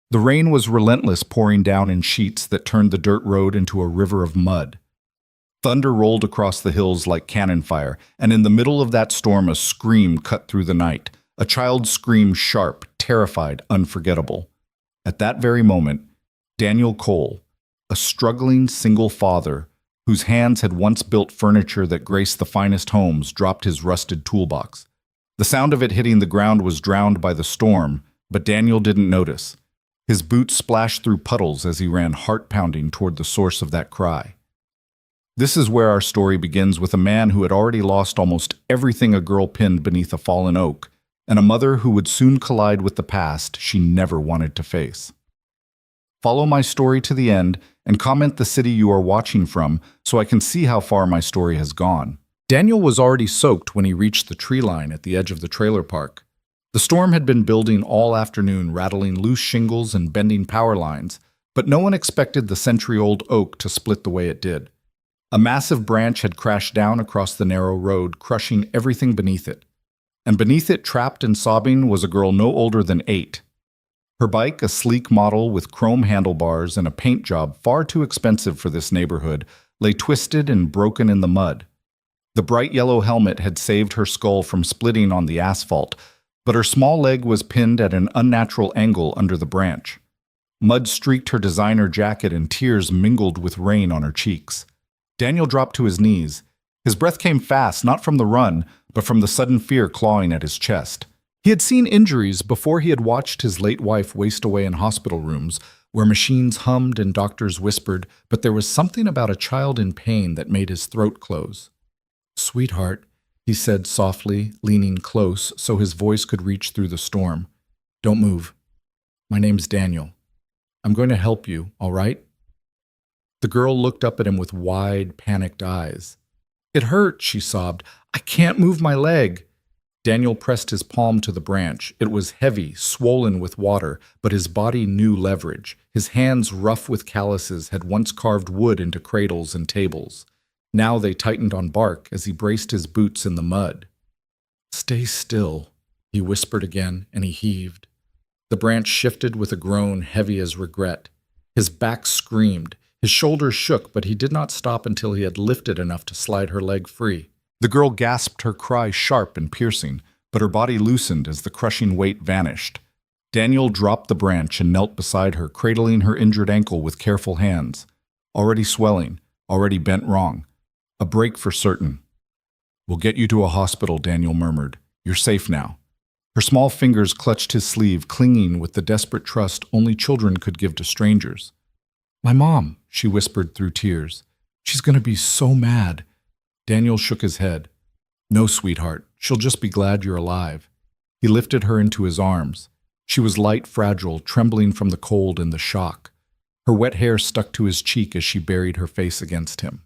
The rain was relentless, pouring down in sheets that turned the dirt road into a river of mud. Thunder rolled across the hills like cannon fire, and in the middle of that storm a scream cut through the night. A child's scream, sharp, terrified, unforgettable. At that very moment, Daniel Cole, a struggling single father whose hands had once built furniture that graced the finest homes, dropped his rusted toolbox. The sound of it hitting the ground was drowned by the storm, but Daniel didn't notice. His boots splashed through puddles as he ran heart-pounding toward the source of that cry. This is where our story begins, with a man who had already lost almost everything a girl pinned beneath a fallen oak, and a mother who would soon collide with the past she never wanted to face. Follow my story to the end and comment the city you are watching from so I can see how far my story has gone. Daniel was already soaked when he reached the tree line at the edge of the trailer park. The storm had been building all afternoon, rattling loose shingles and bending power lines, but no one expected the century-old oak to split the way it did. A massive branch had crashed down across the narrow road, crushing everything beneath it. And beneath it, trapped and sobbing, was a girl no older than 8. Her bike, a sleek model with chrome handlebars and a paint job far too expensive for this neighborhood, lay twisted and broken in the mud. The bright yellow helmet had saved her skull from splitting on the asphalt, but her small leg was pinned at an unnatural angle under the branch. Mud streaked her designer jacket and tears mingled with rain on her cheeks. Daniel dropped to his knees. His breath came fast, not from the run, but from the sudden fear clawing at his chest. He had seen injuries before he had watched his late wife waste away in hospital rooms, where machines hummed and doctors whispered, but there was something about a child in pain that made his throat close. "Sweetheart," he said softly, leaning close so his voice could reach through the storm. "Don't move. My name's Daniel. I'm going to help you, all right?" The girl looked up at him with wide, panicked eyes. "It hurt," she sobbed. "I can't move my leg." Daniel pressed his palm to the branch. It was heavy, swollen with water, but his body knew leverage. His hands, rough with calluses, had once carved wood into cradles and tables. Now they tightened on bark as he braced his boots in the mud. "Stay still," he whispered again, and he heaved. The branch shifted with a groan heavy as regret. His back screamed. His shoulders shook, but he did not stop until he had lifted enough to slide her leg free. The girl gasped, her cry sharp and piercing, but her body loosened as the crushing weight vanished. Daniel dropped the branch and knelt beside her, cradling her injured ankle with careful hands. Already swelling, already bent wrong. A break for certain. "We'll get you to a hospital," Daniel murmured. "You're safe now." Her small fingers clutched his sleeve, clinging with the desperate trust only children could give to strangers. "My mom," she whispered through tears. "She's going to be so mad." Daniel shook his head. "No, sweetheart. She'll just be glad you're alive." He lifted her into his arms. She was light, fragile, trembling from the cold and the shock. Her wet hair stuck to his cheek as she buried her face against him.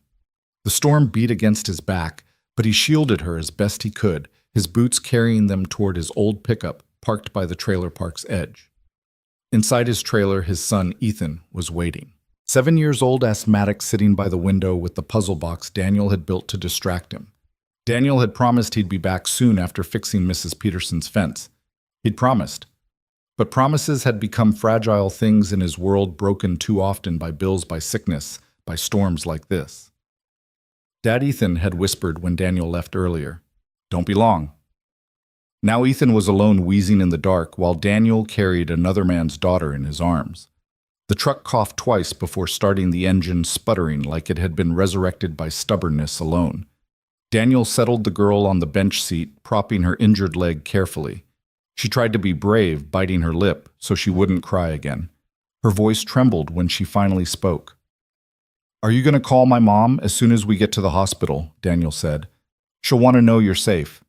The storm beat against his back, but he shielded her as best he could, his boots carrying them toward his old pickup, parked by the trailer park's edge. Inside his trailer, his son, Ethan, was waiting. 7 years old asthmatic sitting by the window with the puzzle box Daniel had built to distract him. Daniel had promised he'd be back soon after fixing Mrs. Peterson's fence. He'd promised. But promises had become fragile things in his world, broken too often by bills, by sickness, by storms like this. Dad, Ethan had whispered when Daniel left earlier. "Don't be long." Now Ethan was alone, wheezing in the dark, while Daniel carried another man's daughter in his arms. The truck coughed twice before starting, the engine sputtering like it had been resurrected by stubbornness alone. Daniel settled the girl on the bench seat, propping her injured leg carefully. She tried to be brave, biting her lip so she wouldn't cry again. Her voice trembled when she finally spoke. "Are you going to call my mom as soon as we get to the hospital?" Daniel said. "She'll want to know you're safe."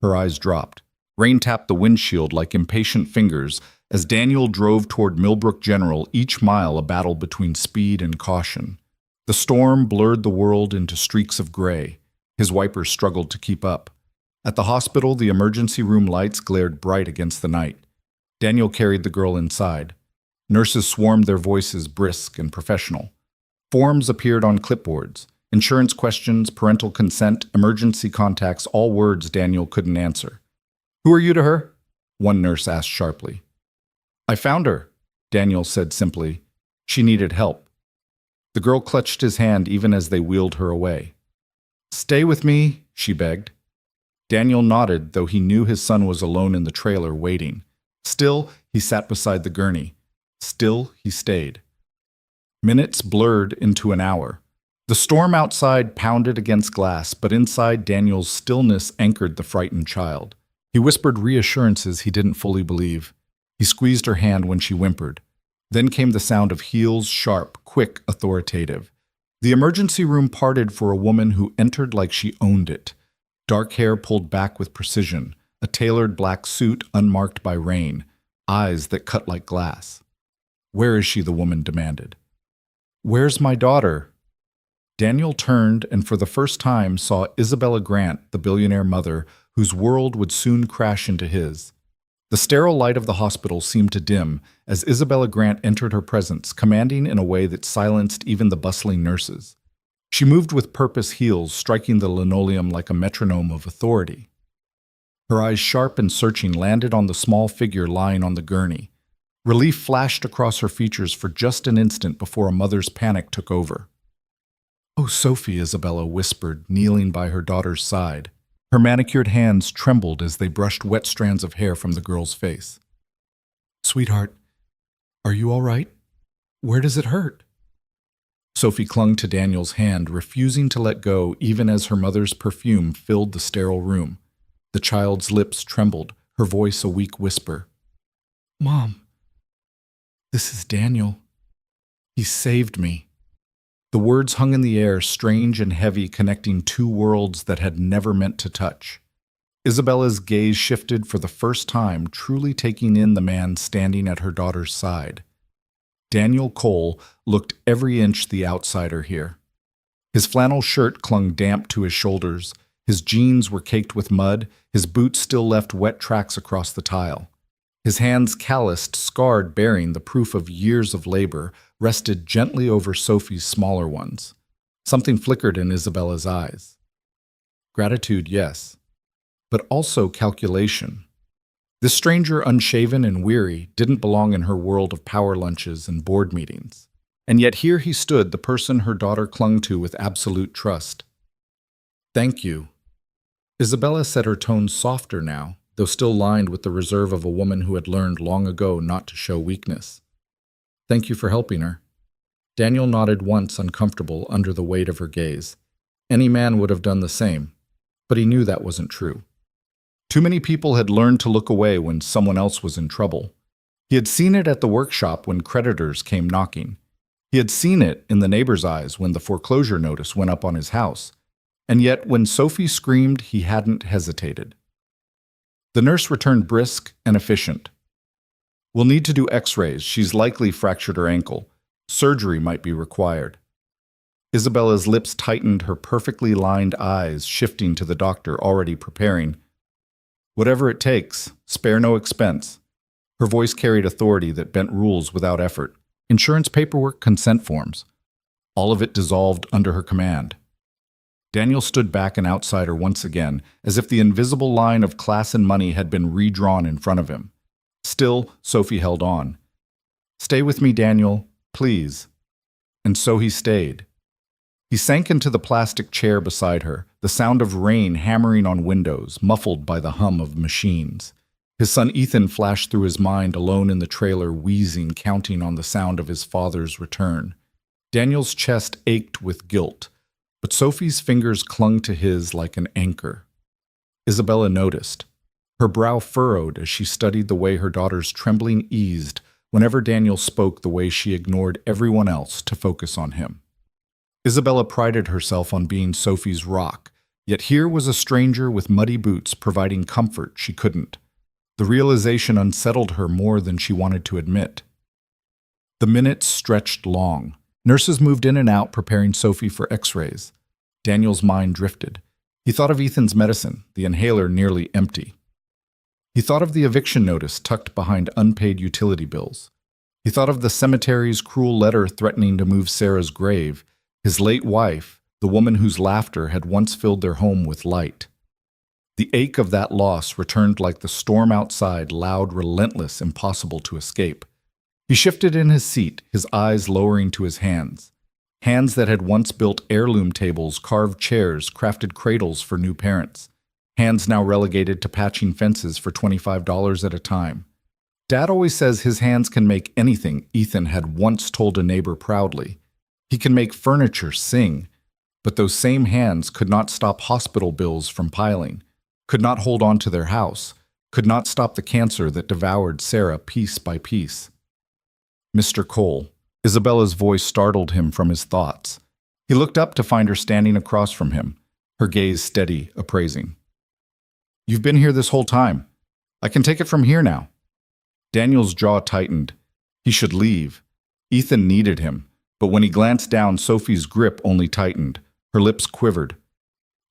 Her eyes dropped. Rain tapped the windshield like impatient fingers as Daniel drove toward Millbrook General, each mile a battle between speed and caution. The storm blurred the world into streaks of gray. His wipers struggled to keep up. At the hospital, the emergency room lights glared bright against the night. Daniel carried the girl inside. Nurses swarmed, their voices brisk and professional. Forms appeared on clipboards. Insurance questions, parental consent, emergency contacts, all words Daniel couldn't answer. "Who are you to her?" one nurse asked sharply. "I found her." Daniel said simply. She needed help. The girl clutched his hand even as they wheeled her away. Stay with me, she begged. Daniel nodded, though he knew his son was alone in the trailer waiting. Still, he sat beside the gurney. Still, he stayed. Minutes blurred into an hour. The storm outside pounded against glass, but inside Daniel's stillness anchored the frightened child. He whispered reassurances he didn't fully believe. He squeezed her hand when she whimpered. Then came the sound of heels, sharp, quick, authoritative. The emergency room parted for a woman who entered like she owned it. Dark hair pulled back with precision, a tailored black suit unmarked by rain, eyes that cut like glass. Where is she, the woman demanded. Where's my daughter? Daniel turned and for the first time saw Isabella Grant, the billionaire mother, whose world would soon crash into his. The sterile light of the hospital seemed to dim as Isabella Grant entered her presence, commanding in a way that silenced even the bustling nurses. She moved with purpose, heels striking the linoleum like a metronome of authority. Her eyes, sharp and searching, landed on the small figure lying on the gurney. Relief flashed across her features for just an instant before a mother's panic took over. "Oh, Sophie," Isabella whispered, kneeling by her daughter's side. Her manicured hands trembled as they brushed wet strands of hair from the girl's face. "Sweetheart, are you all right? Where does it hurt?" Sophie clung to Daniel's hand, refusing to let go even as her mother's perfume filled the sterile room. The child's lips trembled, her voice a weak whisper. "Mom, this is Daniel. He saved me." The words hung in the air, strange and heavy, connecting two worlds that had never meant to touch. Isabella's gaze shifted for the first time, truly taking in the man standing at her daughter's side. Daniel Cole looked every inch the outsider here. His flannel shirt clung damp to his shoulders, his jeans were caked with mud, his boots still left wet tracks across the tile. His hands, calloused, scarred, bearing the proof of years of labor, rested gently over Sophie's smaller ones. Something flickered in Isabella's eyes. Gratitude, yes, but also calculation. This stranger, unshaven and weary, didn't belong in her world of power lunches and board meetings. And yet here he stood, the person her daughter clung to with absolute trust. "Thank you." Isabella said, her tone softer now, though still lined with the reserve of a woman who had learned long ago not to show weakness. "Thank you for helping her." Daniel nodded once, uncomfortable under the weight of her gaze. Any man would have done the same, but he knew that wasn't true. Too many people had learned to look away when someone else was in trouble. He had seen it at the workshop when creditors came knocking. He had seen it in the neighbor's eyes when the foreclosure notice went up on his house. And yet, when Sophie screamed, he hadn't hesitated. The nurse returned brisk and efficient. "We'll need to do x-rays. She's likely fractured her ankle. Surgery might be required." Isabella's lips tightened, her perfectly lined eyes shifting to the doctor, already preparing. "Whatever it takes, spare no expense." Her voice carried authority that bent rules without effort. Insurance paperwork, consent forms. All of it dissolved under her command. Daniel stood back, an outsider once again, as if the invisible line of class and money had been redrawn in front of him. Still, Sophie held on. "Stay with me, Daniel, please." And so he stayed. He sank into the plastic chair beside her, the sound of rain hammering on windows, muffled by the hum of machines. His son Ethan flashed through his mind, alone in the trailer, wheezing, counting on the sound of his father's return. Daniel's chest ached with guilt, but Sophie's fingers clung to his like an anchor. Isabella noticed. Her brow furrowed as she studied the way her daughter's trembling eased whenever Daniel spoke, the way she ignored everyone else to focus on him. Isabella prided herself on being Sophie's rock, yet here was a stranger with muddy boots providing comfort she couldn't. The realization unsettled her more than she wanted to admit. The minutes stretched long. Nurses moved in and out, preparing Sophie for x-rays. Daniel's mind drifted. He thought of Ethan's medicine, the inhaler nearly empty. He thought of the eviction notice tucked behind unpaid utility bills. He thought of the cemetery's cruel letter threatening to move Sarah's grave, his late wife, the woman whose laughter had once filled their home with light. The ache of that loss returned like the storm outside, loud, relentless, impossible to escape. He shifted in his seat, his eyes lowering to his hands. Hands that had once built heirloom tables, carved chairs, crafted cradles for new parents. Hands now relegated to patching fences for $25 at a time. Dad always says his hands can make anything, Ethan had once told a neighbor proudly. He can make furniture sing. But those same hands could not stop hospital bills from piling, could not hold on to their house, could not stop the cancer that devoured Sarah piece by piece. Mr. Cole. Isabella's voice startled him from his thoughts. He looked up to find her standing across from him, her gaze steady, appraising. You've been here this whole time. I can take it from here now. Daniel's jaw tightened. He should leave. Ethan needed him, but when he glanced down, Sophie's grip only tightened. Her lips quivered.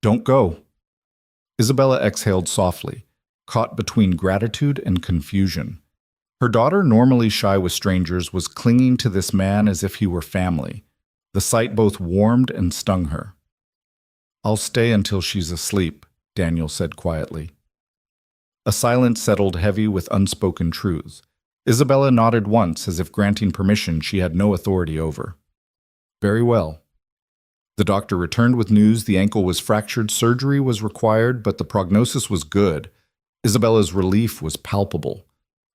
Don't go. Isabella exhaled softly, caught between gratitude and confusion. Her daughter, normally shy with strangers, was clinging to this man as if he were family. The sight both warmed and stung her. I'll stay until she's asleep, Daniel said quietly. A silence settled heavy with unspoken truths. Isabella nodded once as if granting permission she had no authority over. Very well. The doctor returned with news the ankle was fractured, surgery was required, but the prognosis was good. Isabella's relief was palpable.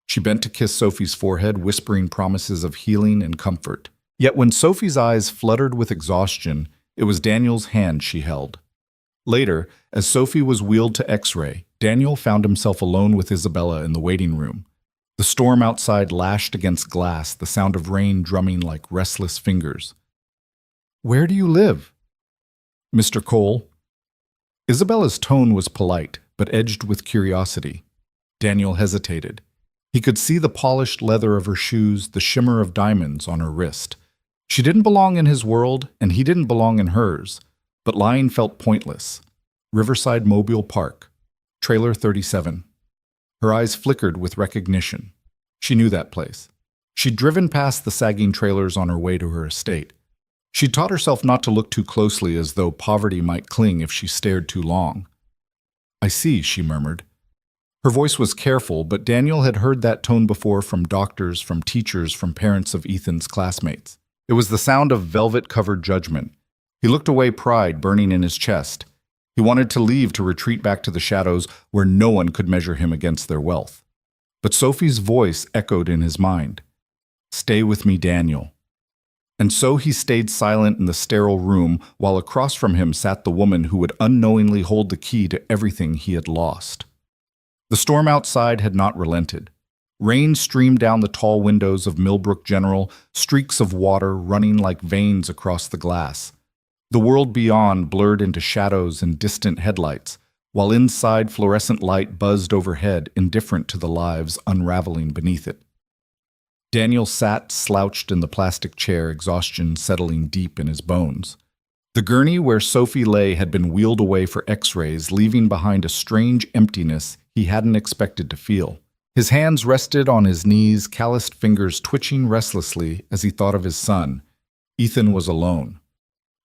She bent to kiss Sophie's forehead, whispering promises of healing and comfort. Yet when Sophie's eyes fluttered with exhaustion, it was Daniel's hand she held. Later, as Sophie was wheeled to X-ray, Daniel found himself alone with Isabella in the waiting room. The storm outside lashed against glass, the sound of rain drumming like restless fingers. Where do you live? Mr. Cole. Isabella's tone was polite, but edged with curiosity. Daniel hesitated. He could see the polished leather of her shoes, the shimmer of diamonds on her wrist. She didn't belong in his world, and he didn't belong in hers, but lying felt pointless. Riverside Mobile Park, Trailer 37. Her eyes flickered with recognition. She knew that place. She'd driven past the sagging trailers on her way to her estate. She'd taught herself not to look too closely, as though poverty might cling if she stared too long. I see, she murmured. Her voice was careful, but Daniel had heard that tone before from doctors, from teachers, from parents of Ethan's classmates. It was the sound of velvet-covered judgment. He looked away, pride burning in his chest. He wanted to leave, to retreat back to the shadows where no one could measure him against their wealth. But Sophie's voice echoed in his mind. Stay with me, Daniel. And so he stayed silent in the sterile room, while across from him sat the woman who would unknowingly hold the key to everything he had lost. The storm outside had not relented. Rain streamed down the tall windows of Millbrook General, streaks of water running like veins across the glass. The world beyond blurred into shadows and distant headlights, while inside fluorescent light buzzed overhead, indifferent to the lives unraveling beneath it. Daniel sat slouched in the plastic chair, exhaustion settling deep in his bones. The gurney where Sophie lay had been wheeled away for X-rays, leaving behind a strange emptiness he hadn't expected to feel. His hands rested on his knees, calloused fingers twitching restlessly as he thought of his son. Ethan was alone.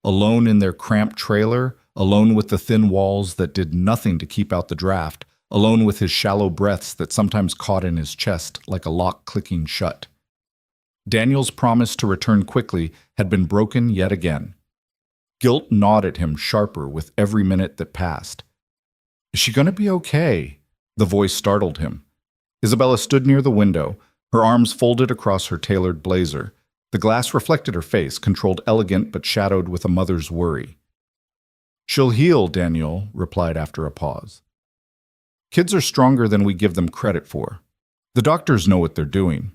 Alone in their cramped trailer, alone with the thin walls that did nothing to keep out the draft, alone with his shallow breaths that sometimes caught in his chest like a lock clicking shut. Daniel's promise to return quickly had been broken yet again. Guilt gnawed at him sharper with every minute that passed. Is she going to be okay? The voice startled him. Isabella stood near the window, her arms folded across her tailored blazer. The glass reflected her face, controlled, elegant, but shadowed with a mother's worry. She'll heal, Daniel replied after a pause. Kids are stronger than we give them credit for. The doctors know what they're doing.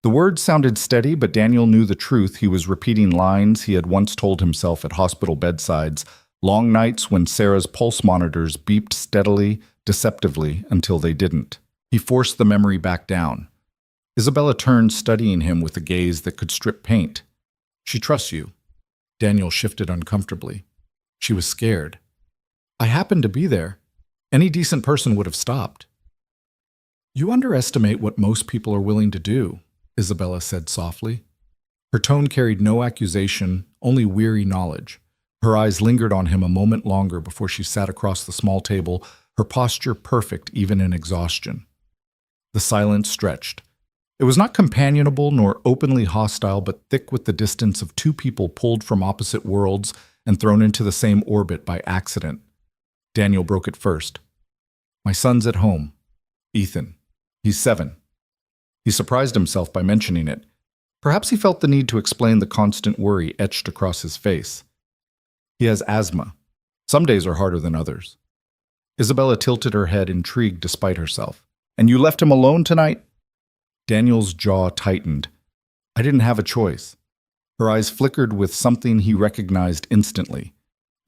The words sounded steady, but Daniel knew the truth. He was repeating lines he had once told himself at hospital bedsides, long nights when Sarah's pulse monitors beeped steadily, deceptively, until they didn't. He forced the memory back down. Isabella turned, studying him with a gaze that could strip paint. She trusts you. Daniel shifted uncomfortably. She was scared. I happened to be there. Any decent person would have stopped. You underestimate what most people are willing to do, Isabella said softly. Her tone carried no accusation, only weary knowledge. Her eyes lingered on him a moment longer before she sat across the small table, her posture perfect even in exhaustion. The silence stretched. It was not companionable nor openly hostile, but thick with the distance of two people pulled from opposite worlds and thrown into the same orbit by accident. Daniel broke it first. "My son's at home. Ethan. He's 7. He surprised himself by mentioning it. Perhaps he felt the need to explain the constant worry etched across his face. "He has asthma. Some days are harder than others." Isabella tilted her head, intrigued despite herself. "And you left him alone tonight?" Daniel's jaw tightened. "I didn't have a choice." Her eyes flickered with something he recognized instantly.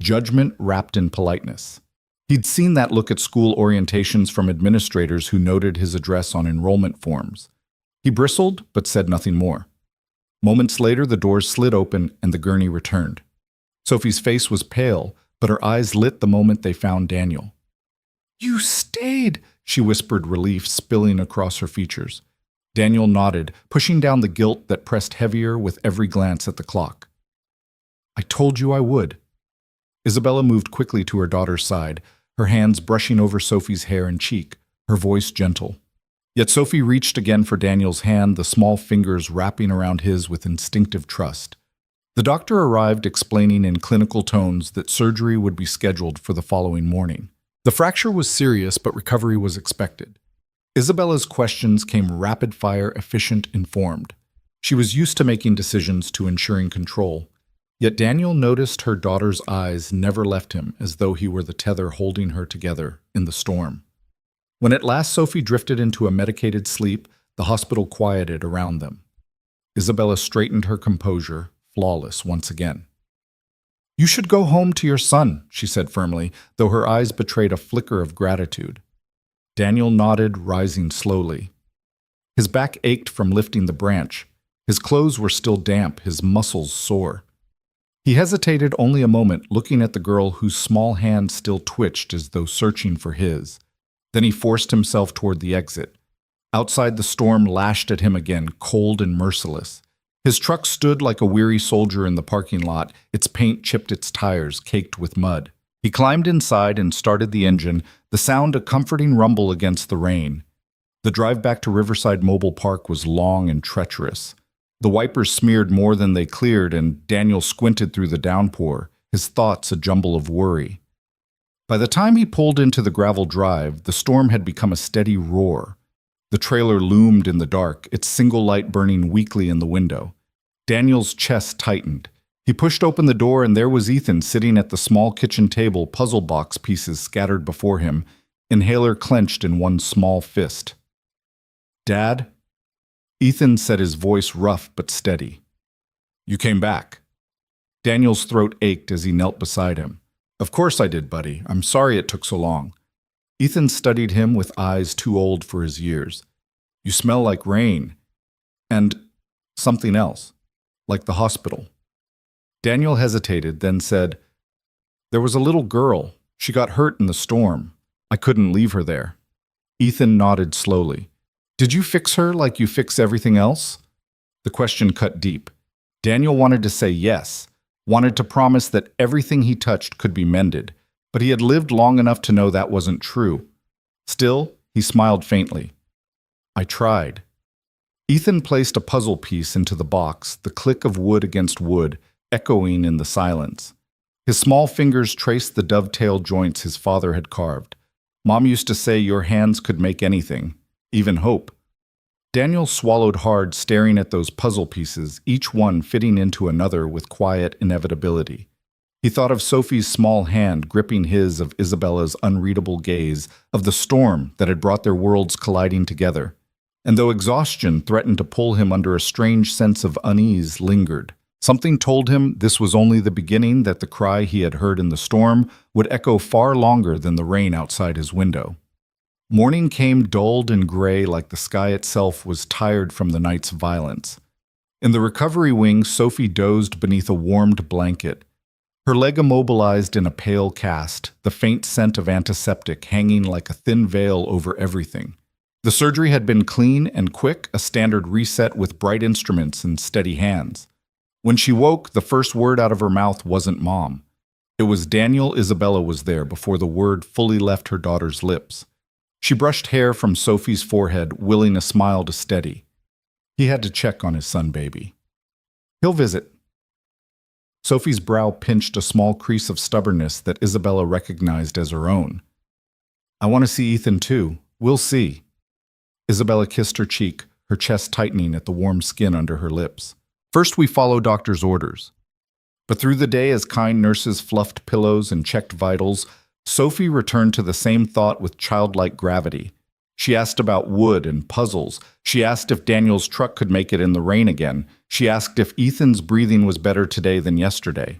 Judgment wrapped in politeness. He'd seen that look at school orientations from administrators who noted his address on enrollment forms. He bristled, but said nothing more. Moments later, the doors slid open and the gurney returned. Sophie's face was pale, but her eyes lit the moment they found Daniel. "You stayed," she whispered, relief spilling across her features. Daniel nodded, pushing down the guilt that pressed heavier with every glance at the clock. "I told you I would." Isabella moved quickly to her daughter's side, her hands brushing over Sophie's hair and cheek, her voice gentle. Yet Sophie reached again for Daniel's hand, the small fingers wrapping around his with instinctive trust. The doctor arrived, explaining in clinical tones that surgery would be scheduled for the following morning. The fracture was serious, but recovery was expected. Isabella's questions came rapid-fire, efficient, informed. She was used to making decisions to ensuring control. Yet Daniel noticed her daughter's eyes never left him, as though he were the tether holding her together in the storm. When at last Sophie drifted into a medicated sleep, the hospital quieted around them. Isabella straightened her composure, flawless once again. "You should go home to your son," she said firmly, though her eyes betrayed a flicker of gratitude. Daniel nodded, rising slowly. His back ached from lifting the branch. His clothes were still damp, his muscles sore. He hesitated only a moment, looking at the girl whose small hand still twitched as though searching for his. Then he forced himself toward the exit. Outside, the storm lashed at him again, cold and merciless. His truck stood like a weary soldier in the parking lot, its paint chipped its tires, caked with mud. He climbed inside and started the engine, the sound a comforting rumble against the rain. The drive back to Riverside Mobile Park was long and treacherous. The wipers smeared more than they cleared, and Daniel squinted through the downpour, his thoughts a jumble of worry. By the time he pulled into the gravel drive, the storm had become a steady roar. The trailer loomed in the dark, its single light burning weakly in the window. Daniel's chest tightened. He pushed open the door, and there was Ethan sitting at the small kitchen table, puzzle box pieces scattered before him, inhaler clenched in one small fist. "Dad?" Ethan said, his voice rough but steady. "You came back." Daniel's throat ached as he knelt beside him. "Of course I did, buddy. I'm sorry it took so long." Ethan studied him with eyes too old for his years. "You smell like rain. And something else. Like the hospital." Daniel hesitated, then said, "There was a little girl. She got hurt in the storm. I couldn't leave her there." Ethan nodded slowly. "Did you fix her like you fix everything else?" The question cut deep. Daniel wanted to say yes, wanted to promise that everything he touched could be mended, but he had lived long enough to know that wasn't true. Still, he smiled faintly. "I tried." Ethan placed a puzzle piece into the box, the click of wood against wood, echoing in the silence. His small fingers traced the dovetail joints his father had carved. Mom used to say your hands could make anything, even hope. Daniel swallowed hard, staring at those puzzle pieces, each one fitting into another with quiet inevitability. He thought of Sophie's small hand gripping his, of Isabella's unreadable gaze, of the storm that had brought their worlds colliding together. And though exhaustion threatened to pull him under, a strange sense of unease lingered. Something told him this was only the beginning, that the cry he had heard in the storm would echo far longer than the rain outside his window. Morning came dulled and gray, like the sky itself was tired from the night's violence. In the recovery wing, Sophie dozed beneath a warmed blanket, her leg immobilized in a pale cast, the faint scent of antiseptic hanging like a thin veil over everything. The surgery had been clean and quick, a standard reset with bright instruments and steady hands. When she woke, the first word out of her mouth wasn't Mom. It was Daniel. Isabella was there before the word fully left her daughter's lips. She brushed hair from Sophie's forehead, willing a smile to steady. He had to check on his son baby. He'll visit. Sophie's brow pinched a small crease of stubbornness that Isabella recognized as her own. I want to see Ethan too. We'll see. Isabella kissed her cheek, her chest tightening at the warm skin under her lips. First we follow doctor's orders. But through the day, as kind nurses fluffed pillows and checked vitals, Sophie returned to the same thought with childlike gravity. She asked about wood and puzzles. She asked if Daniel's truck could make it in the rain again. She asked if Ethan's breathing was better today than yesterday.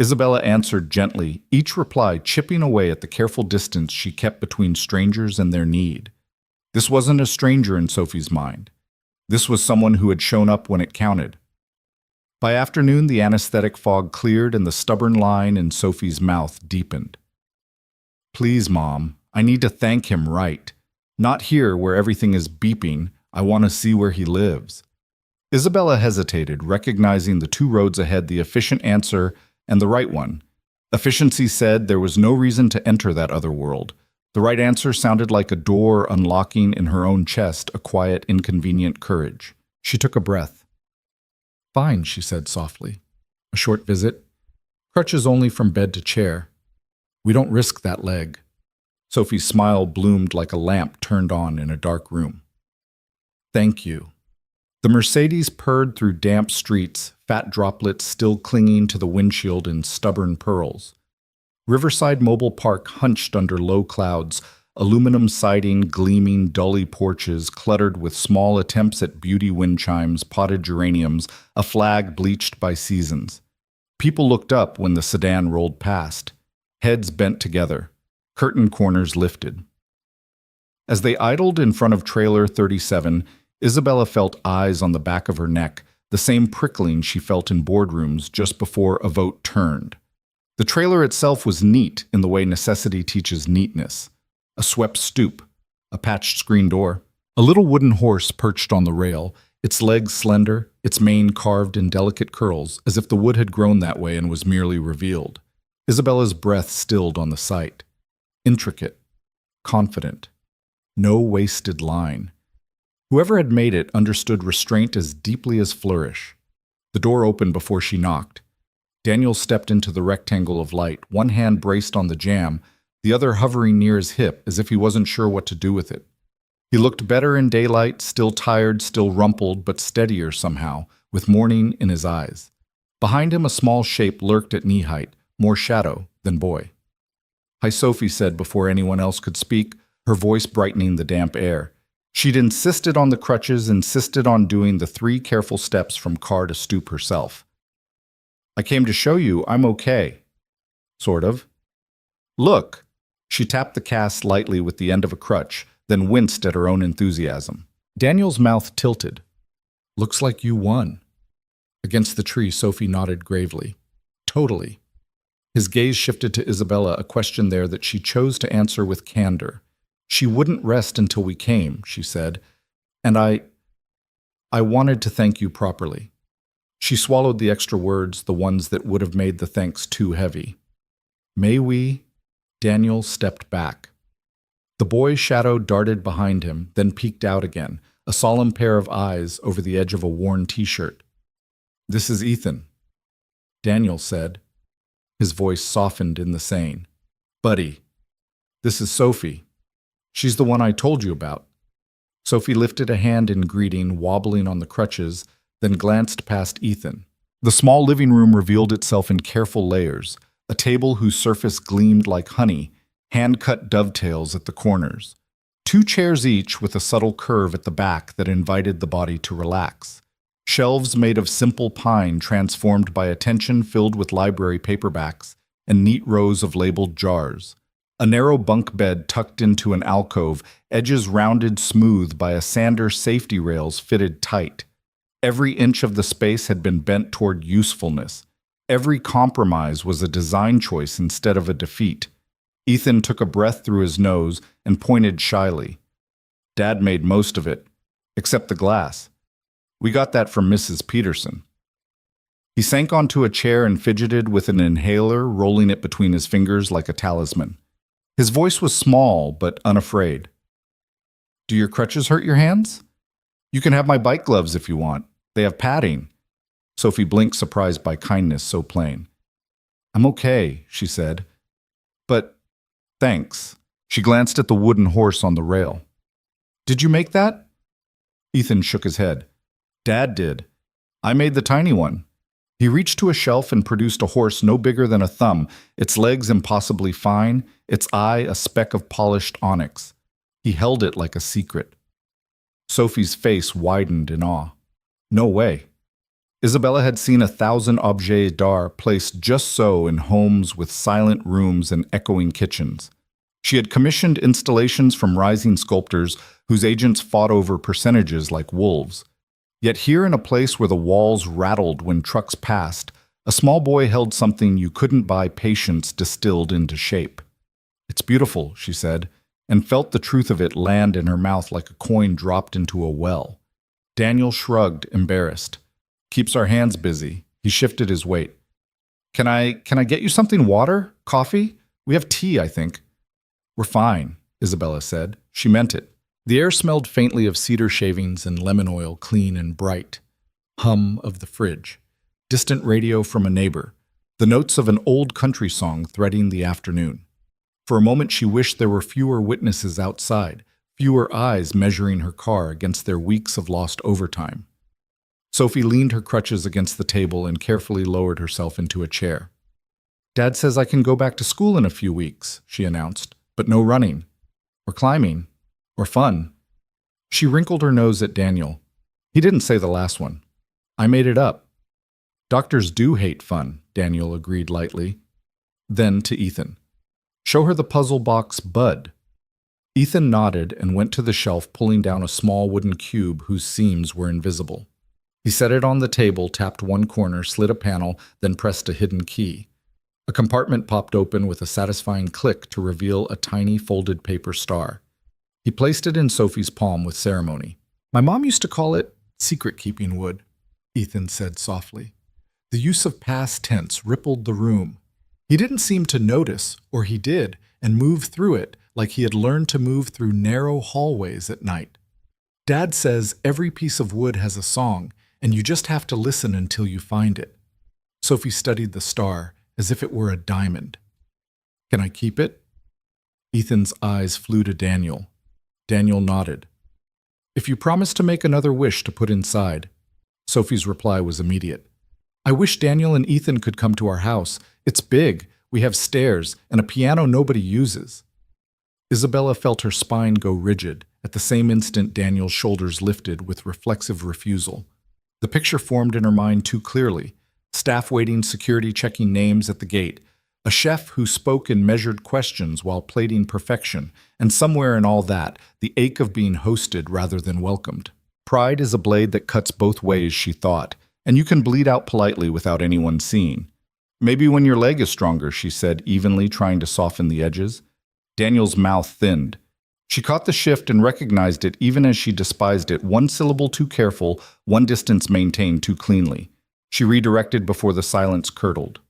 Isabella answered gently, each reply chipping away at the careful distance she kept between strangers and their need. This wasn't a stranger in Sophie's mind. This was someone who had shown up when it counted. By afternoon, the anesthetic fog cleared and the stubborn line in Sophie's mouth deepened. Please, Mom, I need to thank him right. Not here where everything is beeping. I want to see where he lives. Isabella hesitated, recognizing the two roads ahead, the efficient answer and the right one. Efficiency said there was no reason to enter that other world. The right answer sounded like a door unlocking in her own chest, a quiet, inconvenient courage. She took a breath. Fine, she said softly. A short visit. Crutches only from bed to chair. We don't risk that leg. Sophie's smile bloomed like a lamp turned on in a dark room. Thank you. The Mercedes purred through damp streets, fat droplets still clinging to the windshield in stubborn pearls. Riverside Mobile Park hunched under low clouds, aluminum siding gleaming dully porches cluttered with small attempts at beauty wind chimes, potted geraniums, a flag bleached by seasons. People looked up when the sedan rolled past, heads bent together, curtain corners lifted. As they idled in front of Trailer 37, Isabella felt eyes on the back of her neck, the same prickling she felt in boardrooms just before a vote turned. The trailer itself was neat in the way necessity teaches neatness. A swept stoop, a patched screen door, a little wooden horse perched on the rail, its legs slender, its mane carved in delicate curls, as if the wood had grown that way and was merely revealed. Isabella's breath stilled on the sight. Intricate, confident, no wasted line. Whoever had made it understood restraint as deeply as flourish. The door opened before she knocked. Daniel stepped into the rectangle of light, one hand braced on the jamb, the other hovering near his hip as if he wasn't sure what to do with it. He looked better in daylight, still tired, still rumpled, but steadier somehow, with morning in his eyes. Behind him a small shape lurked at knee height, more shadow than boy. Hi, Sophie said before anyone else could speak, her voice brightening the damp air. She'd insisted on the crutches, insisted on doing the 3 careful steps from car to stoop herself. I came to show you I'm okay. Sort of. Look. She tapped the cast lightly with the end of a crutch, then winced at her own enthusiasm. Daniel's mouth tilted. Looks like you won. Against the tree, Sophie nodded gravely. Totally. His gaze shifted to Isabella, a question there that she chose to answer with candor. She wouldn't rest until we came, she said, and I wanted to thank you properly. She swallowed the extra words, the ones that would have made the thanks too heavy. May we? Daniel stepped back. The boy's shadow darted behind him, then peeked out again, a solemn pair of eyes over the edge of a worn t-shirt. This is Ethan, Daniel said. His voice softened in the saying. Buddy, this is Sophie. She's the one I told you about. Sophie lifted a hand in greeting, wobbling on the crutches, then glanced past Ethan. The small living room revealed itself in careful layers, a table whose surface gleamed like honey, hand-cut dovetails at the corners. 2 chairs each with a subtle curve at the back that invited the body to relax. Shelves made of simple pine transformed by attention filled with library paperbacks and neat rows of labeled jars. A narrow bunk bed tucked into an alcove, edges rounded smooth by a sander safety rails fitted tight. Every inch of the space had been bent toward usefulness. Every compromise was a design choice instead of a defeat. Ethan took a breath through his nose and pointed shyly. Dad made most of it, except the glass. We got that from Mrs. Peterson. He sank onto a chair and fidgeted with an inhaler, rolling it between his fingers like a talisman. His voice was small but unafraid. Do your crutches hurt your hands? You can have my bike gloves if you want. They have padding. Sophie blinked, surprised by kindness so plain. I'm okay, she said. But thanks. She glanced at the wooden horse on the rail. Did you make that? Ethan shook his head. Dad did. I made the tiny one. He reached to a shelf and produced a horse no bigger than a thumb, its legs impossibly fine, its eye a speck of polished onyx. He held it like a secret. Sophie's face widened in awe. No way. Isabella had seen 1,000 objets d'art placed just so in homes with silent rooms and echoing kitchens. She had commissioned installations from rising sculptors whose agents fought over percentages like wolves. Yet here in a place where the walls rattled when trucks passed, a small boy held something you couldn't buy patience distilled into shape. It's beautiful, she said, and felt the truth of it land in her mouth like a coin dropped into a well. Daniel shrugged, embarrassed. Keeps our hands busy. He shifted his weight. Can I get you something? Water? Coffee? We have tea, I think. We're fine, Isabella said. She meant it. The air smelled faintly of cedar shavings and lemon oil, clean and bright. Hum of the fridge. Distant radio from a neighbor. The notes of an old country song threading the afternoon. For a moment she wished there were fewer witnesses outside, fewer eyes measuring her car against their weeks of lost overtime. Sophie leaned her crutches against the table and carefully lowered herself into a chair. Dad says I can go back to school in a few weeks, she announced, but no running, or climbing, or fun. She wrinkled her nose at Daniel. He didn't say the last one. I made it up. Doctors do hate fun, Daniel agreed lightly. Then to Ethan. Show her the puzzle box Bud. Ethan nodded and went to the shelf, pulling down a small wooden cube whose seams were invisible. He set it on the table, tapped one corner, slid a panel, then pressed a hidden key. A compartment popped open with a satisfying click to reveal a tiny folded paper star. He placed it in Sophie's palm with ceremony. My mom used to call it secret-keeping wood, Ethan said softly. The use of past tense rippled the room. He didn't seem to notice, or he did, and move through it like he had learned to move through narrow hallways at night. Dad says every piece of wood has a song, and you just have to listen until you find it. Sophie studied the star as if it were a diamond. Can I keep it? Ethan's eyes flew to Daniel. Daniel nodded. If you promise to make another wish to put inside. Sophie's reply was immediate. I wish Daniel and Ethan could come to our house. It's big, we have stairs, and a piano nobody uses. Isabella felt her spine go rigid. At the same instant, Daniel's shoulders lifted with reflexive refusal. The picture formed in her mind too clearly. Staff waiting, security checking names at the gate. A chef who spoke in measured questions while plating perfection, and somewhere in all that, the ache of being hosted rather than welcomed. Pride is a blade that cuts both ways, she thought, and you can bleed out politely without anyone seeing. Maybe when your leg is stronger, she said evenly, trying to soften the edges. Daniel's mouth thinned. She caught the shift and recognized it even as she despised it, one syllable too careful, one distance maintained too cleanly. She redirected before the silence curdled.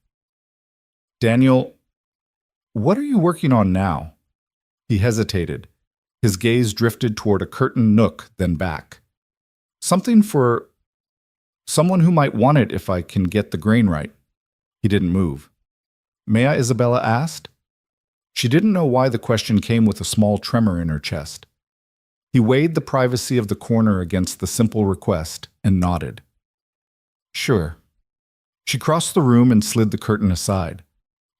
Daniel, what are you working on now? He hesitated. His gaze drifted toward a curtained nook, then back. Something for someone who might want it if I can get the grain right. He didn't move. May I? Isabella asked. She didn't know why the question came with a small tremor in her chest. He weighed the privacy of the corner against the simple request and nodded. Sure. She crossed the room and slid the curtain aside.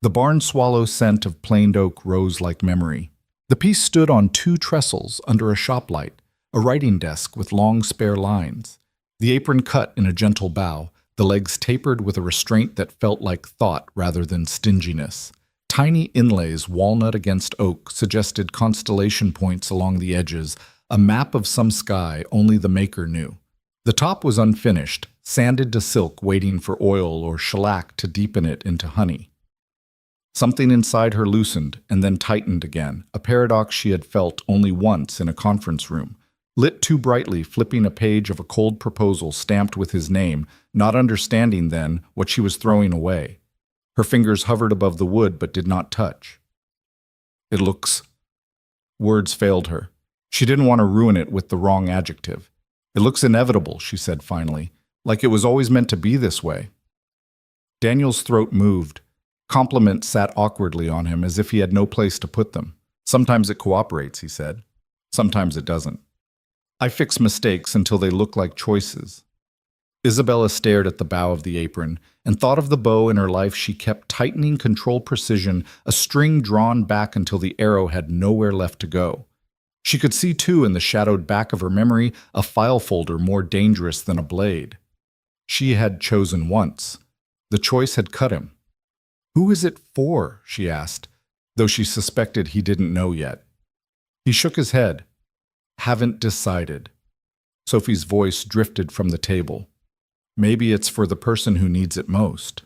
The barn swallow scent of planed oak rose like memory. The piece stood on two trestles under a shop light, a writing desk with long spare lines. The apron cut in a gentle bow, the legs tapered with a restraint that felt like thought rather than stinginess. Tiny inlays, walnut against oak, suggested constellation points along the edges, a map of some sky only the maker knew. The top was unfinished, sanded to silk, waiting for oil or shellac to deepen it into honey. Something inside her loosened and then tightened again, a paradox she had felt only once in a conference room. Lit too brightly, flipping a page of a cold proposal stamped with his name, not understanding then what she was throwing away. Her fingers hovered above the wood but did not touch. It looks... Words failed her. She didn't want to ruin it with the wrong adjective. It looks inevitable, she said finally, like it was always meant to be this way. Daniel's throat moved. Compliments sat awkwardly on him as if he had no place to put them. Sometimes it cooperates, he said. Sometimes it doesn't. I fix mistakes until they look like choices. Isabella stared at the bow of the apron and thought of the bow in her life she kept tightening control precision, a string drawn back until the arrow had nowhere left to go. She could see, too, in the shadowed back of her memory, a file folder more dangerous than a blade. She had chosen once. The choice had cut him. "Who is it for?" she asked, though she suspected he didn't know yet. He shook his head. "Haven't decided." Sophie's voice drifted from the table. "Maybe it's for the person who needs it most."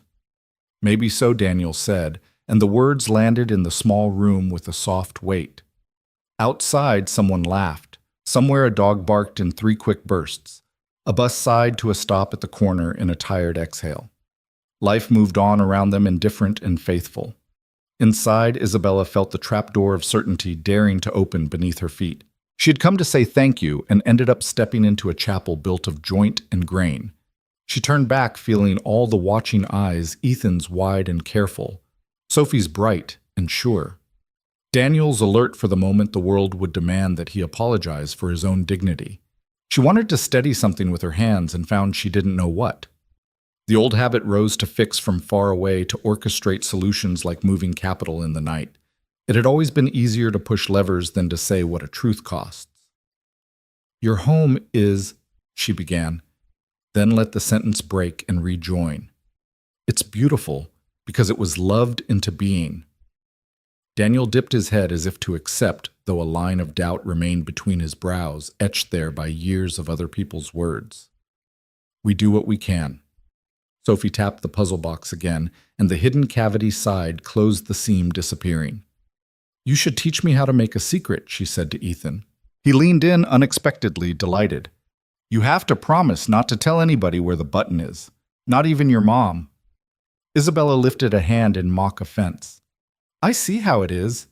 "Maybe so," Daniel said, and the words landed in the small room with a soft weight. Outside, someone laughed. Somewhere a dog barked in 3 quick bursts. A bus sighed to a stop at the corner in a tired exhale. Life moved on around them, indifferent and faithful. Inside, Isabella felt the trapdoor of certainty daring to open beneath her feet. She had come to say thank you and ended up stepping into a chapel built of joint and grain. She turned back, feeling all the watching eyes, Ethan's wide and careful, Sophie's bright and sure. Daniel's alert for the moment the world would demand that he apologize for his own dignity. She wanted to steady something with her hands and found she didn't know what. The old habit rose to fix from far away, to orchestrate solutions like moving capital in the night. It had always been easier to push levers than to say what a truth costs. "Your home is," she began, then let the sentence break and rejoin. "It's beautiful because it was loved into being." Daniel dipped his head as if to accept, though a line of doubt remained between his brows, etched there by years of other people's words. "We do what we can." Sophie tapped the puzzle box again, and the hidden cavity side closed the seam, disappearing. "You should teach me how to make a secret," she said to Ethan. He leaned in unexpectedly, delighted. "You have to promise not to tell anybody where the button is, not even your mom." Isabella lifted a hand in mock offense. "I see how it is."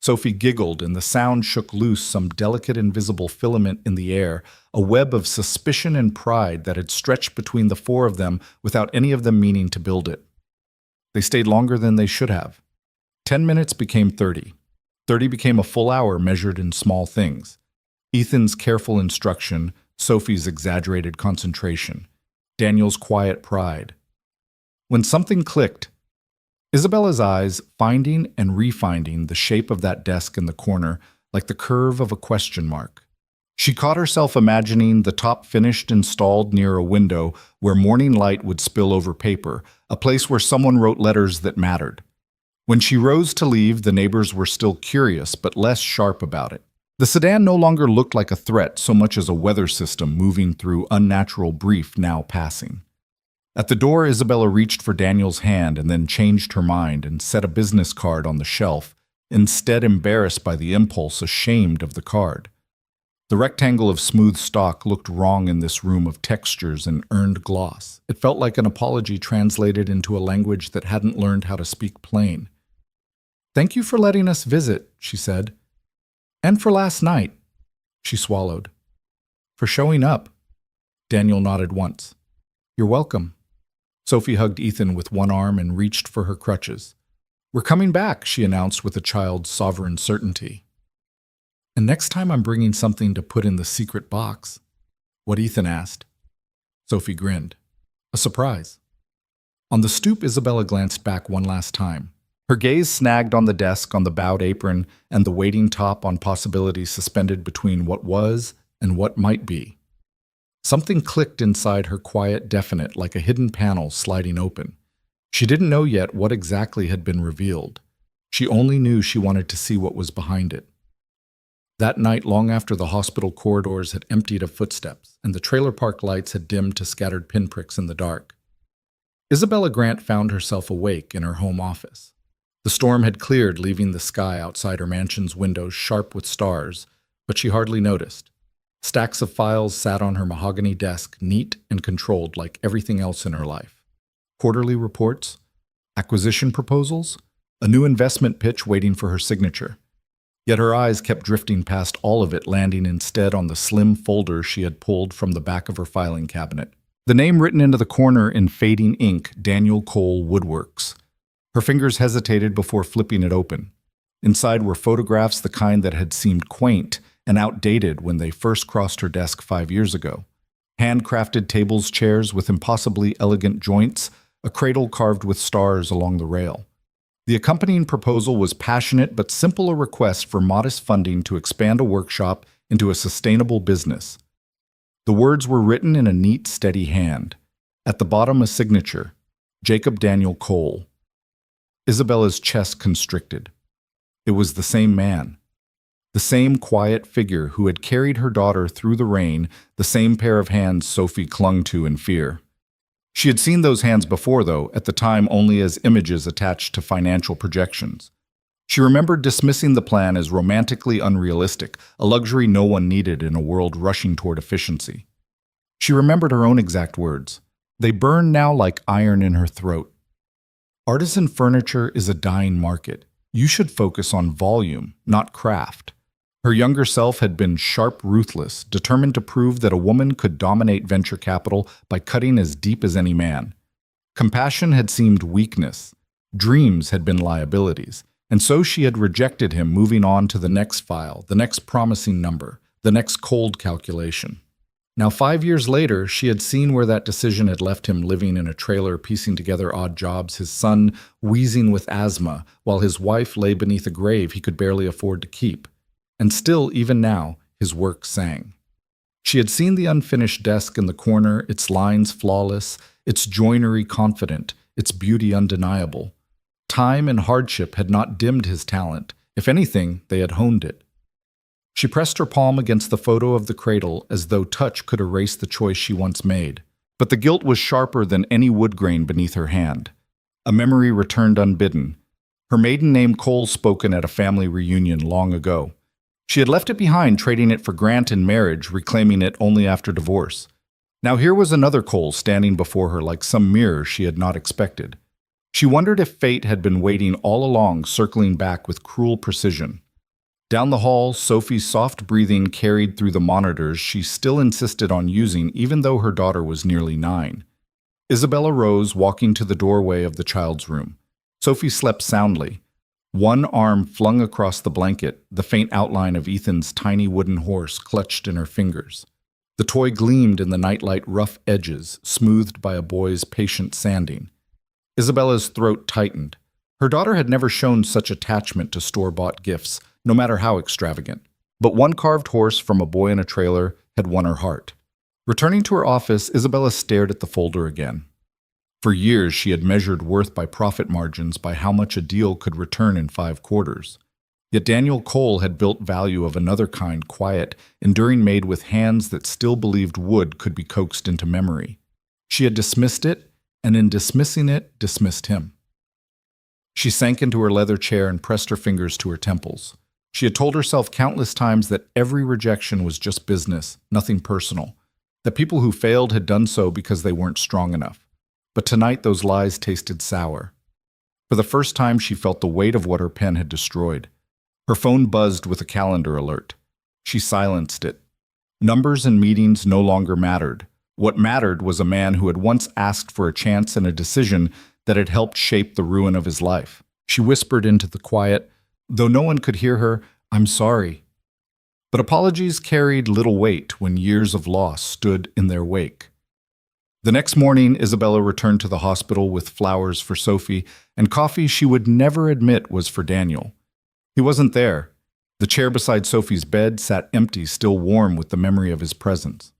Sophie giggled, and the sound shook loose some delicate invisible filament in the air, a web of suspicion and pride that had stretched between the 4 of them without any of them meaning to build it. They stayed longer than they should have. 10 minutes became 30. 30 became a full hour measured in small things. Ethan's careful instruction, Sophie's exaggerated concentration, Daniel's quiet pride. When something clicked, Isabella's eyes finding and refinding the shape of that desk in the corner like the curve of a question mark. She caught herself imagining the top finished installed near a window where morning light would spill over paper, a place where someone wrote letters that mattered. When she rose to leave, the neighbors were still curious but less sharp about it. The sedan no longer looked like a threat so much as a weather system moving through unnatural brief now passing. At the door, Isabella reached for Daniel's hand and then changed her mind and set a business card on the shelf, instead embarrassed by the impulse, ashamed of the card. The rectangle of smooth stock looked wrong in this room of textures and earned gloss. It felt like an apology translated into a language that hadn't learned how to speak plain. "Thank you for letting us visit," she said. "And for last night." She swallowed. "For showing up." Daniel nodded once. "You're welcome." Sophie hugged Ethan with one arm and reached for her crutches. "We're coming back," she announced with a child's sovereign certainty. "And next time I'm bringing something to put in the secret box." "What?" Ethan asked. Sophie grinned. "A surprise." On the stoop, Isabella glanced back one last time. Her gaze snagged on the desk, on the bowed apron, and the waiting top on possibilities suspended between what was and what might be. Something clicked inside her, quiet, definite, like a hidden panel sliding open. She didn't know yet what exactly had been revealed. She only knew she wanted to see what was behind it. That night, long after the hospital corridors had emptied of footsteps and the trailer park lights had dimmed to scattered pinpricks in the dark, Isabella Grant found herself awake in her home office. The storm had cleared, leaving the sky outside her mansion's windows sharp with stars, but she hardly noticed. Stacks of files sat on her mahogany desk, neat and controlled like everything else in her life. Quarterly reports, acquisition proposals, a new investment pitch waiting for her signature. Yet her eyes kept drifting past all of it, landing instead on the slim folder she had pulled from the back of her filing cabinet. The name written into the corner in fading ink, Daniel Cole Woodworks. Her fingers hesitated before flipping it open. Inside were photographs, the kind that had seemed quaint and outdated when they first crossed her desk 5 years ago. Handcrafted tables, chairs with impossibly elegant joints, a cradle carved with stars along the rail. The accompanying proposal was passionate but simple, a request for modest funding to expand a workshop into a sustainable business. The words were written in a neat, steady hand. At the bottom, a signature, Jacob Daniel Cole. Isabella's chest constricted. It was the same man. The same quiet figure who had carried her daughter through the rain, the same pair of hands Sophie clung to in fear. She had seen those hands before, though, at the time only as images attached to financial projections. She remembered dismissing the plan as romantically unrealistic, a luxury no one needed in a world rushing toward efficiency. She remembered her own exact words. They burned now like iron in her throat. Artisan furniture is a dying market. You should focus on volume, not craft. Her younger self had been sharp, ruthless, determined to prove that a woman could dominate venture capital by cutting as deep as any man. Compassion had seemed weakness. Dreams had been liabilities. And so she had rejected him, moving on to the next file, the next promising number, the next cold calculation. Now, 5 years later, she had seen where that decision had left him, living in a trailer, piecing together odd jobs, his son wheezing with asthma, while his wife lay beneath a grave he could barely afford to keep. And still, even now, his work sang. She had seen the unfinished desk in the corner, its lines flawless, its joinery confident, its beauty undeniable. Time and hardship had not dimmed his talent. If anything, they had honed it. She pressed her palm against the photo of the cradle as though touch could erase the choice she once made. But the guilt was sharper than any wood grain beneath her hand. A memory returned unbidden. Her maiden name Cole, spoken at a family reunion long ago. She had left it behind, trading it for Grant in marriage, reclaiming it only after divorce. Now here was another Cole standing before her like some mirror she had not expected. She wondered if fate had been waiting all along, circling back with cruel precision. Down the hall, Sophie's soft breathing carried through the monitors she still insisted on using, even though her daughter was nearly 9. Isabella rose, walking to the doorway of the child's room. Sophie slept soundly. One arm flung across the blanket, the faint outline of Ethan's tiny wooden horse clutched in her fingers. The toy gleamed in the nightlight, rough edges, smoothed by a boy's patient sanding. Isabella's throat tightened. Her daughter had never shown such attachment to store-bought gifts, no matter how extravagant. But one carved horse from a boy in a trailer had won her heart. Returning to her office, Isabella stared at the folder again. For years, she had measured worth by profit margins, by how much a deal could return in 5 quarters. Yet Daniel Cole had built value of another kind, quiet, enduring, made with hands that still believed wood could be coaxed into memory. She had dismissed it, and in dismissing it, dismissed him. She sank into her leather chair and pressed her fingers to her temples. She had told herself countless times that every rejection was just business, nothing personal, that people who failed had done so because they weren't strong enough. But tonight those lies tasted sour. For the first time, she felt the weight of what her pen had destroyed. Her phone buzzed with a calendar alert. She silenced it. Numbers and meetings no longer mattered. What mattered was a man who had once asked for a chance and a decision that had helped shape the ruin of his life. She whispered into the quiet, though no one could hear her, "I'm sorry." But apologies carried little weight when years of loss stood in their wake. The next morning, Isabella returned to the hospital with flowers for Sophie and coffee she would never admit was for Daniel. He wasn't there. The chair beside Sophie's bed sat empty, still warm with the memory of his presence.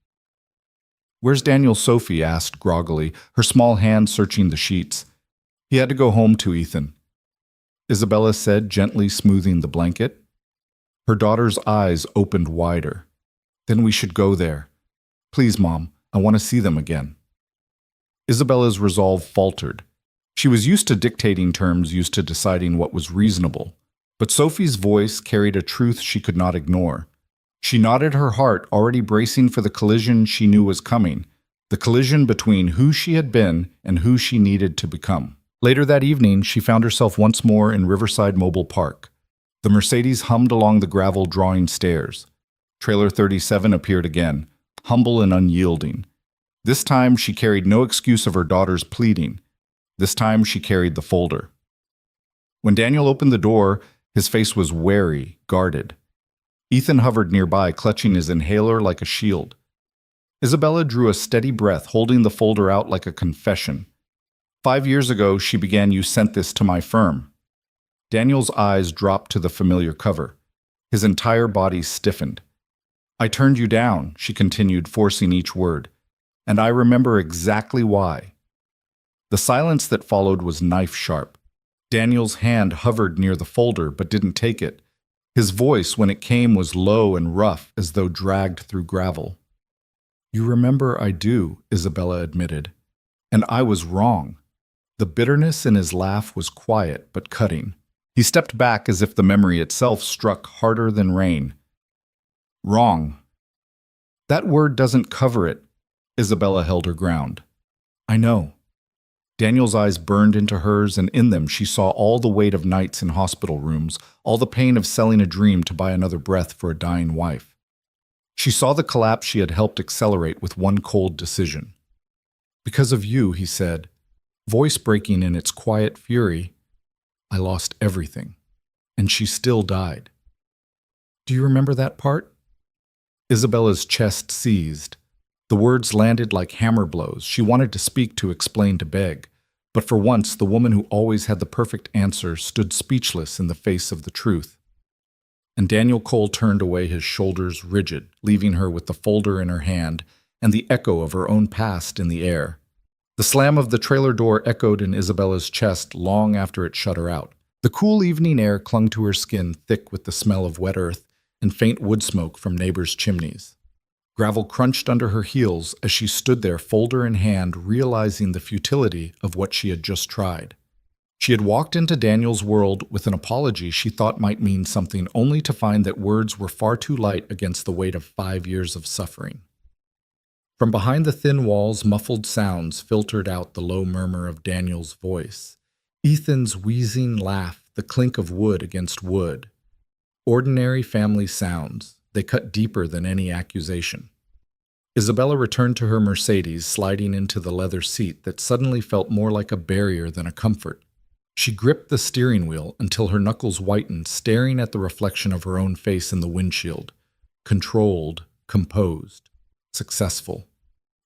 "Where's Daniel?" Sophie asked groggily, her small hand searching the sheets. "He had to go home to Ethan," Isabella said, gently smoothing the blanket. Her daughter's eyes opened wider. "Then we should go there. Please, Mom, I want to see them again." Isabella's resolve faltered. She was used to dictating terms, used to deciding what was reasonable. But Sophie's voice carried a truth she could not ignore. She nodded, her heart already bracing for the collision she knew was coming, the collision between who she had been and who she needed to become. Later that evening, she found herself once more in Riverside Mobile Park. The Mercedes hummed along the gravel drawing stairs. Trailer 37 appeared again, humble and unyielding. This time she carried no excuse of her daughter's pleading. This time she carried the folder. When Daniel opened the door, his face was wary, guarded. Ethan hovered nearby, clutching his inhaler like a shield. Isabella drew a steady breath, holding the folder out like a confession. 5 years ago, she began, "You sent this to my firm." Daniel's eyes dropped to the familiar cover. His entire body stiffened. "I turned you down," she continued, forcing each word. "And I remember exactly why." The silence that followed was knife-sharp. Daniel's hand hovered near the folder but didn't take it. His voice, when it came, was low and rough, as though dragged through gravel. "You remember I do," Isabella admitted. "And I was wrong." The bitterness in his laugh was quiet but cutting. He stepped back as if the memory itself struck harder than rain. "Wrong. That word doesn't cover it." Isabella held her ground. "I know." Daniel's eyes burned into hers, and in them she saw all the weight of nights in hospital rooms, all the pain of selling a dream to buy another breath for a dying wife. She saw the collapse she had helped accelerate with one cold decision. "Because of you," he said, voice breaking in its quiet fury, "I lost everything, and she still died." "Do you remember that part?" Isabella's chest seized. The words landed like hammer blows. She wanted to speak, to explain, to beg. But for once, the woman who always had the perfect answer stood speechless in the face of the truth. And Daniel Cole turned away, his shoulders rigid, leaving her with the folder in her hand and the echo of her own past in the air. The slam of the trailer door echoed in Isabella's chest long after it shut her out. The cool evening air clung to her skin, thick with the smell of wet earth and faint wood smoke from neighbors' chimneys. Gravel crunched under her heels as she stood there, folder in hand, realizing the futility of what she had just tried. She had walked into Daniel's world with an apology she thought might mean something, only to find that words were far too light against the weight of 5 years of suffering. From behind the thin walls, muffled sounds filtered out, the low murmur of Daniel's voice, Ethan's wheezing laugh, the clink of wood against wood. Ordinary family sounds. They cut deeper than any accusation. Isabella returned to her Mercedes, sliding into the leather seat that suddenly felt more like a barrier than a comfort. She gripped the steering wheel until her knuckles whitened, staring at the reflection of her own face in the windshield. Controlled, composed, successful.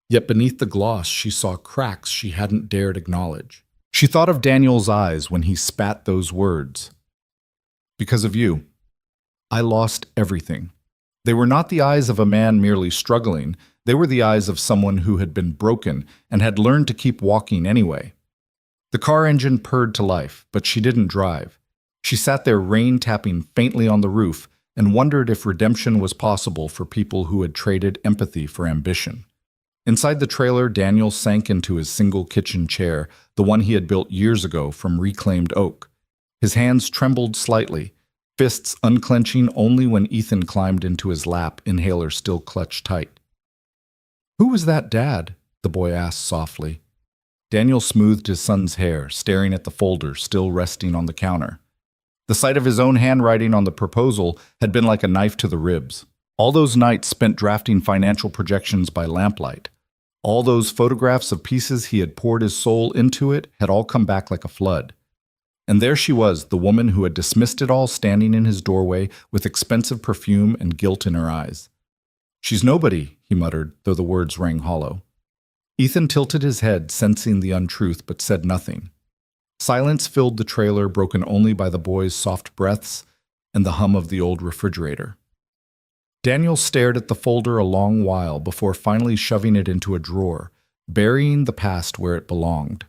Yet beneath the gloss, she saw cracks she hadn't dared acknowledge. She thought of Daniel's eyes when he spat those words. "Because of you, I lost everything." They were not the eyes of a man merely struggling. They were the eyes of someone who had been broken and had learned to keep walking anyway. The car engine purred to life, but she didn't drive. She sat there, rain tapping faintly on the roof, and wondered if redemption was possible for people who had traded empathy for ambition. Inside the trailer, Daniel sank into his single kitchen chair, the one he had built years ago from reclaimed oak. His hands trembled slightly, fists unclenching only when Ethan climbed into his lap, inhaler still clutched tight. "Who was that, Dad?" the boy asked softly. Daniel smoothed his son's hair, staring at the folder still resting on the counter. The sight of his own handwriting on the proposal had been like a knife to the ribs. All those nights spent drafting financial projections by lamplight, all those photographs of pieces he had poured his soul into it, had all come back like a flood. And there she was, the woman who had dismissed it all, standing in his doorway with expensive perfume and guilt in her eyes. "She's nobody," he muttered, though the words rang hollow. Ethan tilted his head, sensing the untruth, but said nothing. Silence filled the trailer, broken only by the boy's soft breaths and the hum of the old refrigerator. Daniel stared at the folder a long while before finally shoving it into a drawer, burying the past where it belonged.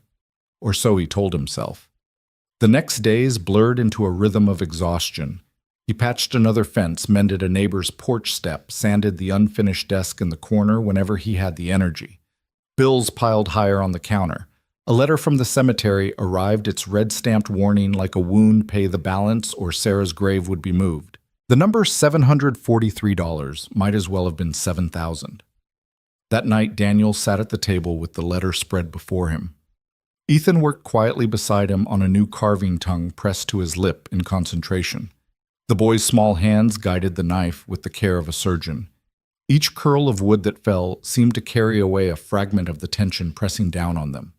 Or so he told himself. The next days blurred into a rhythm of exhaustion. He patched another fence, mended a neighbor's porch step, sanded the unfinished desk in the corner whenever he had the energy. Bills piled higher on the counter. A letter from the cemetery arrived, its red-stamped warning like a wound, pay the balance or Sarah's grave would be moved. The number $743 might as well have been 7,000. That night, Daniel sat at the table with the letter spread before him. Ethan worked quietly beside him on a new carving tongue pressed to his lip in concentration. The boy's small hands guided the knife with the care of a surgeon. Each curl of wood that fell seemed to carry away a fragment of the tension pressing down on them.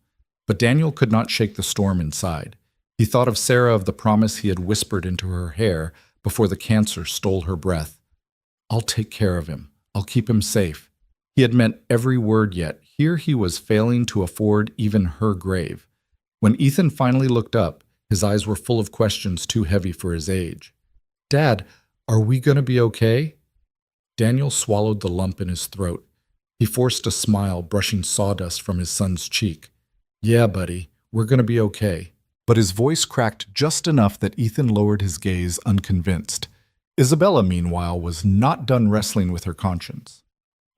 But Daniel could not shake the storm inside. He thought of Sarah, of the promise he had whispered into her hair before the cancer stole her breath. "I'll take care of him. I'll keep him safe." He had meant every word, yet here he was failing to afford even her grave. When Ethan finally looked up, his eyes were full of questions too heavy for his age. "Dad, are we going to be okay?" Daniel swallowed the lump in his throat. He forced a smile, brushing sawdust from his son's cheek. "Yeah, buddy, we're going to be okay." But his voice cracked just enough that Ethan lowered his gaze, unconvinced. Isabella, meanwhile, was not done wrestling with her conscience.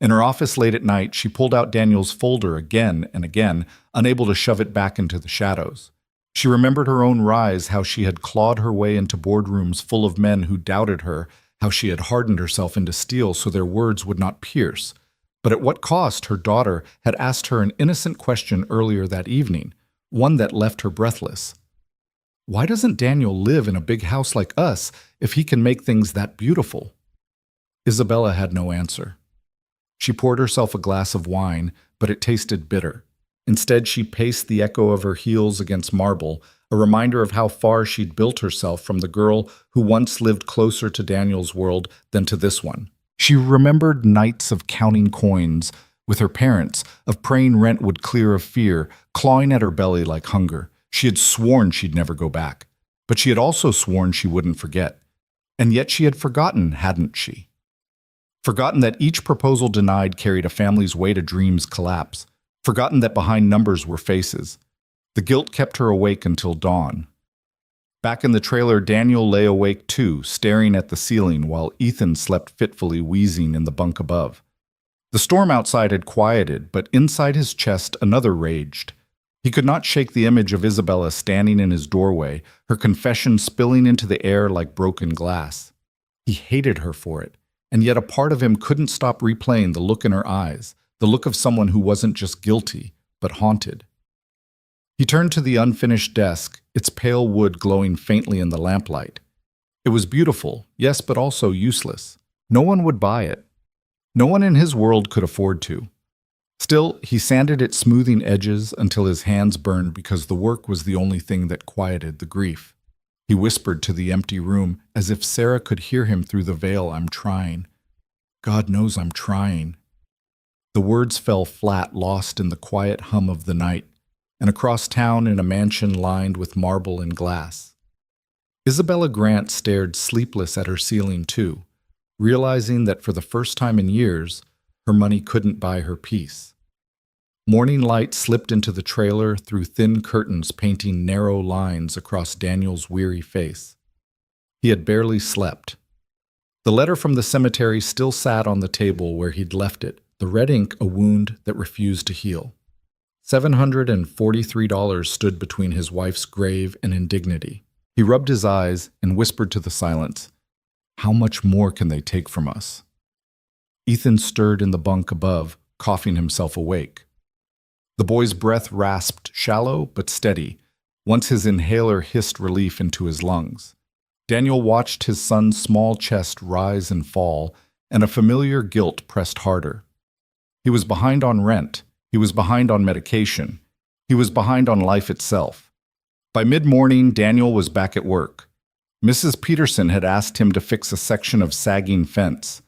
In her office late at night, she pulled out Daniel's folder again and again, unable to shove it back into the shadows. She remembered her own rise, how she had clawed her way into boardrooms full of men who doubted her, how she had hardened herself into steel so their words would not pierce. But at what cost? Her daughter had asked her an innocent question earlier that evening, one that left her breathless. Why doesn't Daniel live in a big house like us if he can make things that beautiful? Isabella had no answer. She poured herself a glass of wine, but it tasted bitter. Instead, she paced the echo of her heels against marble, a reminder of how far she'd built herself from the girl who once lived closer to Daniel's world than to this one. She remembered nights of counting coins with her parents, of praying rent would clear of fear, clawing at her belly like hunger. She had sworn she'd never go back, but she had also sworn she wouldn't forget. And yet she had forgotten, hadn't she? Forgotten that each proposal denied carried a family's way to dreams' collapse. Forgotten that behind numbers were faces. The guilt kept her awake until dawn. Back in the trailer, Daniel lay awake too, staring at the ceiling while Ethan slept fitfully, wheezing in the bunk above. The storm outside had quieted, but inside his chest another raged. He could not shake the image of Isabella standing in his doorway, her confession spilling into the air like broken glass. He hated her for it, and yet a part of him couldn't stop replaying the look in her eyes, the look of someone who wasn't just guilty, but haunted. He turned to the unfinished desk, its pale wood glowing faintly in the lamplight. It was beautiful, yes, but also useless. No one would buy it. No one in his world could afford to. Still, he sanded its smoothing edges until his hands burned because the work was the only thing that quieted the grief. He whispered to the empty room as if Sarah could hear him through the veil, "I'm trying. God knows I'm trying." The words fell flat, lost in the quiet hum of the night, and across town in a mansion lined with marble and glass. Isabella Grant stared sleepless at her ceiling too, realizing that for the first time in years, her money couldn't buy her peace. Morning light slipped into the trailer through thin curtains painting narrow lines across Daniel's weary face. He had barely slept. The letter from the cemetery still sat on the table where he'd left it, the red ink a wound that refused to heal. $743 stood between his wife's grave and indignity. He rubbed his eyes and whispered to the silence, "How much more can they take from us?" Ethan stirred in the bunk above, coughing himself awake. The boy's breath rasped, shallow but steady, once his inhaler hissed relief into his lungs. Daniel watched his son's small chest rise and fall, and a familiar guilt pressed harder. He was behind on rent. He was behind on medication. He was behind on life itself. By mid-morning, Daniel was back at work. Mrs. Peterson had asked him to fix a section of sagging fence.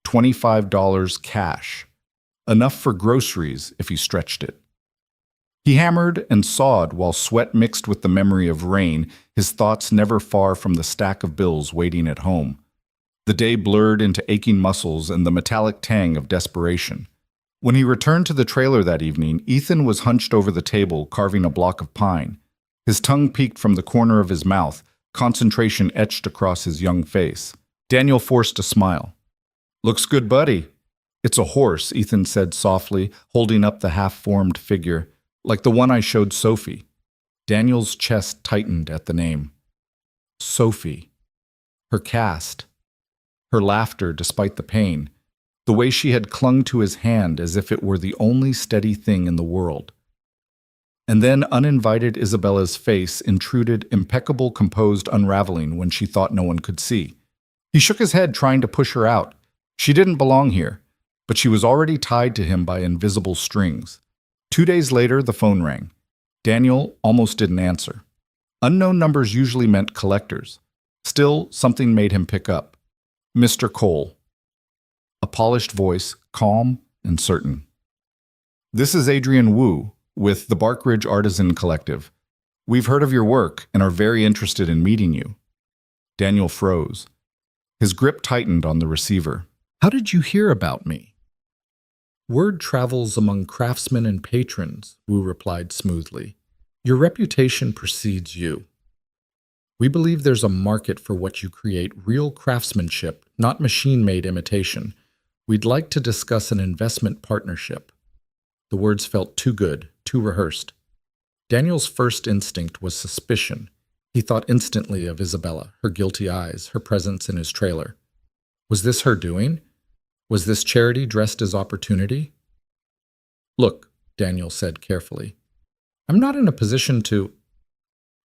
$25 cash. Enough for groceries if he stretched it. He hammered and sawed while sweat mixed with the memory of rain, his thoughts never far from the stack of bills waiting at home. The day blurred into aching muscles and the metallic tang of desperation. When he returned to the trailer that evening, Ethan was hunched over the table carving a block of pine. His tongue peeked from the corner of his mouth, concentration etched across his young face. Daniel forced a smile. "Looks good, buddy." "It's a horse," Ethan said softly, holding up the half-formed figure, "like the one I showed Sophie." Daniel's chest tightened at the name. Sophie. Her cast. Her laughter despite the pain. The way she had clung to his hand as if it were the only steady thing in the world. And then uninvited Isabella's face intruded, impeccable, composed unraveling when she thought no one could see. He shook his head, trying to push her out. She didn't belong here, but she was already tied to him by invisible strings. 2 days later, the phone rang. Daniel almost didn't answer. Unknown numbers usually meant collectors. Still, something made him pick up. Mr. Cole. A polished voice, calm and certain. This is Adrian Wu with the Barkridge Artisan Collective. We've heard of your work and are very interested in meeting you. Daniel froze. His grip tightened on the receiver. How did you hear about me? Word travels among craftsmen and patrons, Wu replied smoothly. Your reputation precedes you. We believe there's a market for what you create, real craftsmanship, not machine-made imitation. We'd like to discuss an investment partnership. The words felt too good, too rehearsed. Daniel's first instinct was suspicion. He thought instantly of Isabella, her guilty eyes, her presence in his trailer. Was this her doing? Was this charity dressed as opportunity? Look, Daniel said carefully, I'm not in a position to...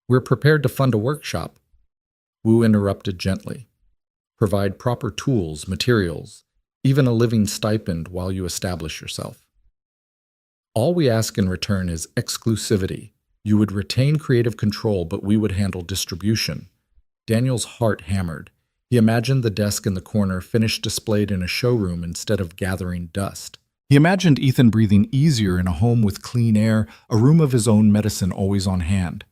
We're prepared to fund a workshop. Wu interrupted gently. Provide proper tools, materials, even a living stipend while you establish yourself. All we ask in return is exclusivity. You would retain creative control, but we would handle distribution. Daniel's heart hammered. He imagined the desk in the corner finished displayed in a showroom instead of gathering dust. He imagined Ethan breathing easier in a home with clean air, a room of his own medicine always on hand.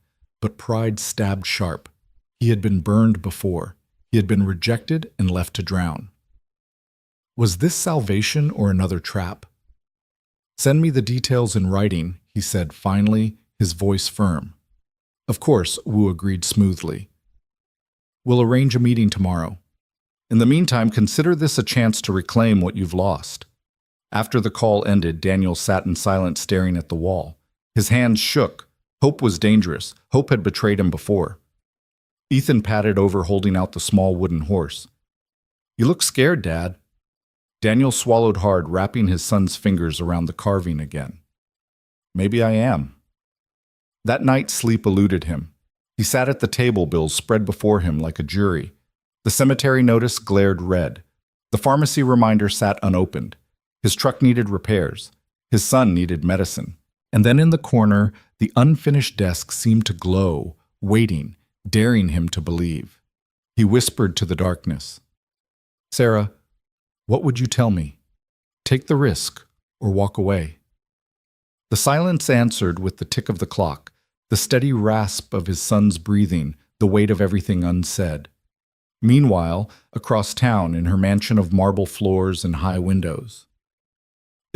But pride stabbed sharp. He had been burned before. He had been rejected and left to drown. Was this salvation or another trap? Send me the details in writing, he said finally, his voice firm. Of course, Wu agreed smoothly. We'll arrange a meeting tomorrow. In the meantime, consider this a chance to reclaim what you've lost. After the call ended, Daniel sat in silence staring at the wall. His hands shook. Hope was dangerous. Hope had betrayed him before. Ethan patted over, holding out the small wooden horse. You look scared, Dad. Daniel swallowed hard, wrapping his son's fingers around the carving again. Maybe I am. That night, sleep eluded him. He sat at the table bills spread before him like a jury. The cemetery notice glared red. The pharmacy reminder sat unopened. His truck needed repairs. His son needed medicine. And then in the corner, the unfinished desk seemed to glow, waiting, daring him to believe. He whispered to the darkness, Sarah, what would you tell me? Take the risk or walk away. The silence answered with the tick of the clock, the steady rasp of his son's breathing, the weight of everything unsaid. Meanwhile, across town in her mansion of marble floors and high windows,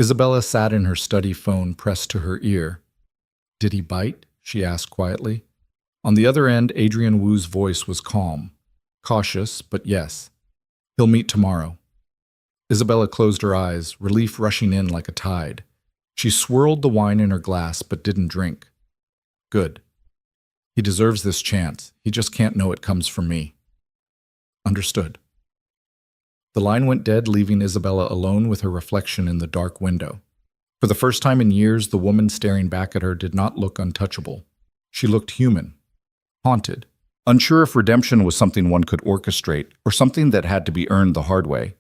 Isabella sat in her study phone pressed to her ear. Did he bite? She asked quietly. On the other end, Adrian Wu's voice was calm, cautious, but yes. He'll meet tomorrow. Isabella closed her eyes, relief rushing in like a tide. She swirled the wine in her glass, but didn't drink. Good. He deserves this chance. He just can't know it comes from me. Understood. The line went dead, leaving Isabella alone with her reflection in the dark window. For the first time in years, the woman staring back at her did not look untouchable. She looked human, haunted, unsure if redemption was something one could orchestrate or something that had to be earned the hard way.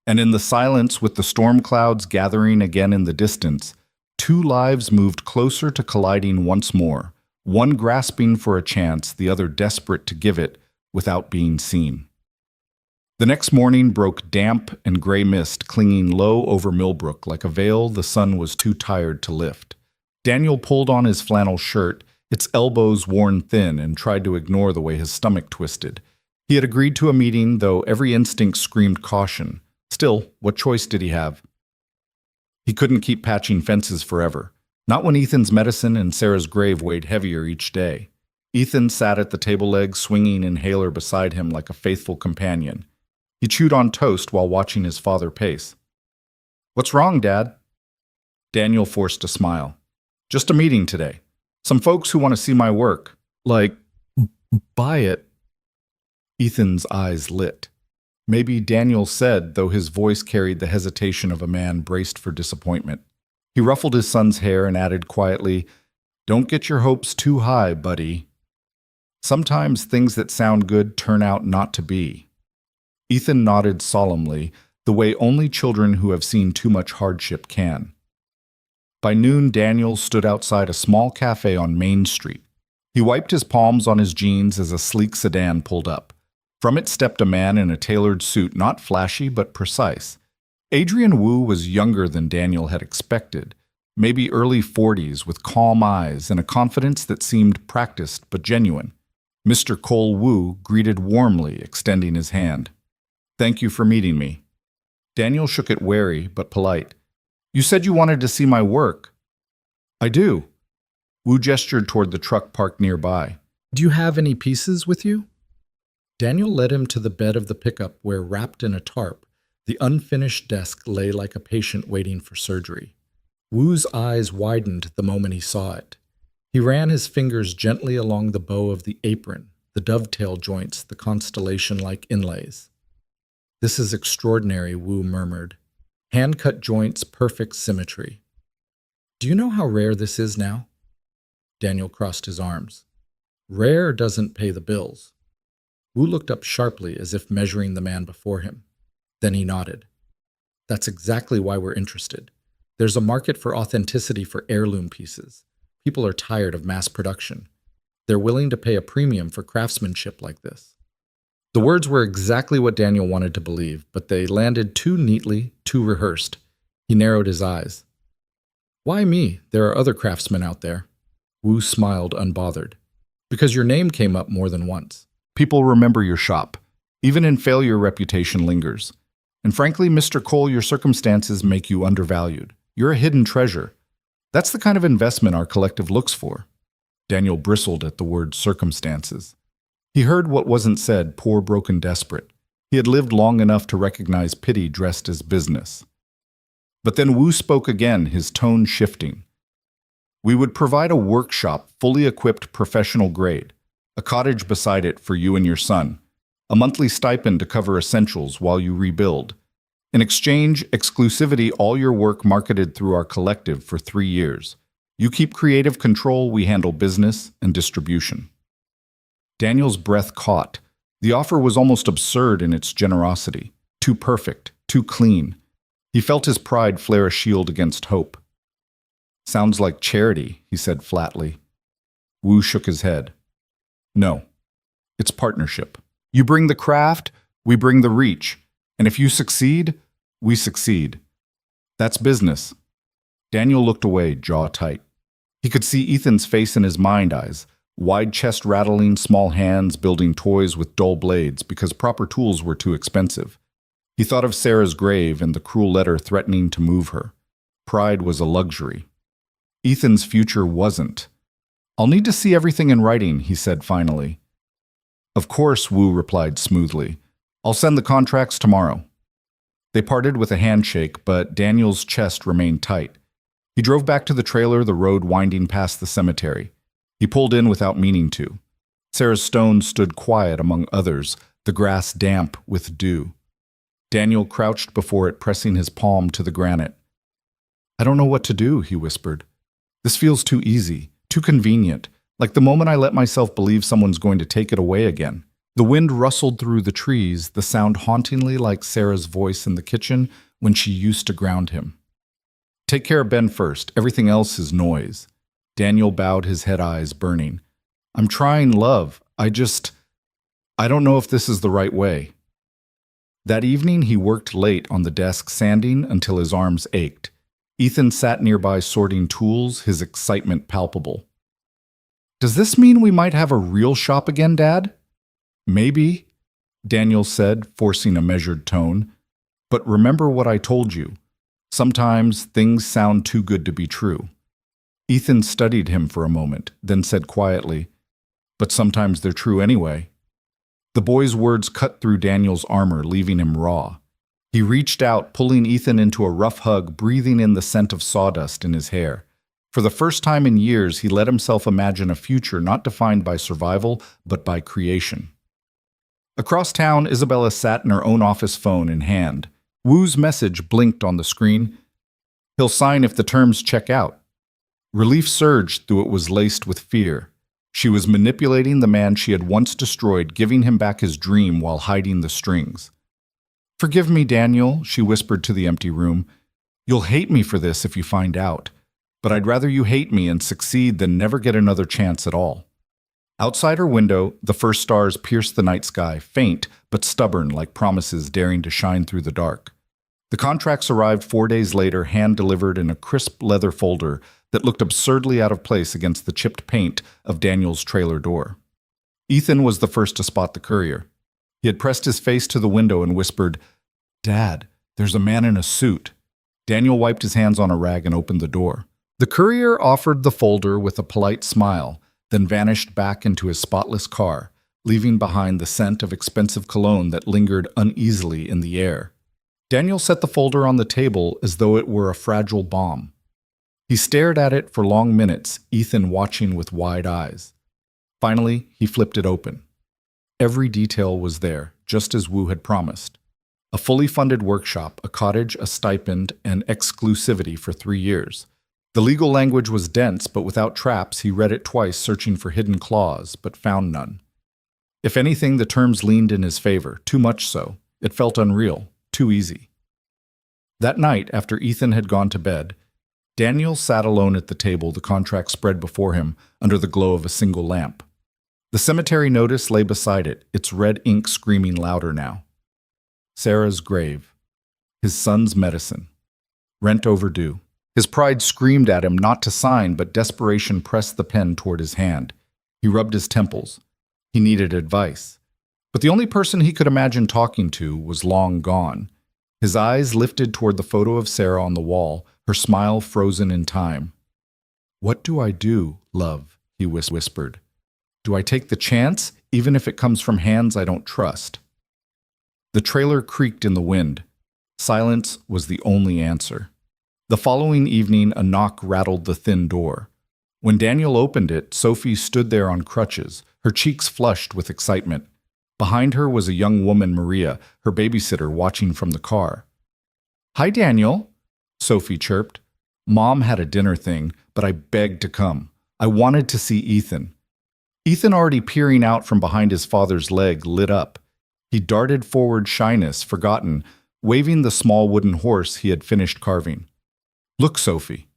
And in the silence, with the storm clouds gathering again in the distance, two lives moved closer to colliding once more, one grasping for a chance, the other desperate to give it without being seen. The next morning broke damp and gray mist clinging low over Millbrook like a veil the sun was too tired to lift. Daniel pulled on his flannel shirt, its elbows worn thin, and tried to ignore the way his stomach twisted. He had agreed to a meeting, though every instinct screamed caution. Still, what choice did he have? He couldn't keep patching fences forever, not when Ethan's medicine and Sarah's grave weighed heavier each day. Ethan sat at the table leg, swinging inhaler beside him like a faithful companion. He chewed on toast while watching his father pace. What's wrong, Dad? Daniel forced a smile. Just a meeting today. Some folks who want to see my work. Like, buy it. Ethan's eyes lit. Maybe Daniel said, though his voice carried the hesitation of a man braced for disappointment. He ruffled his son's hair and added quietly, Don't get your hopes too high, buddy. Sometimes things that sound good turn out not to be. Ethan nodded solemnly, the way only children who have seen too much hardship can. By noon, Daniel stood outside a small cafe on Main Street. He wiped his palms on his jeans as a sleek sedan pulled up. From it stepped a man in a tailored suit, not flashy but precise. Adrian Wu was younger than Daniel had expected, maybe early 40s, with calm eyes and a confidence that seemed practiced but genuine. Mr. Cole Wu greeted warmly, extending his hand. "Thank you for meeting me." Daniel shook it wary but polite. "You said you wanted to see my work." "I do." Wu gestured toward the truck parked nearby. "Do you have any pieces with you?" Daniel led him to the bed of the pickup where, wrapped in a tarp, the unfinished desk lay like a patient waiting for surgery. Wu's eyes widened the moment he saw it. He ran his fingers gently along the bow of the apron, the dovetail joints, the constellation-like inlays. "This is extraordinary," Wu murmured. "Hand-cut joints, perfect symmetry. Do you know how rare this is now?" Daniel crossed his arms. "Rare doesn't pay the bills." Wu looked up sharply as if measuring the man before him. Then he nodded. "That's exactly why we're interested. There's a market for authenticity for heirloom pieces. People are tired of mass production. They're willing to pay a premium for craftsmanship like this." The words were exactly what Daniel wanted to believe, but they landed too neatly, too rehearsed. He narrowed his eyes. "Why me? There are other craftsmen out there." Wu smiled unbothered. "Because your name came up more than once. People remember your shop. Even in failure, reputation lingers. And frankly, Mr. Cole, your circumstances make you undervalued. You're a hidden treasure. That's the kind of investment our collective looks for." Daniel bristled at the word circumstances. He heard what wasn't said, poor, broken, desperate. He had lived long enough to recognize pity dressed as business. But then Wu spoke again, his tone shifting. "We would provide a workshop, fully equipped, professional grade, a cottage beside it for you and your son, a monthly stipend to cover essentials while you rebuild. In exchange, exclusivity, all your work marketed through our collective for 3 years. You keep creative control, we handle business and distribution." Daniel's breath caught. The offer was almost absurd in its generosity. Too perfect, too clean. He felt his pride flare a shield against hope. "Sounds like charity," he said flatly. Wu shook his head. "No, it's partnership. You bring the craft, we bring the reach. And if you succeed, we succeed. That's business." Daniel looked away, jaw tight. He could see Ethan's face in his mind eyes, wide chest rattling, small hands building toys with dull blades because proper tools were too expensive. He thought of Sarah's grave and the cruel letter threatening to move her. Pride was a luxury. Ethan's future wasn't. "I'll need to see everything in writing," he said finally. "Of course," Wu replied smoothly. "I'll send the contracts tomorrow." They parted with a handshake, but Daniel's chest remained tight. He drove back to the trailer, the road winding past the cemetery. He pulled in without meaning to. Sarah's stone stood quiet among others, the grass damp with dew. Daniel crouched before it, pressing his palm to the granite. "I don't know what to do," he whispered. "This feels too easy, too convenient, like the moment I let myself believe someone's going to take it away again." The wind rustled through the trees, the sound hauntingly like Sarah's voice in the kitchen when she used to ground him. "Take care of Ben first. Everything else is noise." Daniel bowed, his head eyes burning. "I'm trying, love. I don't know if this is the right way." That evening, he worked late on the desk, sanding until his arms ached. Ethan sat nearby sorting tools, his excitement palpable. "Does this mean we might have a real shop again, Dad?" "Maybe," Daniel said, forcing a measured tone. "But remember what I told you. Sometimes things sound too good to be true." Ethan studied him for a moment, then said quietly, "But sometimes they're true anyway." The boy's words cut through Daniel's armor, leaving him raw. He reached out, pulling Ethan into a rough hug, breathing in the scent of sawdust in his hair. For the first time in years, he let himself imagine a future not defined by survival, but by creation. Across town, Isabella sat in her own office phone in hand. Wu's message blinked on the screen. "He'll sign if the terms check out." Relief surged, though it was laced with fear. She was manipulating the man she had once destroyed, giving him back his dream while hiding the strings. "Forgive me, Daniel," she whispered to the empty room. "You'll hate me for this if you find out. But I'd rather you hate me and succeed than never get another chance at all." Outside her window, the first stars pierced the night sky, faint but stubborn like promises daring to shine through the dark. The contracts arrived 4 days later, hand-delivered in a crisp leather folder that looked absurdly out of place against the chipped paint of Daniel's trailer door. Ethan was the first to spot the courier. He had pressed his face to the window and whispered, "Dad, there's a man in a suit." Daniel wiped his hands on a rag and opened the door. The courier offered the folder with a polite smile, then vanished back into his spotless car, leaving behind the scent of expensive cologne that lingered uneasily in the air. Daniel set the folder on the table as though it were a fragile bomb. He stared at it for long minutes, Ethan watching with wide eyes. Finally, he flipped it open. Every detail was there, just as Wu had promised. A fully funded workshop, a cottage, a stipend, and exclusivity for 3 years. The legal language was dense, but without traps. He read it twice, searching for hidden clause, but found none. If anything, the terms leaned in his favor, too much so. It felt unreal, too easy. That night, after Ethan had gone to bed, Daniel sat alone at the table, the contract spread before him under the glow of a single lamp. The cemetery notice lay beside it, its red ink screaming louder now. Sarah's grave. His son's medicine. Rent overdue. His pride screamed at him not to sign, but desperation pressed the pen toward his hand. He rubbed his temples. He needed advice. But the only person he could imagine talking to was long gone. His eyes lifted toward the photo of Sarah on the wall, her smile frozen in time. "What do I do, love?" he whispered. "Do I take the chance, even if it comes from hands I don't trust?" The trailer creaked in the wind. Silence was the only answer. The following evening, a knock rattled the thin door. When Daniel opened it, Sophie stood there on crutches, her cheeks flushed with excitement. Behind her was a young woman, Maria, her babysitter, watching from the car. "Hi, Daniel," Sophie chirped. "Mom had a dinner thing, but I begged to come. I wanted to see Ethan." Ethan, already peering out from behind his father's leg, lit up. He darted forward, shyness forgotten, waving the small wooden horse he had finished carving. "Look, Sophie."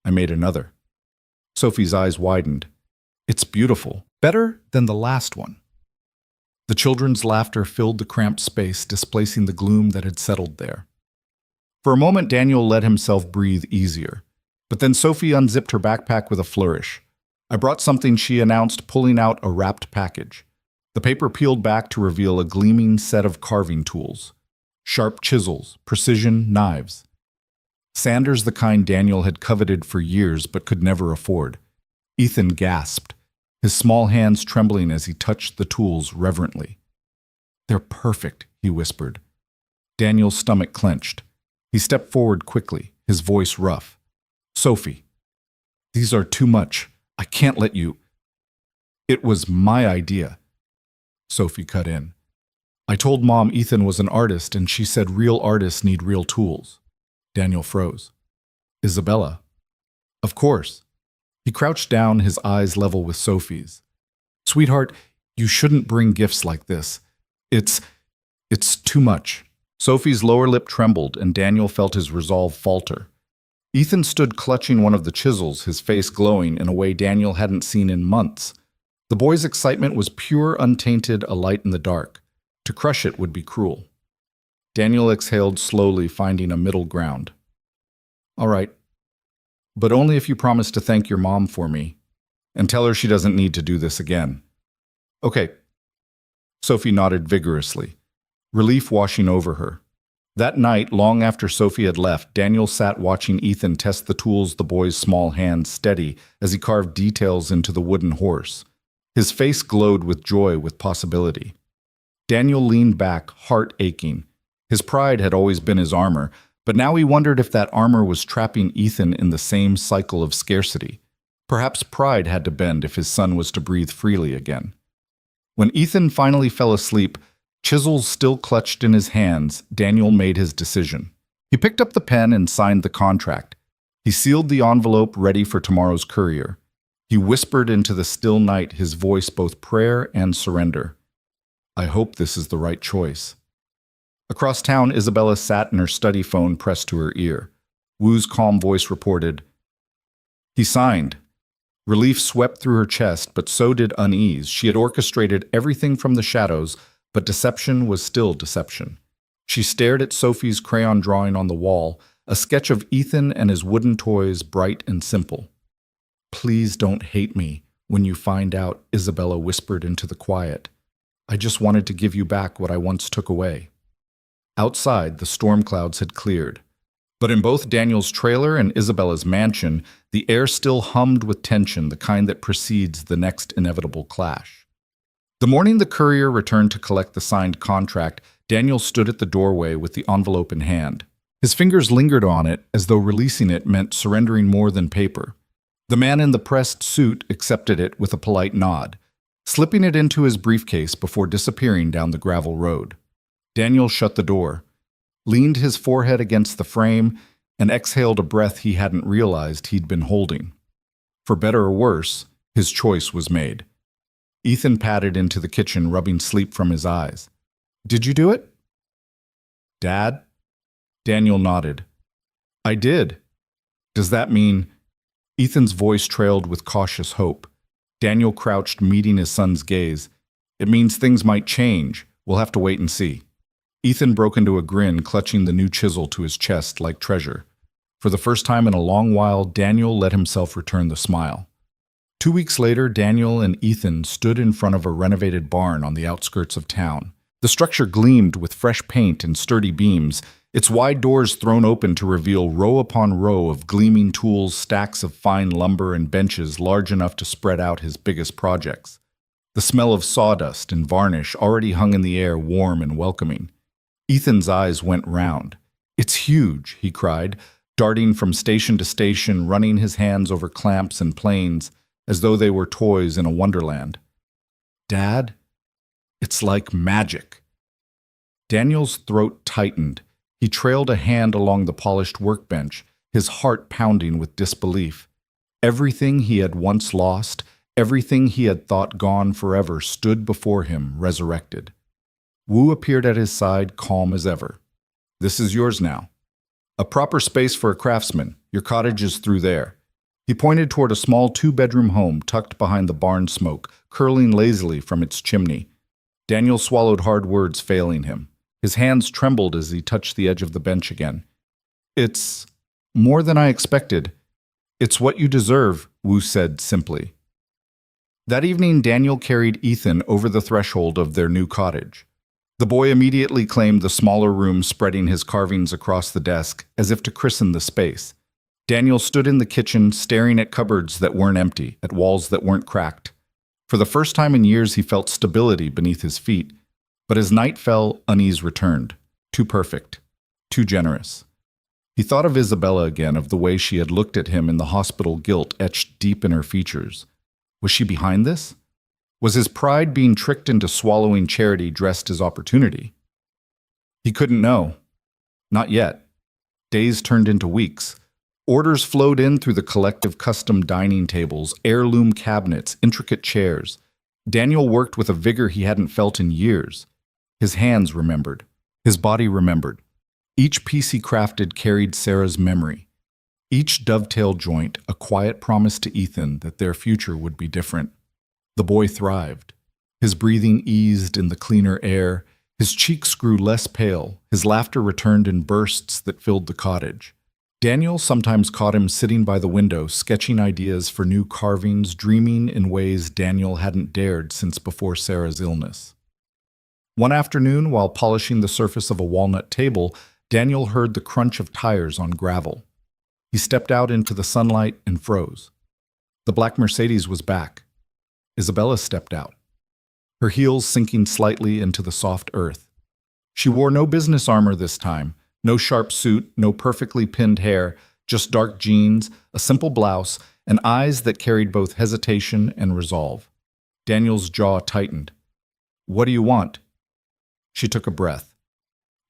I made another. Sophie's eyes widened. "It's beautiful. Better than the last one." The children's laughter filled the cramped space, displacing the gloom that had settled there. For a moment, Daniel let himself breathe easier. But then Sophie unzipped her backpack with a flourish. "I brought something," she announced, pulling out a wrapped package. The paper peeled back to reveal a gleaming set of carving tools. Sharp chisels, precision knives. Sanders, the kind Daniel had coveted for years but could never afford. Ethan gasped, his small hands trembling as he touched the tools reverently. "They're perfect," he whispered. Daniel's stomach clenched. He stepped forward quickly, his voice rough. "Sophie, these are too much. I can't let you." "It was my idea," Sophie cut in. "I told Mom Ethan was an artist, and she said real artists need real tools." Daniel froze. "Isabella." "Of course." He crouched down, his eyes level with Sophie's. "Sweetheart, you shouldn't bring gifts like this. It's too much." Sophie's lower lip trembled, and Daniel felt his resolve falter. Ethan stood clutching one of the chisels, his face glowing in a way Daniel hadn't seen in months. The boy's excitement was pure, untainted, a light in the dark. To crush it would be cruel. Daniel exhaled slowly, finding a middle ground. "All right, but only if you promise to thank your mom for me, and tell her she doesn't need to do this again." "Okay." Sophie nodded vigorously, relief washing over her. That night, long after Sophie had left, Daniel sat watching Ethan test the tools the boy's small hands steady as he carved details into the wooden horse. His face glowed with joy, with possibility. Daniel leaned back, heart aching. His pride had always been his armor, but now he wondered if that armor was trapping Ethan in the same cycle of scarcity. Perhaps pride had to bend if his son was to breathe freely again. When Ethan finally fell asleep, chisels still clutched in his hands, Daniel made his decision. He picked up the pen and signed the contract. He sealed the envelope, ready for tomorrow's courier. He whispered into the still night, his voice both prayer and surrender. "I hope this is the right choice." Across town, Isabella sat in her study phone pressed to her ear. Wu's calm voice reported, "He signed." Relief swept through her chest, but so did unease. She had orchestrated everything from the shadows, but deception was still deception. She stared at Sophie's crayon drawing on the wall, a sketch of Ethan and his wooden toys, bright and simple. "Please don't hate me when you find out," Isabella whispered into the quiet. "I just wanted to give you back what I once took away." Outside, the storm clouds had cleared. But in both Daniel's trailer and Isabella's mansion, the air still hummed with tension, the kind that precedes the next inevitable clash. The morning the courier returned to collect the signed contract, Daniel stood at the doorway with the envelope in hand. His fingers lingered on it, as though releasing it meant surrendering more than paper. The man in the pressed suit accepted it with a polite nod, slipping it into his briefcase before disappearing down the gravel road. Daniel shut the door, leaned his forehead against the frame, and exhaled a breath he hadn't realized he'd been holding. For better or worse, his choice was made. Ethan padded into the kitchen, rubbing sleep from his eyes. "Did you do it?" "Dad?" Daniel nodded. "I did." "Does that mean—" Ethan's voice trailed with cautious hope. Daniel crouched, meeting his son's gaze. "It means things might change. We'll have to wait and see." Ethan broke into a grin, clutching the new chisel to his chest like treasure. For the first time in a long while, Daniel let himself return the smile. 2 weeks later, Daniel and Ethan stood in front of a renovated barn on the outskirts of town. The structure gleamed with fresh paint and sturdy beams, its wide doors thrown open to reveal row upon row of gleaming tools, stacks of fine lumber, and benches large enough to spread out his biggest projects. The smell of sawdust and varnish already hung in the air, warm and welcoming. Ethan's eyes went round. "It's huge," he cried, darting from station to station, running his hands over clamps and planes, as though they were toys in a wonderland. "Dad, it's like magic." Daniel's throat tightened. He trailed a hand along the polished workbench, his heart pounding with disbelief. Everything he had once lost, everything he had thought gone forever, stood before him, resurrected. Wu appeared at his side, calm as ever. "This is yours now. A proper space for a craftsman. Your cottage is through there." He pointed toward a small 2-bedroom home tucked behind the barn smoke, curling lazily from its chimney. Daniel swallowed hard words, failing him. His hands trembled as he touched the edge of the bench again. "It's more than I expected. It's what you deserve," Wu said simply. That evening, Daniel carried Ethan over the threshold of their new cottage. The boy immediately claimed the smaller room, spreading his carvings across the desk, as if to christen the space. Daniel stood in the kitchen, staring at cupboards that weren't empty, at walls that weren't cracked. For the first time in years, he felt stability beneath his feet. But as night fell, unease returned. Too perfect. Too generous. He thought of Isabella again, of the way she had looked at him in the hospital, guilt etched deep in her features. Was she behind this? Was his pride being tricked into swallowing charity dressed as opportunity? He couldn't know. Not yet. Days turned into weeks. Orders flowed in through the collective custom dining tables, heirloom cabinets, intricate chairs. Daniel worked with a vigor he hadn't felt in years. His hands remembered. His body remembered. Each piece he crafted carried Sarah's memory. Each dovetail joint, a quiet promise to Ethan that their future would be different. The boy thrived. His breathing eased in the cleaner air. His cheeks grew less pale. His laughter returned in bursts that filled the cottage. Daniel sometimes caught him sitting by the window, sketching ideas for new carvings, dreaming in ways Daniel hadn't dared since before Sarah's illness. One afternoon, while polishing the surface of a walnut table, Daniel heard the crunch of tires on gravel. He stepped out into the sunlight and froze. The black Mercedes was back. Isabella stepped out, her heels sinking slightly into the soft earth. She wore no business armor this time, no sharp suit, no perfectly pinned hair, just dark jeans, a simple blouse, and eyes that carried both hesitation and resolve. Daniel's jaw tightened. "What do you want?" She took a breath.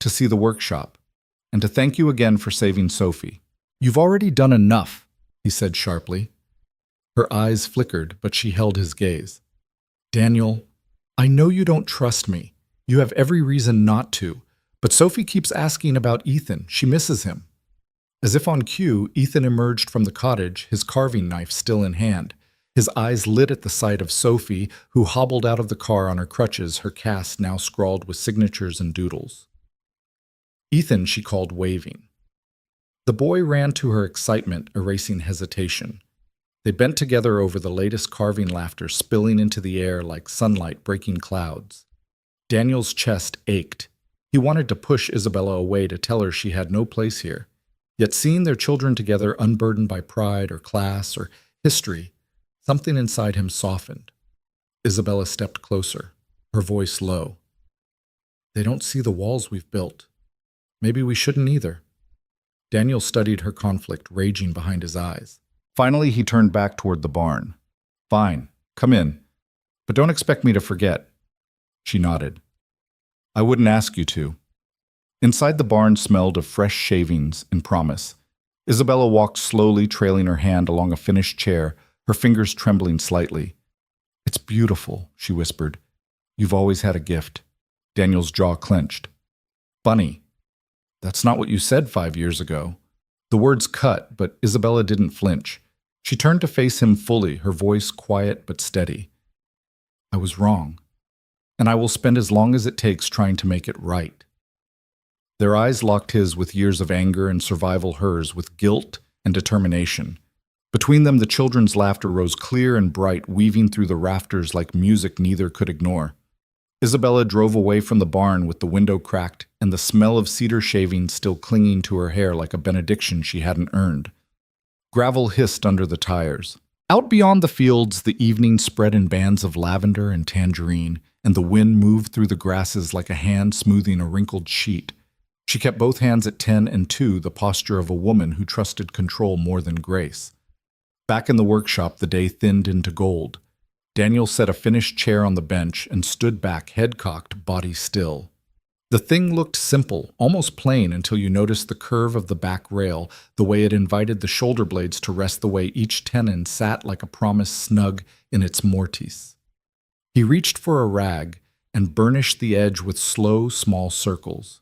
"To see the workshop, and to thank you again for saving Sophie." "You've already done enough," he said sharply. Her eyes flickered, but she held his gaze. "Daniel, I know you don't trust me. You have every reason not to. But Sophie keeps asking about Ethan. She misses him. As if on cue, Ethan emerged from the cottage, his carving knife still in hand. His eyes lit at the sight of Sophie, who hobbled out of the car on her crutches, her cast now scrawled with signatures and doodles. Ethan, she called, waving. The boy ran to her excitement, erasing hesitation. They bent together over the latest carving laughter spilling into the air like sunlight breaking clouds. Daniel's chest ached. He wanted to push Isabella away to tell her she had no place here. Yet seeing their children together unburdened by pride or class or history, something inside him softened. Isabella stepped closer, her voice low. They don't see the walls we've built. Maybe we shouldn't either. Daniel studied her conflict raging behind his eyes. Finally, he turned back toward the barn. Fine, come in. But don't expect me to forget. She nodded. I wouldn't ask you to. Inside the barn smelled of fresh shavings and promise. Isabella walked slowly, trailing her hand along a finished chair, her fingers trembling slightly. It's beautiful, she whispered. You've always had a gift. Daniel's jaw clenched. Funny. That's not what you said 5 years ago. The words cut, but Isabella didn't flinch. She turned to face him fully, her voice quiet but steady. I was wrong, and I will spend as long as it takes trying to make it right. Their eyes locked his with years of anger and survival, hers with guilt and determination. Between them, the children's laughter rose clear and bright, weaving through the rafters like music neither could ignore. Isabella drove away from the barn with the window cracked and the smell of cedar shavings still clinging to her hair like a benediction she hadn't earned. Gravel hissed under the tires. Out beyond the fields, the evening spread in bands of lavender and tangerine, and the wind moved through the grasses like a hand smoothing a wrinkled sheet. She kept both hands at 10 and 2, the posture of a woman who trusted control more than grace. Back in the workshop, the day thinned into gold. Daniel set a finished chair on the bench and stood back, head cocked, body still. The thing looked simple, almost plain, until you noticed the curve of the back rail, the way it invited the shoulder blades to rest, the way each tenon sat like a promise snug in its mortise. He reached for a rag and burnished the edge with slow, small circles.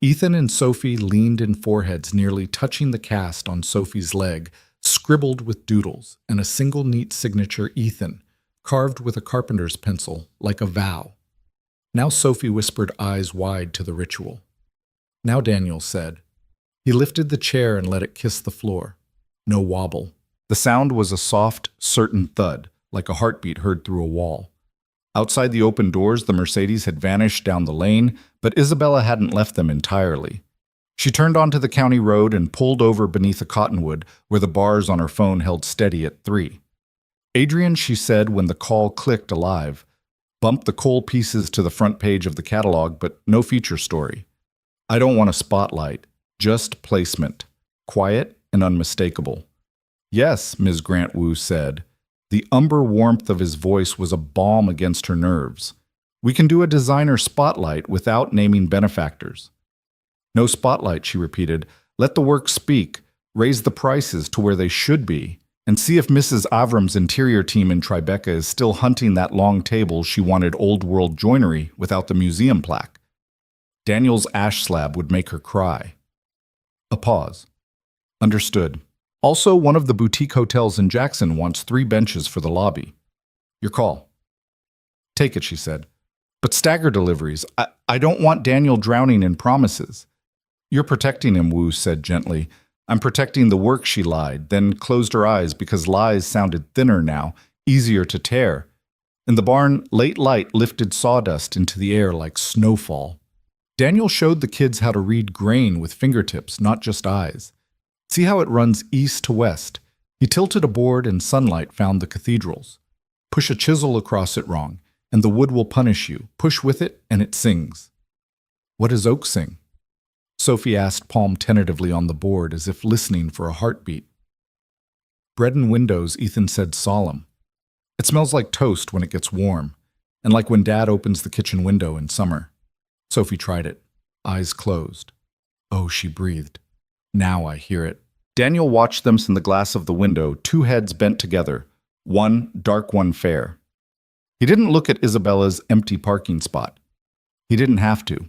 Ethan and Sophie leaned in foreheads, nearly touching the cast on Sophie's leg, scribbled with doodles, and a single neat signature, Ethan, carved with a carpenter's pencil, like a vow. Now Sophie whispered, eyes wide, to the ritual. Now Daniel said. He lifted the chair and let it kiss the floor. No wobble. The sound was a soft, certain thud, like a heartbeat heard through a wall. Outside the open doors, the Mercedes had vanished down the lane, but Isabella hadn't left them entirely. She turned onto the county road and pulled over beneath a cottonwood where the bars on her phone held steady at 3. Adrian, she said when the call clicked alive, bumped the coal pieces to the front page of the catalog, but no feature story. I don't want a spotlight, just placement, quiet and unmistakable. Yes, Ms. Grant Wu said. The umber warmth of his voice was a balm against her nerves. We can do a designer spotlight without naming benefactors. No spotlight, she repeated. Let the work speak, raise the prices to where they should be, and see if Mrs. Avram's interior team in Tribeca is still hunting that long table she wanted old-world joinery without the museum plaque. Daniel's ash slab would make her cry. A pause. Understood. Also, one of the boutique hotels in Jackson wants 3 benches for the lobby. Your call. Take it, she said. But stagger deliveries. I don't want Daniel drowning in promises. You're protecting him, Wu said gently. I'm protecting the work, she lied, then closed her eyes because lies sounded thinner now, easier to tear. In the barn, late light lifted sawdust into the air like snowfall. Daniel showed the kids how to read grain with fingertips, not just eyes. See how it runs east to west. He tilted a board and sunlight found the cathedrals. Push a chisel across it wrong, and the wood will punish you. Push with it, and it sings. What does oak sing? Sophie asked, palm tentatively on the board, as if listening for a heartbeat. Bread and windows, Ethan said, solemn. It smells like toast when it gets warm, and like when Dad opens the kitchen window in summer. Sophie tried it, eyes closed. Oh, she breathed. Now I hear it. Daniel watched them in the glass of the window, 2 heads bent together, one dark, one fair. He didn't look at Isabella's empty parking spot. He didn't have to.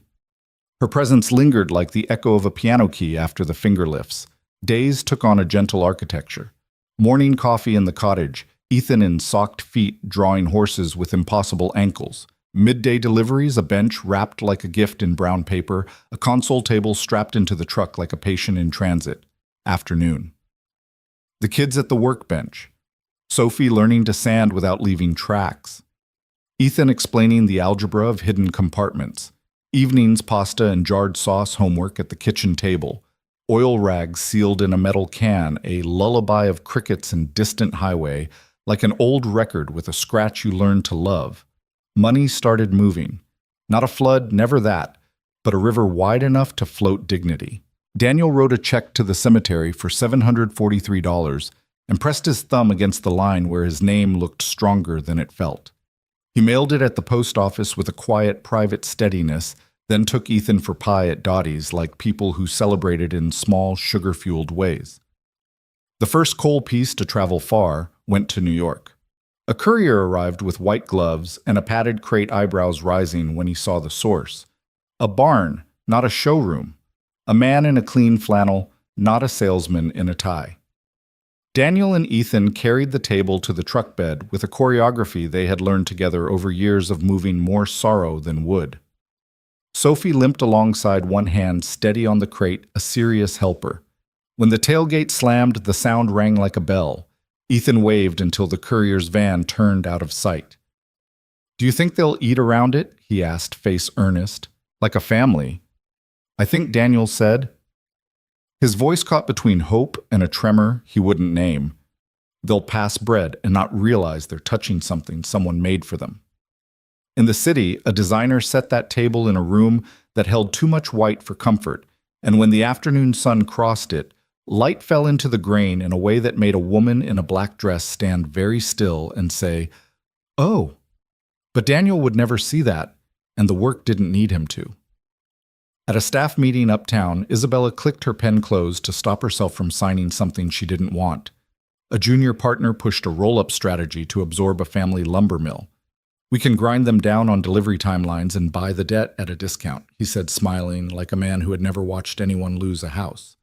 Her presence lingered like the echo of a piano key after the finger lifts. Days took on a gentle architecture. Morning coffee in the cottage, Ethan in socked feet drawing horses with impossible ankles. Midday deliveries, a bench wrapped like a gift in brown paper, a console table strapped into the truck like a patient in transit. Afternoon. The kids at the workbench. Sophie learning to sand without leaving tracks. Ethan explaining the algebra of hidden compartments. Evenings, pasta and jarred sauce homework at the kitchen table. Oil rags sealed in a metal can, a lullaby of crickets and distant highway, like an old record with a scratch you learned to love. Money started moving. Not a flood, never that, but a river wide enough to float dignity. Daniel wrote a check to the cemetery for $743 and pressed his thumb against the line where his name looked stronger than it felt. He mailed it at the post office with a quiet, private steadiness, then took Ethan for pie at Dottie's like people who celebrated in small, sugar-fueled ways. The first coal piece to travel far went to New York. A courier arrived with white gloves and a padded crate, eyebrows rising when he saw the source. A barn, not a showroom. A man in a clean flannel, not a salesman in a tie. Daniel and Ethan carried the table to the truck bed with a choreography they had learned together over years of moving more sorrow than wood. Sophie limped alongside, one hand steady on the crate, a serious helper. When the tailgate slammed, the sound rang like a bell. Ethan waved until the courier's van turned out of sight. "Do you think they'll eat around it?" he asked, face earnest. "Like a family." "I think," Daniel said. His voice caught between hope and a tremor he wouldn't name. "They'll pass bread and not realize they're touching something someone made for them." In the city, a designer set that table in a room that held too much white for comfort, and when the afternoon sun crossed it, light fell into the grain in a way that made a woman in a black dress stand very still and say, "Oh." But Daniel would never see that, and the work didn't need him to. At a staff meeting uptown, Isabella clicked her pen closed to stop herself from signing something she didn't want. A junior partner pushed a roll-up strategy to absorb a family lumber mill. "We can grind them down on delivery timelines and buy the debt at a discount," he said, smiling like a man who had never watched anyone lose a house.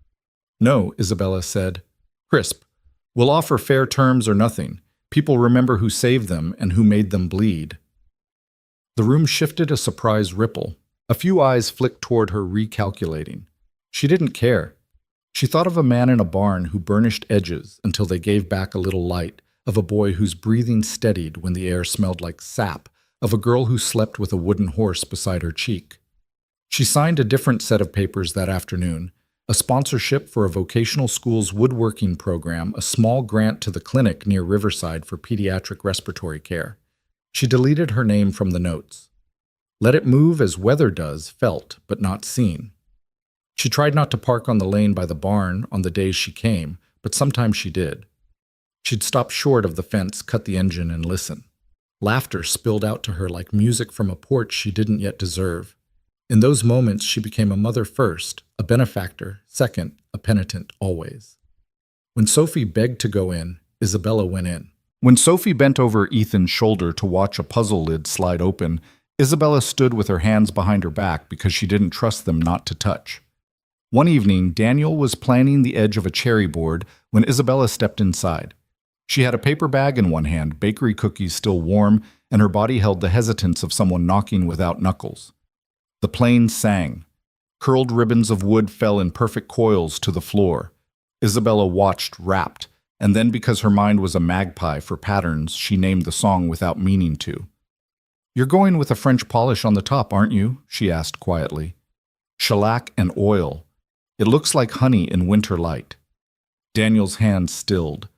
"No," Isabella said. "Crisp. We'll offer fair terms or nothing. People remember who saved them and who made them bleed." The room shifted a surprise ripple. A few eyes flicked toward her, recalculating. She didn't care. She thought of a man in a barn who burnished edges until they gave back a little light, of a boy whose breathing steadied when the air smelled like sap, of a girl who slept with a wooden horse beside her cheek. She signed a different set of papers that afternoon, a sponsorship for a vocational school's woodworking program, a small grant to the clinic near Riverside for pediatric respiratory care. She deleted her name from the notes. Let it move as weather does, felt but not seen. She tried not to park on the lane by the barn on the days she came, but sometimes she did. She'd stop short of the fence, cut the engine, and listen. Laughter spilled out to her like music from a porch she didn't yet deserve. In those moments, she became a mother first, a benefactor second, a penitent always. When Sophie begged to go in, Isabella went in. When Sophie bent over Ethan's shoulder to watch a puzzle lid slide open, Isabella stood with her hands behind her back because she didn't trust them not to touch. One evening, Daniel was planing the edge of a cherry board when Isabella stepped inside. She had a paper bag in one hand, bakery cookies still warm, and her body held the hesitance of someone knocking without knuckles. The plane sang. Curled ribbons of wood fell in perfect coils to the floor. Isabella watched, rapt, and then because her mind was a magpie for patterns, she named the song without meaning to. "You're going with a French polish on the top, aren't you?" she asked quietly. "Shellac and oil. It looks like honey in winter light." Daniel's hand stilled.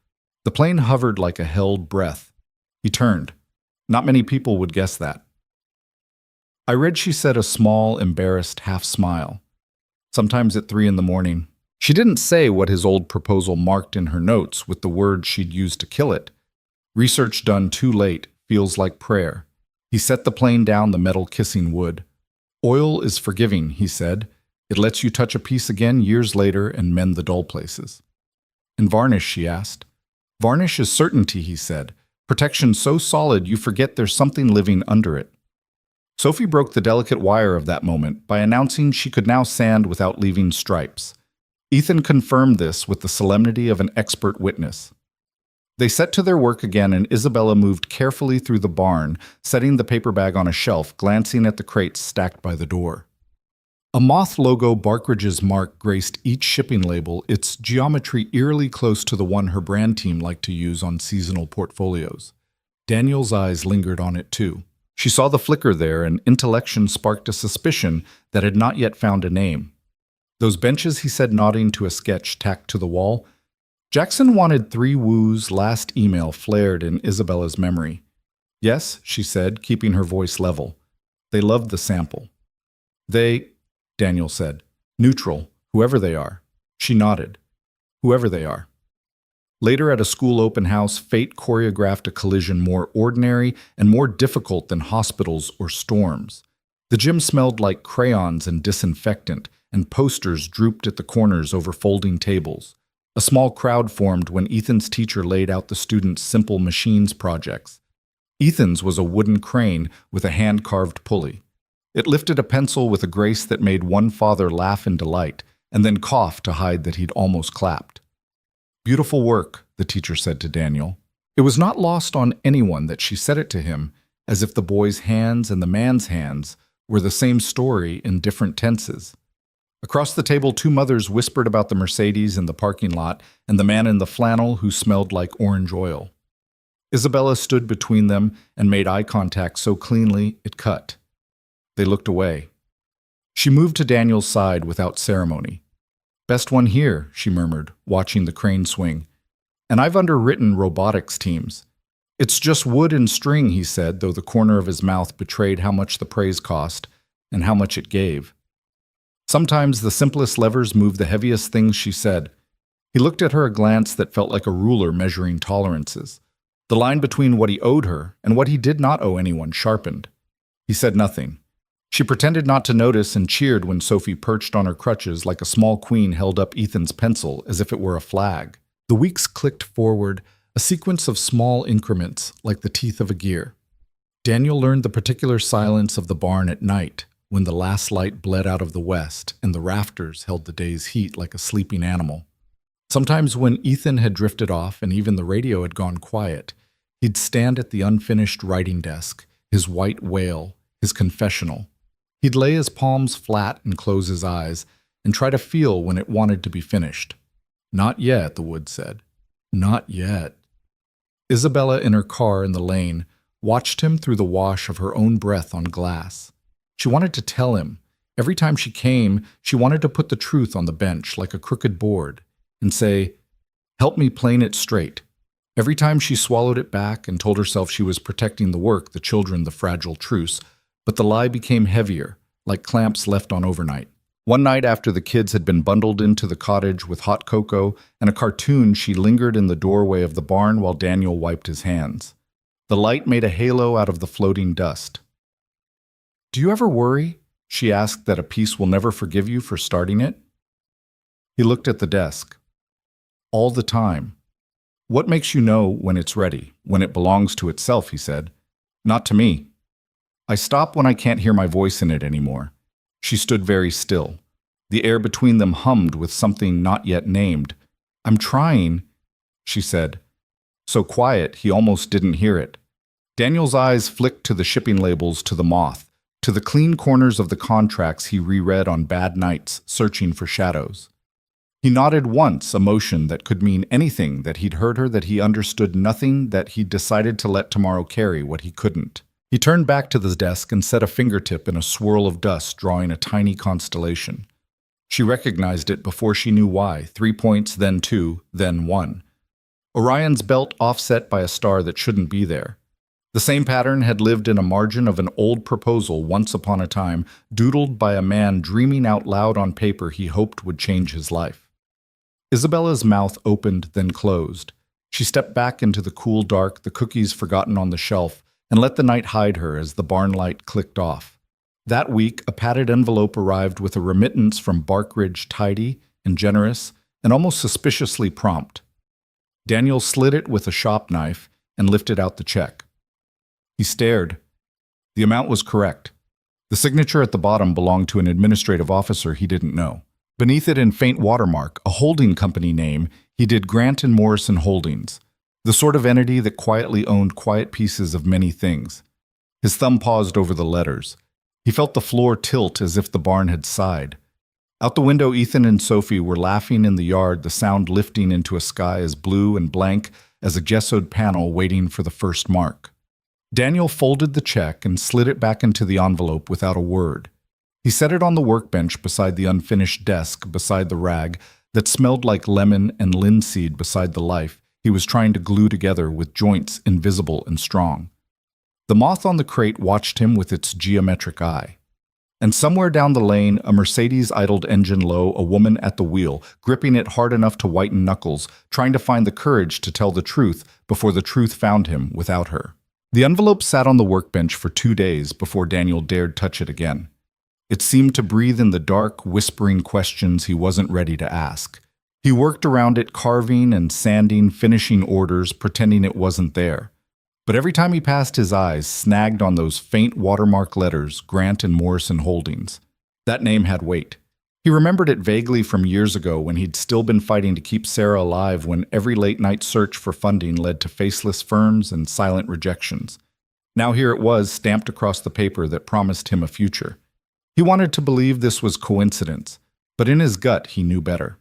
The plane hovered like a held breath. He turned. Not many people would guess that. "I read," she said, a small, embarrassed half-smile. "Sometimes at 3 a.m. She didn't say what his old proposal marked in her notes with the words she'd used to kill it. "Research done too late, feels like prayer." He set the plane down the metal kissing wood. "Oil is forgiving," he said. "It lets you touch a piece again years later and mend the dull places." "And varnish?" she asked. "Varnish is certainty," he said. "Protection so solid you forget there's something living under it." Sophie broke the delicate wire of that moment by announcing she could now sand without leaving stripes. Ethan confirmed this with the solemnity of an expert witness. They set to their work again, and Isabella moved carefully through the barn, setting the paper bag on a shelf, glancing at the crates stacked by the door. A moth logo Barkridge's mark graced each shipping label, its geometry eerily close to the one her brand team liked to use on seasonal portfolios. Daniel's eyes lingered on it too. She saw the flicker there, and intellection sparked a suspicion that had not yet found a name. Those benches, he said, nodding to a sketch tacked to the wall. Jackson wanted 3 Woo's last email flared in Isabella's memory. Yes, she said, keeping her voice level. They loved the sample. They, Daniel said, neutral, whoever they are. She nodded. Whoever they are. Later at a school open house, fate choreographed a collision more ordinary and more difficult than hospitals or storms. The gym smelled like crayons and disinfectant, and posters drooped at the corners over folding tables. A small crowd formed when Ethan's teacher laid out the students' simple machines projects. Ethan's was a wooden crane with a hand-carved pulley. It lifted a pencil with a grace that made one father laugh in delight, and then cough to hide that he'd almost clapped. Beautiful work, the teacher said to Daniel. It was not lost on anyone that she said it to him, as if the boy's hands and the man's hands were the same story in different tenses. Across the table, 2 mothers whispered about the Mercedes in the parking lot and the man in the flannel who smelled like orange oil. Isabella stood between them and made eye contact so cleanly it cut. They looked away. She moved to Daniel's side without ceremony. Best one here, she murmured, watching the crane swing. And I've underwritten robotics teams. It's just wood and string, he said, though the corner of his mouth betrayed how much the praise cost and how much it gave. Sometimes the simplest levers move the heaviest things, she said. He looked at her a glance that felt like a ruler measuring tolerances. The line between what he owed her and what he did not owe anyone sharpened. He said nothing. She pretended not to notice and cheered when Sophie perched on her crutches like a small queen held up Ethan's pencil as if it were a flag. The weeks clicked forward, a sequence of small increments like the teeth of a gear. Daniel learned the particular silence of the barn at night, when the last light bled out of the west and the rafters held the day's heat like a sleeping animal. Sometimes when Ethan had drifted off and even the radio had gone quiet, he'd stand at the unfinished writing desk, his white whale, his confessional. He'd lay his palms flat and close his eyes and try to feel when it wanted to be finished. Not yet, the wood said. Not yet. Isabella, in her car in the lane, watched him through the wash of her own breath on glass. She wanted to tell him. Every time she came, she wanted to put the truth on the bench like a crooked board and say, "Help me plane it straight." Every time she swallowed it back and told herself she was protecting the work, the children, the fragile truce, but the lie became heavier, like clamps left on overnight. One night after the kids had been bundled into the cottage with hot cocoa and a cartoon, she lingered in the doorway of the barn while Daniel wiped his hands. The light made a halo out of the floating dust. "Do you ever worry," she asked, "that a piece will never forgive you for starting it?" He looked at the desk. "All the time." "What makes you know when it's ready, when it belongs to itself?" he said. "Not to me. I stop when I can't hear my voice in it anymore." She stood very still. The air between them hummed with something not yet named. "I'm trying," she said. So quiet, he almost didn't hear it. Daniel's eyes flicked to the shipping labels, to the moth, to the clean corners of the contracts he reread on bad nights, searching for shadows. He nodded once, a motion that could mean anything, that he'd heard her, that he understood nothing, that he'd decided to let tomorrow carry what he couldn't. He turned back to the desk and set a fingertip in a swirl of dust, drawing a tiny constellation. She recognized it before she knew why. 3 points, then 2, then 1. Orion's belt offset by a star that shouldn't be there. The same pattern had lived in a margin of an old proposal once upon a time, doodled by a man dreaming out loud on paper he hoped would change his life. Isabella's mouth opened, then closed. She stepped back into the cool dark, the cookies forgotten on the shelf, and let the night hide her as the barn light clicked off. That week, a padded envelope arrived with a remittance from Barkridge, tidy and generous, and almost suspiciously prompt. Daniel slid it with a shop knife and lifted out the check. He stared. The amount was correct. The signature at the bottom belonged to an administrative officer he didn't know. Beneath it in faint watermark, a holding company name, he did Grant and Morrison Holdings, the sort of entity that quietly owned quiet pieces of many things. His thumb paused over the letters. He felt the floor tilt as if the barn had sighed. Out the window, Ethan and Sophie were laughing in the yard, the sound lifting into a sky as blue and blank as a gessoed panel waiting for the first mark. Daniel folded the check and slid it back into the envelope without a word. He set it on the workbench beside the unfinished desk, beside the rag that smelled like lemon and linseed beside the life he was trying to glue together with joints invisible and strong. The moth on the crate watched him with its geometric eye. And somewhere down the lane, a Mercedes idled engine low, a woman at the wheel, gripping it hard enough to whiten knuckles, trying to find the courage to tell the truth before the truth found him without her. The envelope sat on the workbench for 2 days before Daniel dared touch it again. It seemed to breathe in the dark, whispering questions he wasn't ready to ask. He worked around it, carving and sanding, finishing orders, pretending it wasn't there. But every time he passed, his eyes snagged on those faint watermark letters, Grant and Morrison Holdings. That name had weight. He remembered it vaguely from years ago when he'd still been fighting to keep Sarah alive, when every late-night search for funding led to faceless firms and silent rejections. Now here it was, stamped across the paper that promised him a future. He wanted to believe this was coincidence, but in his gut he knew better.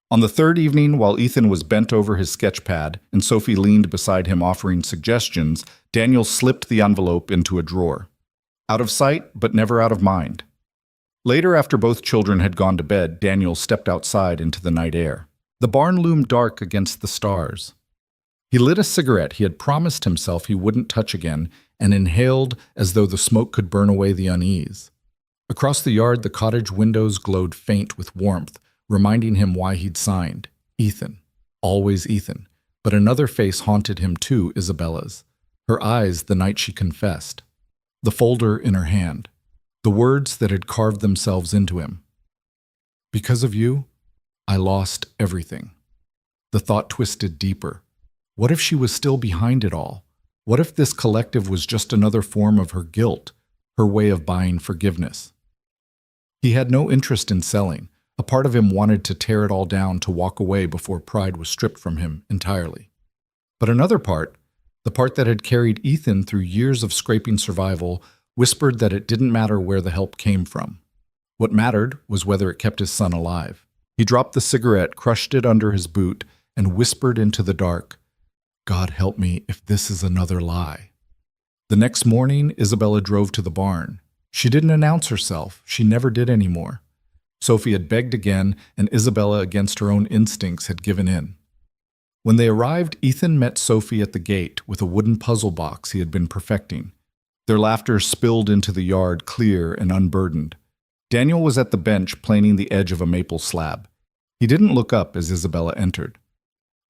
On the third evening, while Ethan was bent over his sketch pad and Sophie leaned beside him offering suggestions, Daniel slipped the envelope into a drawer. Out of sight, but never out of mind. Later, after both children had gone to bed, Daniel stepped outside into the night air. The barn loomed dark against the stars. He lit a cigarette he had promised himself he wouldn't touch again and inhaled as though the smoke could burn away the unease. Across the yard, the cottage windows glowed faint with warmth, reminding him why he'd signed. Ethan. Always Ethan. But another face haunted him too, Isabella's. Her eyes the night she confessed. The folder in her hand. The words that had carved themselves into him. Because of you, I lost everything. The thought twisted deeper. What if she was still behind it all? What if this collective was just another form of her guilt, her way of buying forgiveness? He had no interest in selling. A part of him wanted to tear it all down, to walk away before pride was stripped from him entirely. But another part, the part that had carried Ethan through years of scraping survival, whispered that it didn't matter where the help came from. What mattered was whether it kept his son alive. He dropped the cigarette, crushed it under his boot, and whispered into the dark, God help me if this is another lie. The next morning, Isabella drove to the barn. She didn't announce herself. She never did anymore. Sophie had begged again, and Isabella, against her own instincts, had given in. When they arrived, Ethan met Sophie at the gate with a wooden puzzle box he had been perfecting. Their laughter spilled into the yard, clear and unburdened. Daniel was at the bench planing the edge of a maple slab. He didn't look up as Isabella entered.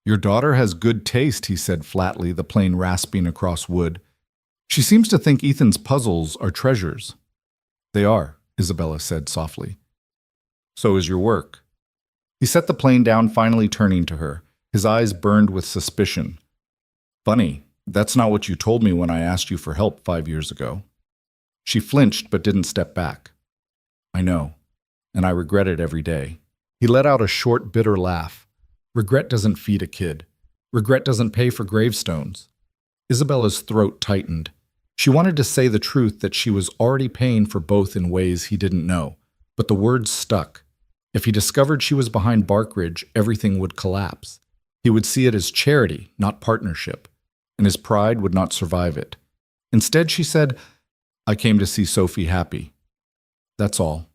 Your daughter has good taste, he said flatly, the plane rasping across wood. She seems to think Ethan's puzzles are treasures. They are, Isabella said softly. So is your work. He set the plane down, finally turning to her. His eyes burned with suspicion. Funny, that's not what you told me when I asked you for help 5 years ago. She flinched but didn't step back. I know, and I regret it every day. He let out a short, bitter laugh. Regret doesn't feed a kid. Regret doesn't pay for gravestones. Isabella's throat tightened. She wanted to say the truth, that she was already paying for both in ways he didn't know, but the words stuck. If he discovered she was behind Barkridge, everything would collapse. He would see it as charity, not partnership, and his pride would not survive it. Instead, she said, I came to see Sophie happy. That's all.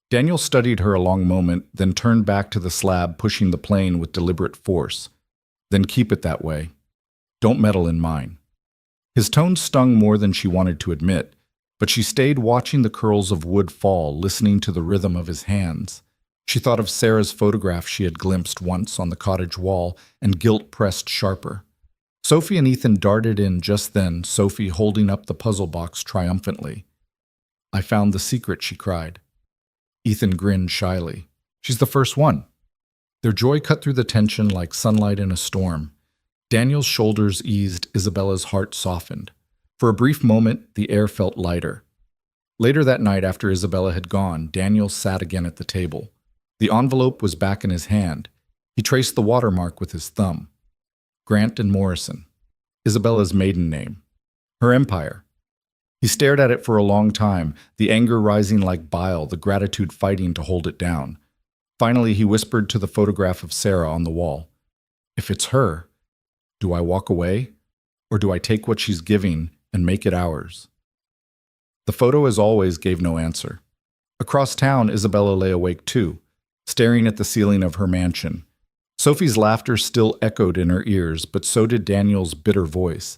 Daniel studied her a long moment, then turned back to the slab, pushing the plane with deliberate force. Then keep it that way. Don't meddle in mine. His tone stung more than she wanted to admit, but she stayed watching the curls of wood fall, listening to the rhythm of his hands. She thought of Sarah's photograph she had glimpsed once on the cottage wall, and guilt pressed sharper. Sophie and Ethan darted in just then, Sophie holding up the puzzle box triumphantly. I found the secret, she cried. Ethan grinned shyly. She's the first one. Their joy cut through the tension like sunlight in a storm. Daniel's shoulders eased, Isabella's heart softened. For a brief moment, the air felt lighter. Later that night, after Isabella had gone, Daniel sat again at the table. The envelope was back in his hand. He traced the watermark with his thumb. Grant and Morrison. Isabella's maiden name. Her empire. He stared at it for a long time, the anger rising like bile, the gratitude fighting to hold it down. Finally, he whispered to the photograph of Sarah on the wall. If it's her, do I walk away? Or do I take what she's giving and make it ours? The photo, as always, gave no answer. Across town, Isabella lay awake too, staring at the ceiling of her mansion. Sophie's laughter still echoed in her ears, but so did Daniel's bitter voice.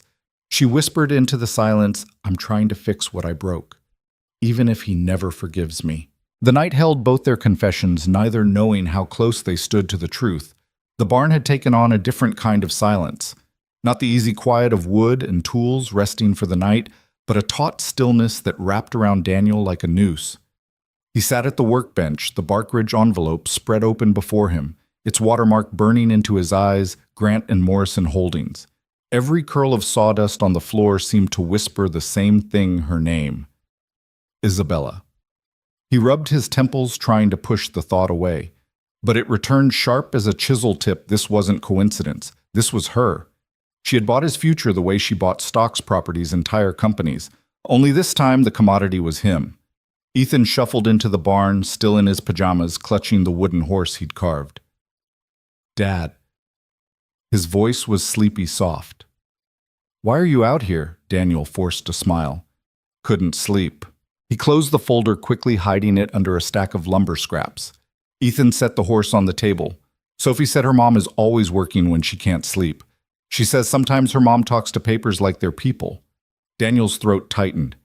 She whispered into the silence, I'm trying to fix what I broke, even if he never forgives me. The night held both their confessions, neither knowing how close they stood to the truth. The barn had taken on a different kind of silence. Not the easy quiet of wood and tools resting for the night, but a taut stillness that wrapped around Daniel like a noose. He sat at the workbench, the Barkridge envelope spread open before him, its watermark burning into his eyes, Grant and Morrison Holdings. Every curl of sawdust on the floor seemed to whisper the same thing, her name. Isabella. He rubbed his temples, trying to push the thought away. But it returned sharp as a chisel tip. This wasn't coincidence. This was her. She had bought his future the way she bought stocks, properties, entire companies. Only this time the commodity was him. Ethan shuffled into the barn, still in his pajamas, clutching the wooden horse he'd carved. Dad. His voice was sleepy soft. Why are you out here? Daniel forced a smile. Couldn't sleep. He closed the folder, quickly hiding it under a stack of lumber scraps. Ethan set the horse on the table. Sophie said her mom is always working when she can't sleep. She says sometimes her mom talks to papers like they're people. Daniel's throat tightened.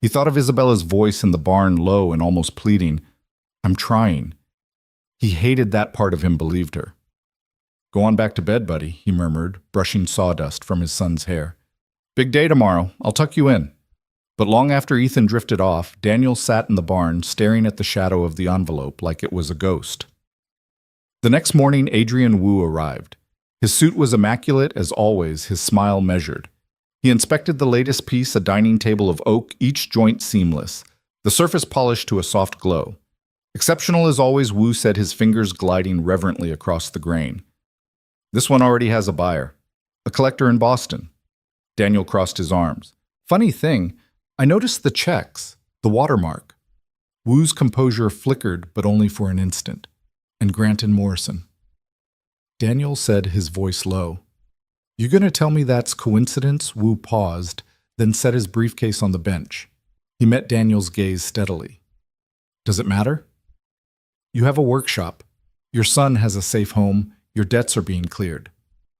He thought of Isabella's voice in the barn, low and almost pleading. I'm trying. He hated that part of him believed her. Go on back to bed, buddy, he murmured, brushing sawdust from his son's hair. Big day tomorrow. I'll tuck you in. But long after Ethan drifted off, Daniel sat in the barn, staring at the shadow of the envelope like it was a ghost. The next morning, Adrian Wu arrived. His suit was immaculate as always, his smile measured. He inspected the latest piece, a dining table of oak, each joint seamless, the surface polished to a soft glow. Exceptional as always, Wu said, his fingers gliding reverently across the grain. This one already has a buyer, a collector in Boston. Daniel crossed his arms. Funny thing, I noticed the checks, the watermark. Wu's composure flickered, but only for an instant. And Grant and Morrison. Daniel said, his voice low. You gonna tell me that's coincidence? Wu paused, then set his briefcase on the bench. He met Daniel's gaze steadily. Does it matter? You have a workshop. Your son has a safe home. Your debts are being cleared.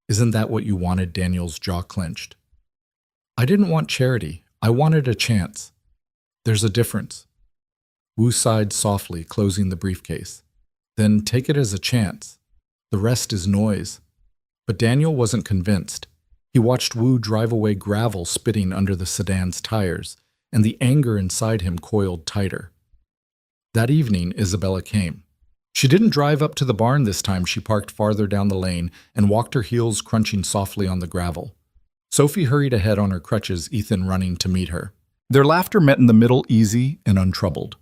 Isn't that what you wanted? Daniel's jaw clenched. I didn't want charity. I wanted a chance. There's a difference. Wu sighed softly, closing the briefcase. Then take it as a chance. The rest is noise. But Daniel wasn't convinced. He watched Wu drive away, gravel spitting under the sedan's tires, and the anger inside him coiled tighter. That evening, Isabella came. She didn't drive up to the barn this time. She parked farther down the lane and walked her heels crunching softly on the gravel. Sophie hurried ahead on her crutches, Ethan running to meet her. Their laughter met in the middle, easy and untroubled.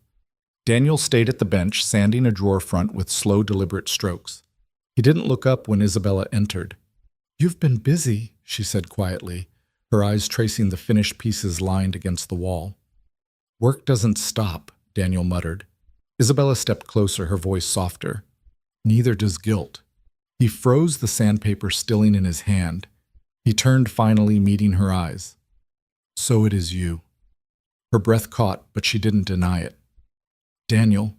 Daniel stayed at the bench, sanding a drawer front with slow, deliberate strokes. He didn't look up when Isabella entered. You've been busy, she said quietly, her eyes tracing the finished pieces lined against the wall. Work doesn't stop, Daniel muttered. Isabella stepped closer, her voice softer. Neither does guilt. He froze, the sandpaper stilling in his hand. He turned, finally meeting her eyes. So it is you. Her breath caught, but she didn't deny it. Daniel,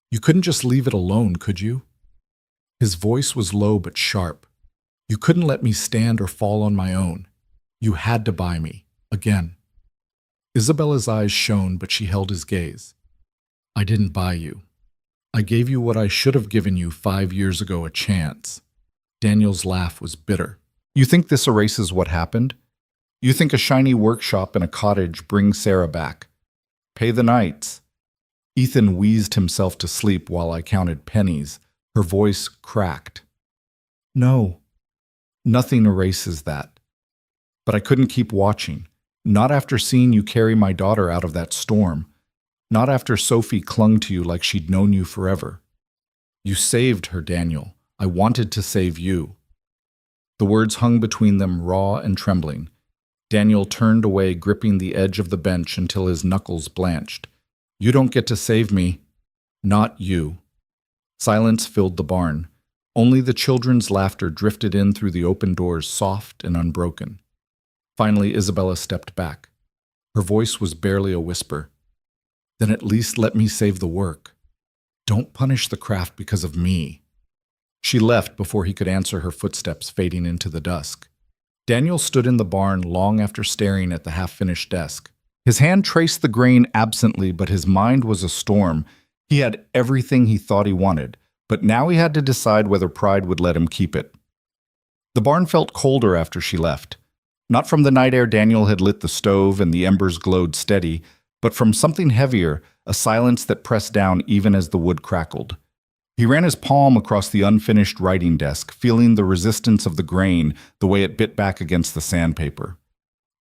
you couldn't just leave it alone, could you? His voice was low but sharp. You couldn't let me stand or fall on my own. You had to buy me, again. Isabella's eyes shone, but she held his gaze. I didn't buy you. I gave you what I should have given you 5 years ago, a chance. Daniel's laugh was bitter. You think this erases what happened? You think a shiny workshop in a cottage brings Sarah back? Pay the nights. Ethan wheezed himself to sleep while I counted pennies. Her voice cracked. No, nothing erases that. But I couldn't keep watching. Not after seeing you carry my daughter out of that storm. Not after Sophie clung to you like she'd known you forever. You saved her, Daniel. I wanted to save you." The words hung between them, raw and trembling. Daniel turned away, gripping the edge of the bench until his knuckles blanched. "You don't get to save me. Not you." Silence filled the barn. Only the children's laughter drifted in through the open doors, soft and unbroken. Finally, Isabella stepped back. Her voice was barely a whisper. "Then at least let me save the work. Don't punish the craft because of me." She left before he could answer her footsteps fading into the dusk. Daniel stood in the barn long after staring at the half-finished desk. His hand traced the grain absently, but his mind was a storm. He had everything he thought he wanted, but now he had to decide whether pride would let him keep it. The barn felt colder after she left. Not from the night air Daniel had lit the stove and the embers glowed steady, but from something heavier, a silence that pressed down even as the wood crackled. He ran his palm across the unfinished writing desk, feeling the resistance of the grain, the way it bit back against the sandpaper.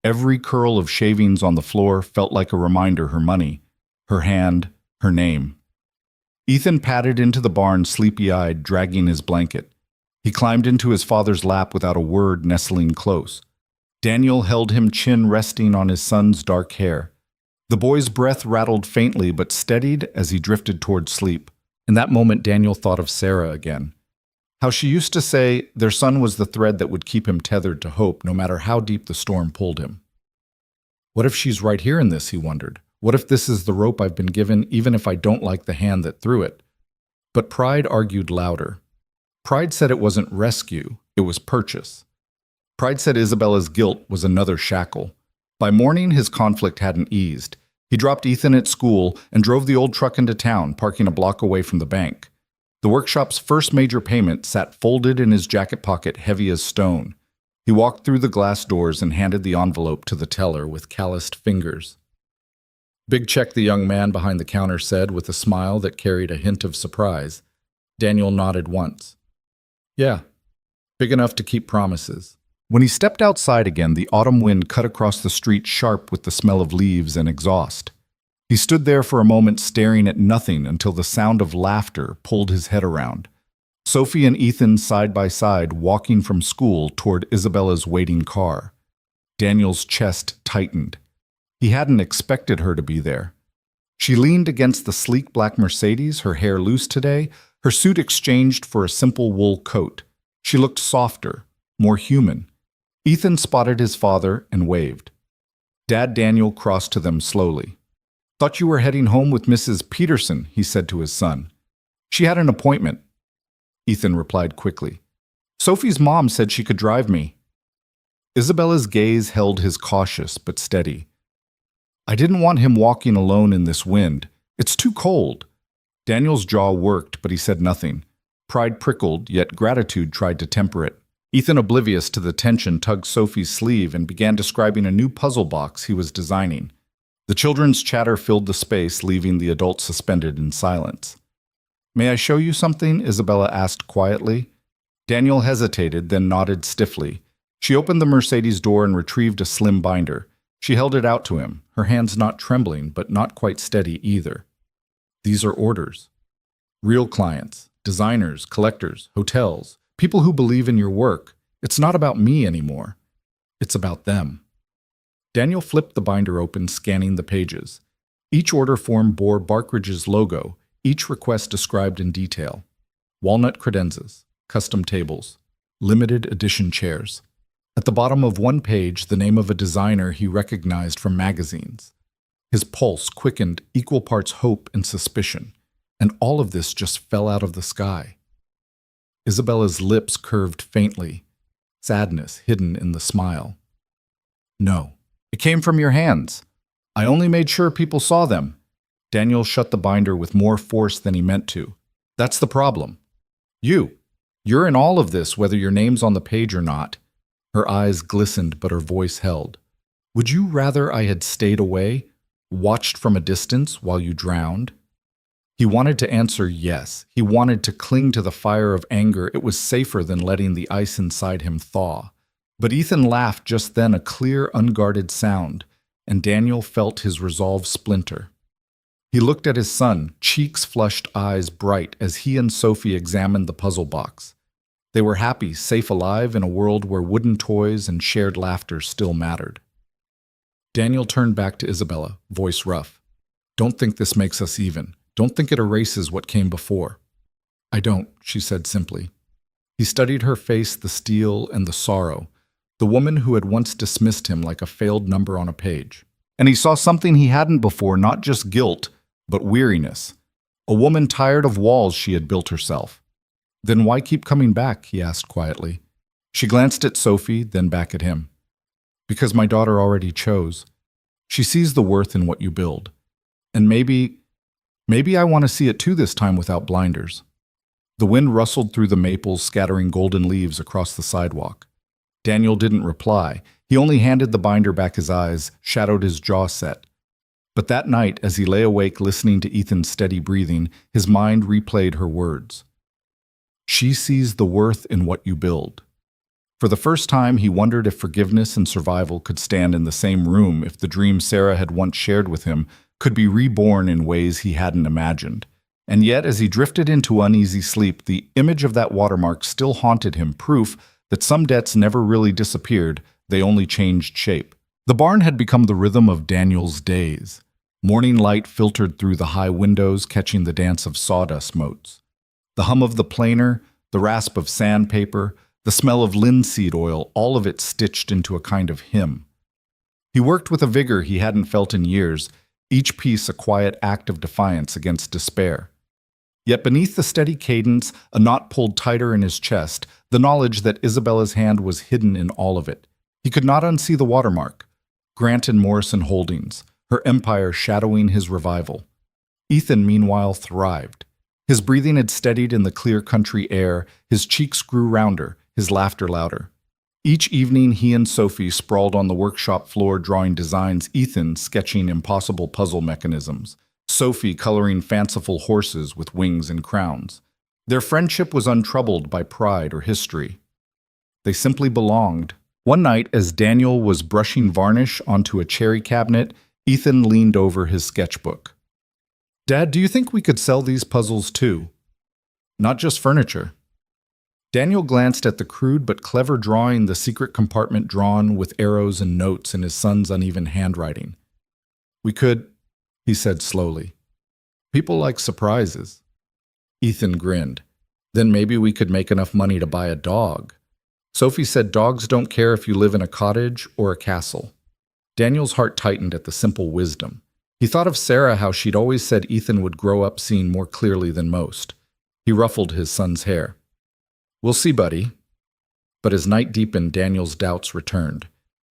Every curl of shavings on the floor felt like a reminder her money, her hand, her name. Ethan padded into the barn sleepy-eyed, dragging his blanket. He climbed into his father's lap without a word, nestling close. Daniel held him, chin resting on his son's dark hair. The boy's breath rattled faintly but steadied as he drifted toward sleep. In that moment, Daniel thought of Sarah again. How she used to say their son was the thread that would keep him tethered to hope, no matter how deep the storm pulled him. What if she's right here in this, he wondered. What if this is the rope I've been given, even if I don't like the hand that threw it? But pride argued louder. Pride said it wasn't rescue, it was purchase. Pride said Isabella's guilt was another shackle. By morning, his conflict hadn't eased. He dropped Ethan at school and drove the old truck into town, parking a block away from the bank. The workshop's first major payment sat folded in his jacket pocket, heavy as stone. He walked through the glass doors and handed the envelope to the teller with calloused fingers. "Big check," the young man behind the counter said with a smile that carried a hint of surprise. Daniel nodded once. "Yeah, big enough to keep promises." When he stepped outside again, the autumn wind cut across the street sharp with the smell of leaves and exhaust. He stood there for a moment staring at nothing until the sound of laughter pulled his head around. Sophie and Ethan side by side walking from school toward Isabella's waiting car. Daniel's chest tightened. He hadn't expected her to be there. She leaned against the sleek black Mercedes, her hair loose today, her suit exchanged for a simple wool coat. She looked softer, more human. Ethan spotted his father and waved. Dad Daniel crossed to them slowly. "Thought you were heading home with Mrs. Peterson," he said to his son. "She had an appointment." Ethan replied quickly. "Sophie's mom said she could drive me." Isabella's gaze held his cautious but steady. "I didn't want him walking alone in this wind. It's too cold." Daniel's jaw worked, but he said nothing. Pride prickled, yet gratitude tried to temper it. Ethan, oblivious to the tension, tugged Sophie's sleeve and began describing a new puzzle box he was designing. The children's chatter filled the space, leaving the adults suspended in silence. "May I show you something?" Isabella asked quietly. Daniel hesitated, then nodded stiffly. She opened the Mercedes door and retrieved a slim binder. She held it out to him, her hands not trembling, but not quite steady either. "These are orders. Real clients, designers, collectors, hotels, people who believe in your work. It's not about me anymore. It's about them." Daniel flipped the binder open, scanning the pages. Each order form bore Barkridge's logo, each request described in detail. Walnut credenzas, custom tables, limited edition chairs. At the bottom of one page, the name of a designer he recognized from magazines. His pulse quickened, equal parts hope and suspicion, and all of this just fell out of the sky. Isabella's lips curved faintly, sadness hidden in the smile. "No, it came from your hands. I only made sure people saw them." Daniel shut the binder with more force than he meant to. "That's the problem. You're in all of this, whether your name's on the page or not." Her eyes glistened, but her voice held. "Would you rather I had stayed away, watched from a distance while you drowned?" He wanted to answer yes. He wanted to cling to the fire of anger. It was safer than letting the ice inside him thaw. But Ethan laughed just then, a clear, unguarded sound. and Daniel felt his resolve splinter. He looked at his son, cheeks flushed, eyes bright, as he and Sophie examined the puzzle box. They were happy, safe, alive in a world where wooden toys and shared laughter still mattered. Daniel turned back to Isabella, voice rough. "Don't think this makes us even. Don't think it erases what came before." "I don't," she said simply. He studied her face, the steel and the sorrow, the woman who had once dismissed him like a failed number on a page. And he saw something he hadn't before, not just guilt, but weariness. A woman tired of walls she had built herself. "Then why keep coming back?" he asked quietly. She glanced at Sophie, then back at him. "Because my daughter already chose. She sees the worth in what you build. And maybe I want to see it too this time without blinders." The wind rustled through the maples, scattering golden leaves across the sidewalk. Daniel didn't reply. He only handed the binder back, his eyes, shadowed, his jaw set. But that night, as he lay awake listening to Ethan's steady breathing, his mind replayed her words. "She sees the worth in what you build." For the first time, he wondered if forgiveness and survival could stand in the same room, if the dream Sarah had once shared with him could be reborn in ways he hadn't imagined. And yet, as he drifted into uneasy sleep, the image of that watermark still haunted him, proof that some debts never really disappeared, they only changed shape. The barn had become the rhythm of Daniel's days. Morning light filtered through the high windows, catching the dance of sawdust motes. The hum of the planer, the rasp of sandpaper, the smell of linseed oil, all of it stitched into a kind of hymn. He worked with a vigor he hadn't felt in years, each piece a quiet act of defiance against despair. Yet beneath the steady cadence, a knot pulled tighter in his chest, the knowledge that Isabella's hand was hidden in all of it. He could not unsee the watermark. Grant and Morrison Holdings, her empire shadowing his revival. Ethan, meanwhile, thrived. His breathing had steadied in the clear country air, his cheeks grew rounder, his laughter louder. Each evening, he and Sophie sprawled on the workshop floor drawing designs, Ethan sketching impossible puzzle mechanisms, Sophie coloring fanciful horses with wings and crowns. Their friendship was untroubled by pride or history. They simply belonged. One night, as Daniel was brushing varnish onto a cherry cabinet, Ethan leaned over his sketchbook. "Dad, do you think we could sell these puzzles too? Not just furniture." Daniel glanced at the crude but clever drawing, the secret compartment drawn with arrows and notes in his son's uneven handwriting. "We could," he said slowly. "People like surprises." Ethan grinned. "Then maybe we could make enough money to buy a dog." Sophie said dogs don't care if you live in a cottage or a castle. Daniel's heart tightened at the simple wisdom. He thought of Sarah, how she'd always said Ethan would grow up seeing more clearly than most. He ruffled his son's hair. "We'll see, buddy." But as night deepened, Daniel's doubts returned.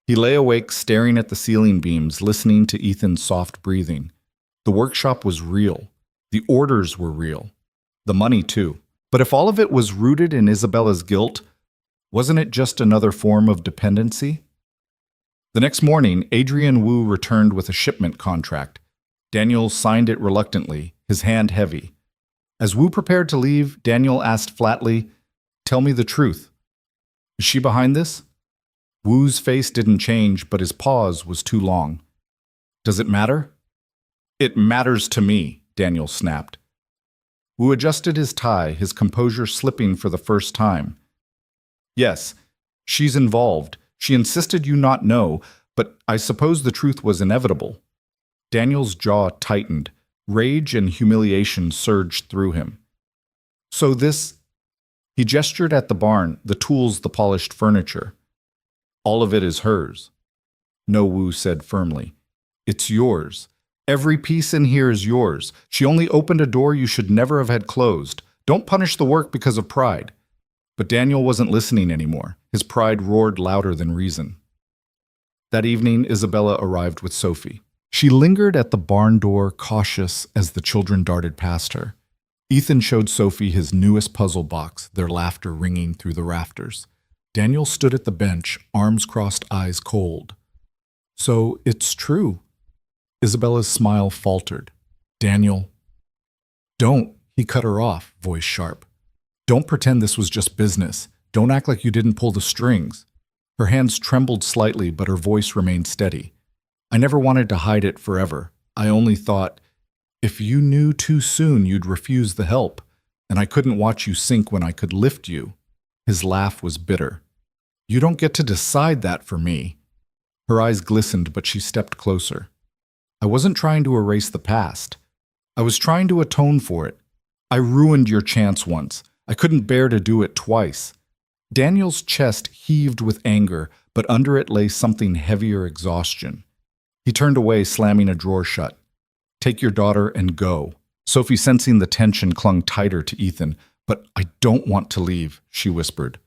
He lay awake, staring at the ceiling beams, listening to Ethan's soft breathing. The workshop was real. The orders were real. The money, too. But if all of it was rooted in Isabella's guilt, wasn't it just another form of dependency? The next morning, Adrian Wu returned with a shipment contract. Daniel signed it reluctantly, his hand heavy. As Wu prepared to leave, Daniel asked flatly, "Tell me the truth. Is she behind this?" Wu's face didn't change, but his pause was too long. "Does it matter?" "It matters to me," Daniel snapped. Wu adjusted his tie, his composure slipping for the first time. "Yes, she's involved. She insisted you not know, but I suppose the truth was inevitable." Daniel's jaw tightened. Rage and humiliation surged through him. "So this—" He gestured at the barn, the tools, the polished furniture. "All of it is hers." "No," Wu said firmly. "It's yours. Every piece in here is yours. She only opened a door you should never have had closed. Don't punish the work because of pride." But Daniel wasn't listening anymore. His pride roared louder than reason. That evening, Isabella arrived with Sophie. She lingered at the barn door, cautious as the children darted past her. Ethan showed Sophie his newest puzzle box, their laughter ringing through the rafters. Daniel stood at the bench, arms crossed, eyes cold. "So it's true." Isabella's smile faltered. "Daniel—" "Don't," he cut her off, voice sharp. "Don't pretend this was just business. Don't act like you didn't pull the strings." Her hands trembled slightly, but her voice remained steady. I never wanted to hide it forever. I only thought, if you knew too soon, you'd refuse the help, and I couldn't watch you sink when I could lift you." His laugh was bitter. "You don't get to decide that for me." Her eyes glistened, but she stepped closer. "I wasn't trying to erase the past. I was trying to atone for it. I ruined your chance once. I couldn't bear to do it twice." Daniel's chest heaved with anger, but under it lay something heavier: exhaustion. He turned away, slamming a drawer shut. "Take your daughter and go." Sophie, sensing the tension, clung tighter to Ethan. "But I don't want to leave," she whispered.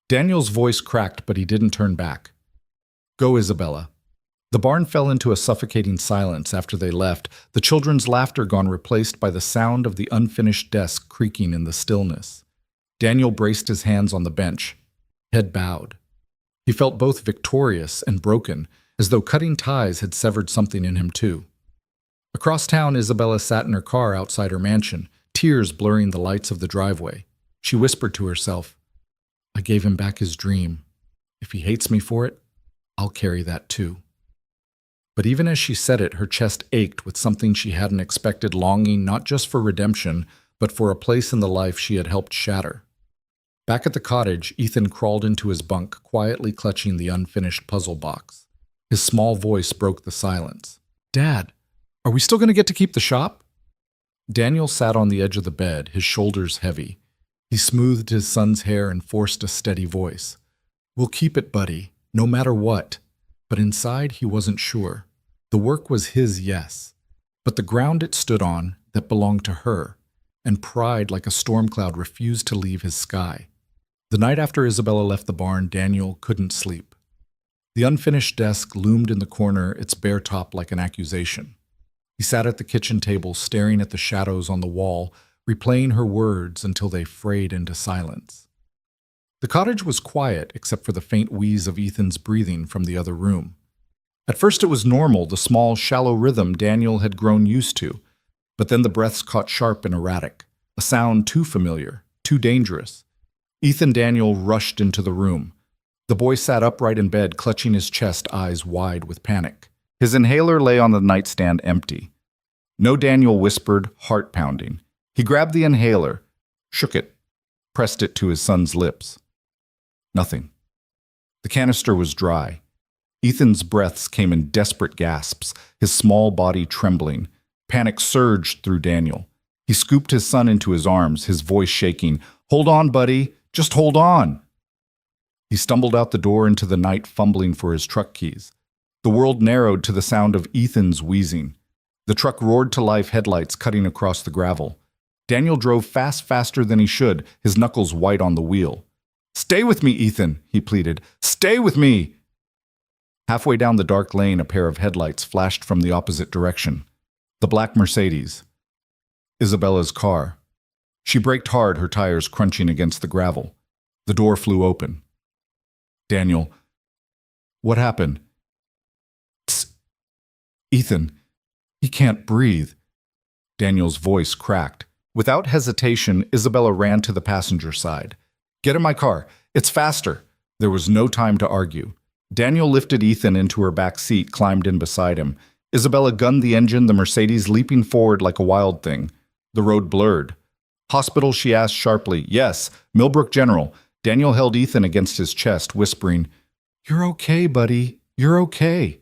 Daniel's voice cracked, but he didn't turn back. "Go, Isabella." The barn fell into a suffocating silence after they left, the children's laughter gone, replaced by the sound of the unfinished desk creaking in the stillness. Daniel braced his hands on the bench, head bowed. He felt both victorious and broken, as though cutting ties had severed something in him too. Across town, Isabella sat in her car outside her mansion, tears blurring the lights of the driveway. She whispered to herself, "I gave him back his dream. If he hates me for it, I'll carry that too." But even as she said it, her chest ached with something she hadn't expected, longing not just for redemption, but for a place in the life she had helped shatter. Back at the cottage, Ethan crawled into his bunk, quietly clutching the unfinished puzzle box. His small voice broke the silence. "Dad, are we still going to get to keep the shop?" Daniel sat on the edge of the bed, his shoulders heavy. He smoothed his son's hair and forced a steady voice. "We'll keep it, buddy, no matter what." But inside, he wasn't sure. The work was his, yes, but the ground it stood on, that belonged to her, and pride, like a storm cloud, refused to leave his sky. The night after Isabella left the barn, Daniel couldn't sleep. The unfinished desk loomed in the corner, its bare top like an accusation. He sat at the kitchen table, staring at the shadows on the wall, replaying her words until they frayed into silence. The cottage was quiet, except for the faint wheeze of Ethan's breathing from the other room. At first it was normal, the small, shallow rhythm Daniel had grown used to, but then the breaths caught sharp and erratic, a sound too familiar, too dangerous. Ethan Daniel rushed into the room. The boy sat upright in bed, clutching his chest, eyes wide with panic. His inhaler lay on the nightstand empty. "No," Daniel whispered, heart pounding. He grabbed the inhaler, shook it, pressed it to his son's lips. Nothing. The canister was dry. Ethan's breaths came in desperate gasps, his small body trembling. Panic surged through Daniel. He scooped his son into his arms, his voice shaking. "Hold on, buddy. Just hold on." He stumbled out the door into the night, fumbling for his truck keys. The world narrowed to the sound of Ethan's wheezing. The truck roared to life, headlights cutting across the gravel. Daniel drove faster than he should, his knuckles white on the wheel. "Stay with me, Ethan," he pleaded. "Stay with me." Halfway down the dark lane, a pair of headlights flashed from the opposite direction. The black Mercedes. Isabella's car. She braked hard, her tires crunching against the gravel. The door flew open. "Daniel, what happened?" "Tss. Ethan, he can't breathe." Daniel's voice cracked. Without hesitation, Isabella ran to the passenger side. "Get in my car. It's faster." There was no time to argue. Daniel lifted Ethan into her back seat, climbed in beside him. Isabella gunned the engine, the Mercedes leaping forward like a wild thing. The road blurred. "Hospital?" she asked sharply. "Yes, Millbrook General." Daniel held Ethan against his chest, whispering, "You're okay, buddy. You're okay."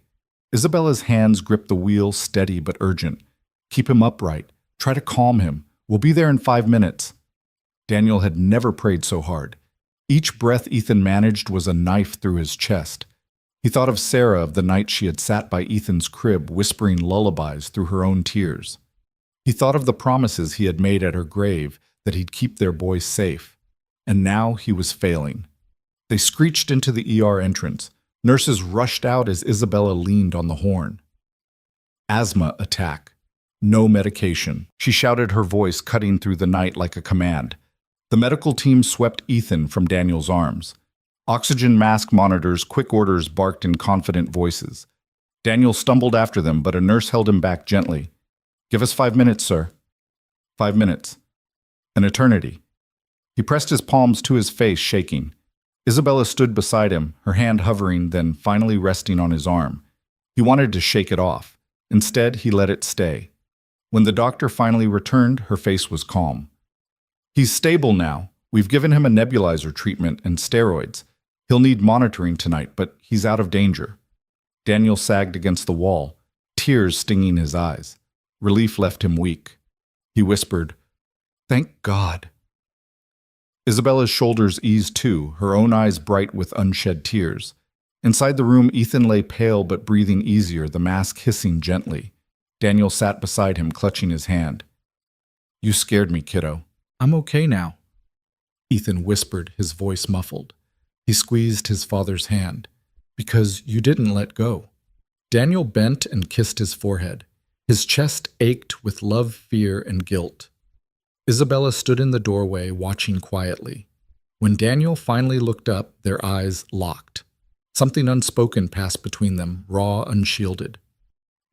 Isabella's hands gripped the wheel, steady but urgent. "Keep him upright. Try to calm him. We'll be there in 5 minutes." Daniel had never prayed so hard. Each breath Ethan managed was a knife through his chest. He thought of Sarah, of the night she had sat by Ethan's crib, whispering lullabies through her own tears. He thought of the promises he had made at her grave, that he'd keep their boy safe. And now he was failing. They screeched into the ER entrance. Nurses rushed out as Isabella leaned on the horn. "Asthma attack. No medication," she shouted, her voice cutting through the night like a command. The medical team swept Ethan from Daniel's arms. Oxygen mask monitors, quick orders barked in confident voices. Daniel stumbled after them, but a nurse held him back gently. "Give us 5 minutes, sir." 5 minutes. An eternity. He pressed his palms to his face, shaking. Isabella stood beside him, her hand hovering, then finally resting on his arm. He wanted to shake it off. Instead, he let it stay. When the doctor finally returned, her face was calm. He's stable now. We've given him a nebulizer treatment and steroids. He'll need monitoring tonight, but he's out of danger. Daniel sagged against the wall, tears stinging his eyes. Relief left him weak. He whispered, "Thank God." Isabella's shoulders eased too, her own eyes bright with unshed tears. Inside the room, Ethan lay pale but breathing easier, the mask hissing gently. Daniel sat beside him, clutching his hand. "You scared me, kiddo. I'm okay now," Ethan whispered, his voice muffled. He squeezed his father's hand. "Because you didn't let go." Daniel bent and kissed his forehead. His chest ached with love, fear, and guilt. Isabella stood in the doorway, watching quietly. When Daniel finally looked up, their eyes locked. Something unspoken passed between them, raw, unshielded.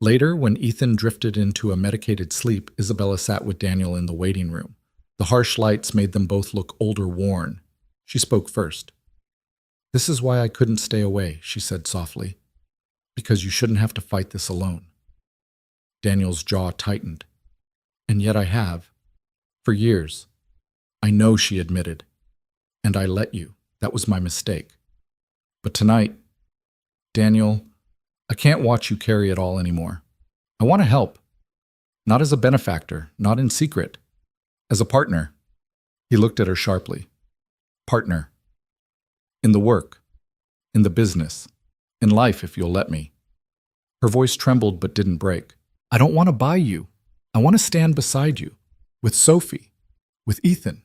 Later, when Ethan drifted into a medicated sleep, Isabella sat with Daniel in the waiting room. The harsh lights made them both look older, worn. She spoke first. "This is why I couldn't stay away," she said softly. "Because you shouldn't have to fight this alone." Daniel's jaw tightened. "And yet I have. For years." "I know," she admitted. "And I let you. That was my mistake. But tonight, Daniel, I can't watch you carry it all anymore. I want to help. Not as a benefactor, not in secret. As a partner." He looked at her sharply. "Partner. In the work. In the business. In life, if you'll let me." Her voice trembled but didn't break. "I don't want to buy you. I want to stand beside you. With Sophie. With Ethan."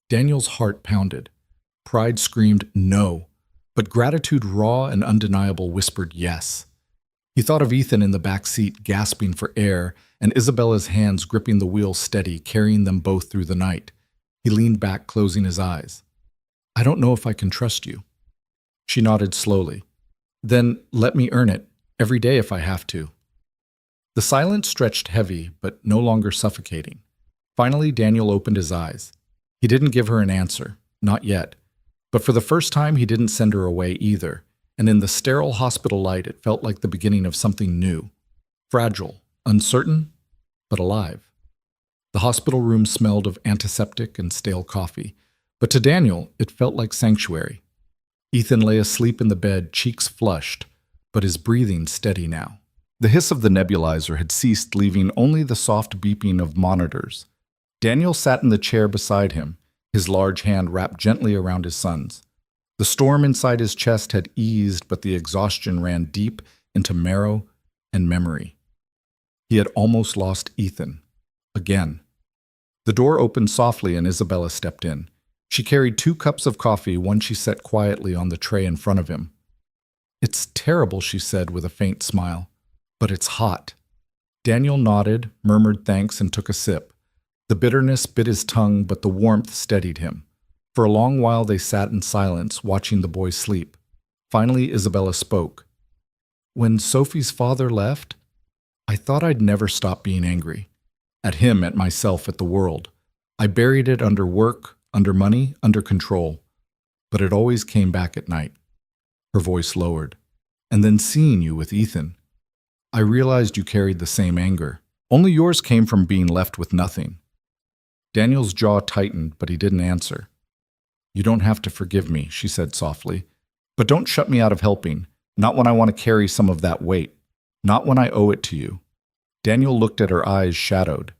Daniel's heart pounded. Pride screamed no, but gratitude, raw and undeniable, whispered yes. He thought of Ethan in the back seat, gasping for air, and Isabella's hands gripping the wheel steady, carrying them both through the night. He leaned back, closing his eyes. "I don't know if I can trust you." She nodded slowly. "Then let me earn it, every day if I have to." The silence stretched heavy, but no longer suffocating. Finally, Daniel opened his eyes. He didn't give her an answer, not yet. But for the first time, he didn't send her away either. And in the sterile hospital light, it felt like the beginning of something new. Fragile, uncertain, but alive. The hospital room smelled of antiseptic and stale coffee. But to Daniel, it felt like sanctuary. Ethan lay asleep in the bed, cheeks flushed, but his breathing steady now. The hiss of the nebulizer had ceased, leaving only the soft beeping of monitors. Daniel sat in the chair beside him, his large hand wrapped gently around his son's. The storm inside his chest had eased, but the exhaustion ran deep into marrow and memory. He had almost lost Ethan. Again. The door opened softly and Isabella stepped in. She carried 2 cups of coffee, one she set quietly on the tray in front of him. "It's terrible," she said with a faint smile, "but it's hot." Daniel nodded, murmured thanks, and took a sip. The bitterness bit his tongue, but the warmth steadied him. For a long while they sat in silence, watching the boy sleep. Finally, Isabella spoke. "When Sophie's father left, I thought I'd never stop being angry. At him, at myself, at the world. I buried it under work, under money, under control. But it always came back at night." Her voice lowered. "And then seeing you with Ethan, I realized you carried the same anger. Only yours came from being left with nothing." Daniel's jaw tightened, but he didn't answer. "You don't have to forgive me," she said softly. "But don't shut me out of helping. Not when I want to carry some of that weight. Not when I owe it to you." Daniel looked at her, eyes shadowed.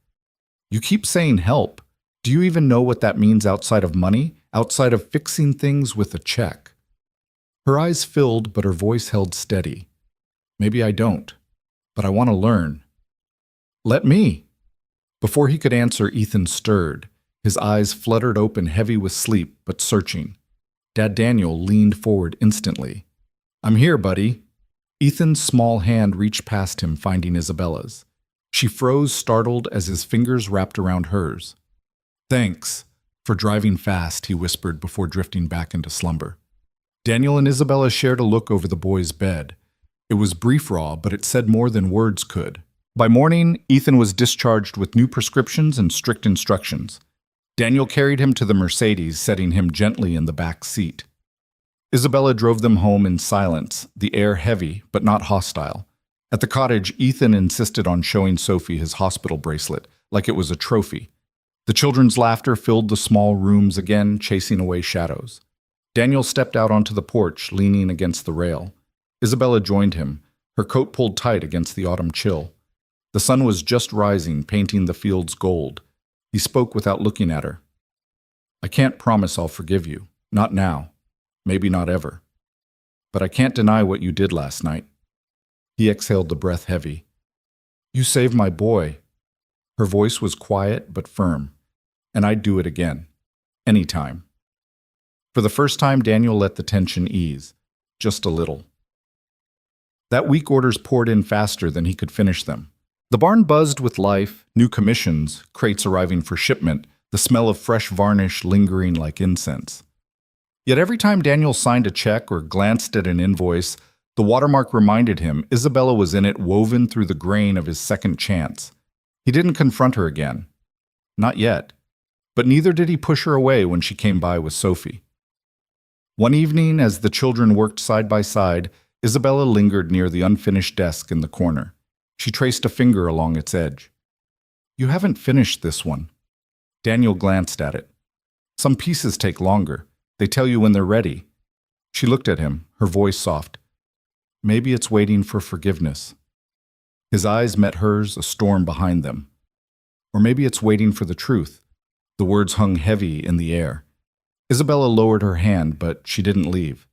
"You keep saying help. Do you even know what that means outside of money? Outside of fixing things with a check?" Her eyes filled, but her voice held steady. "Maybe I don't. But I want to learn." "Let me." Before he could answer, Ethan stirred. His eyes fluttered open, heavy with sleep, but searching. Dad Daniel leaned forward instantly. "I'm here, buddy." Ethan's small hand reached past him, finding Isabella's. She froze, startled, as his fingers wrapped around hers. "Thanks for driving fast," he whispered before drifting back into slumber. Daniel and Isabella shared a look over the boy's bed. It was brief, raw, but it said more than words could. By morning, Ethan was discharged with new prescriptions and strict instructions. Daniel carried him to the Mercedes, setting him gently in the back seat. Isabella drove them home in silence, the air heavy but not hostile. At the cottage, Ethan insisted on showing Sophie his hospital bracelet, like it was a trophy. The children's laughter filled the small rooms again, chasing away shadows. Daniel stepped out onto the porch, leaning against the rail. Isabella joined him, her coat pulled tight against the autumn chill. The sun was just rising, painting the fields gold. He spoke without looking at her. "I can't promise I'll forgive you. Not now. Maybe not ever. But I can't deny what you did last night." He exhaled the breath heavy. "You saved my boy." Her voice was quiet but firm. "And I'd do it again. Anytime." For the first time, Daniel let the tension ease. Just a little. That week, orders poured in faster than he could finish them. The barn buzzed with life, new commissions, crates arriving for shipment, the smell of fresh varnish lingering like incense. Yet every time Daniel signed a check or glanced at an invoice, the watermark reminded him Isabella was in it, woven through the grain of his second chance. He didn't confront her again. Not yet. But neither did he push her away when she came by with Sophie. One evening, as the children worked side by side, Isabella lingered near the unfinished desk in the corner. She traced a finger along its edge. "You haven't finished this one." Daniel glanced at it. "Some pieces take longer. They tell you when they're ready." She looked at him, her voice soft. "Maybe it's waiting for forgiveness." His eyes met hers, a storm behind them. "Or maybe it's waiting for the truth." The words hung heavy in the air. Isabella lowered her hand, but she didn't leave.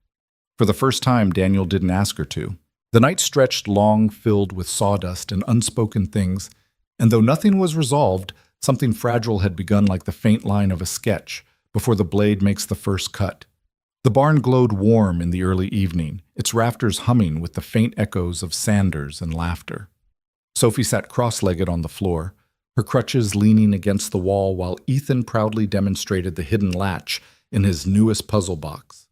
For the first time, Daniel didn't ask her to. The night stretched long, filled with sawdust and unspoken things, and though nothing was resolved, something fragile had begun like the faint line of a sketch before the blade makes the first cut. The barn glowed warm in the early evening, its rafters humming with the faint echoes of sanders and laughter. Sophie sat cross-legged on the floor, her crutches leaning against the wall while Ethan proudly demonstrated the hidden latch in his newest puzzle box.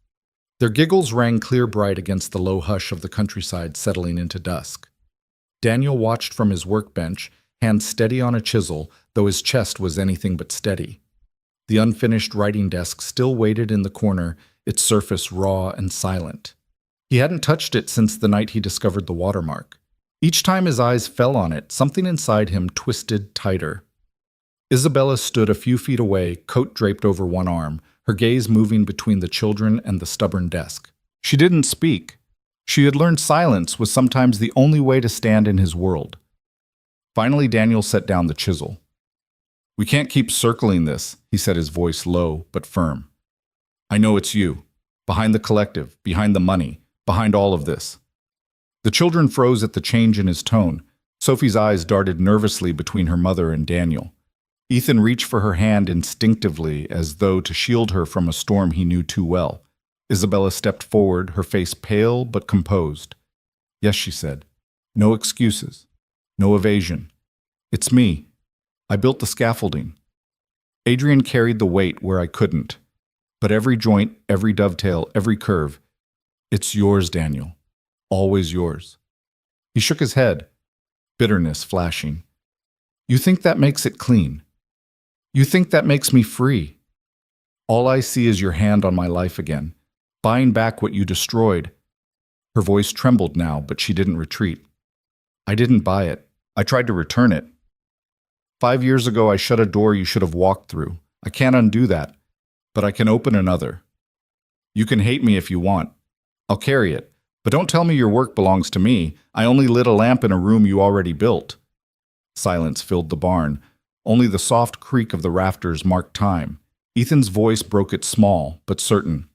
Their giggles rang clear bright against the low hush of the countryside settling into dusk. Daniel watched from his workbench, hand steady on a chisel, though his chest was anything but steady. The unfinished writing desk still waited in the corner, its surface raw and silent. He hadn't touched it since the night he discovered the watermark. Each time his eyes fell on it, something inside him twisted tighter. Isabella stood a few feet away, coat draped over one arm, her gaze moving between the children and the stubborn desk. She didn't speak. She had learned silence was sometimes the only way to stand in his world. Finally, Daniel set down the chisel. "We can't keep circling this," he said, his voice low but firm. "I know it's you. Behind the collective, behind the money, behind all of this." The children froze at the change in his tone. Sophie's eyes darted nervously between her mother and Daniel. Ethan reached for her hand instinctively, as though to shield her from a storm he knew too well. Isabella stepped forward, her face pale but composed. "Yes," she said. "No excuses. No evasion. It's me. I built the scaffolding. Adrian carried the weight where I couldn't. But every joint, every dovetail, every curve, it's yours, Daniel. Always yours." He shook his head, bitterness flashing. "You think that makes it clean? You think that makes me free? All I see is your hand on my life again, buying back what you destroyed." Her voice trembled now, but she didn't retreat. "I didn't buy it. I tried to return it. 5 years ago, I shut a door you should have walked through. I can't undo that, but I can open another. You can hate me if you want. I'll carry it, but don't tell me your work belongs to me. I only lit a lamp in a room you already built." Silence filled the barn. Only the soft creak of the rafters marked time. Ethan's voice broke it small, but certain.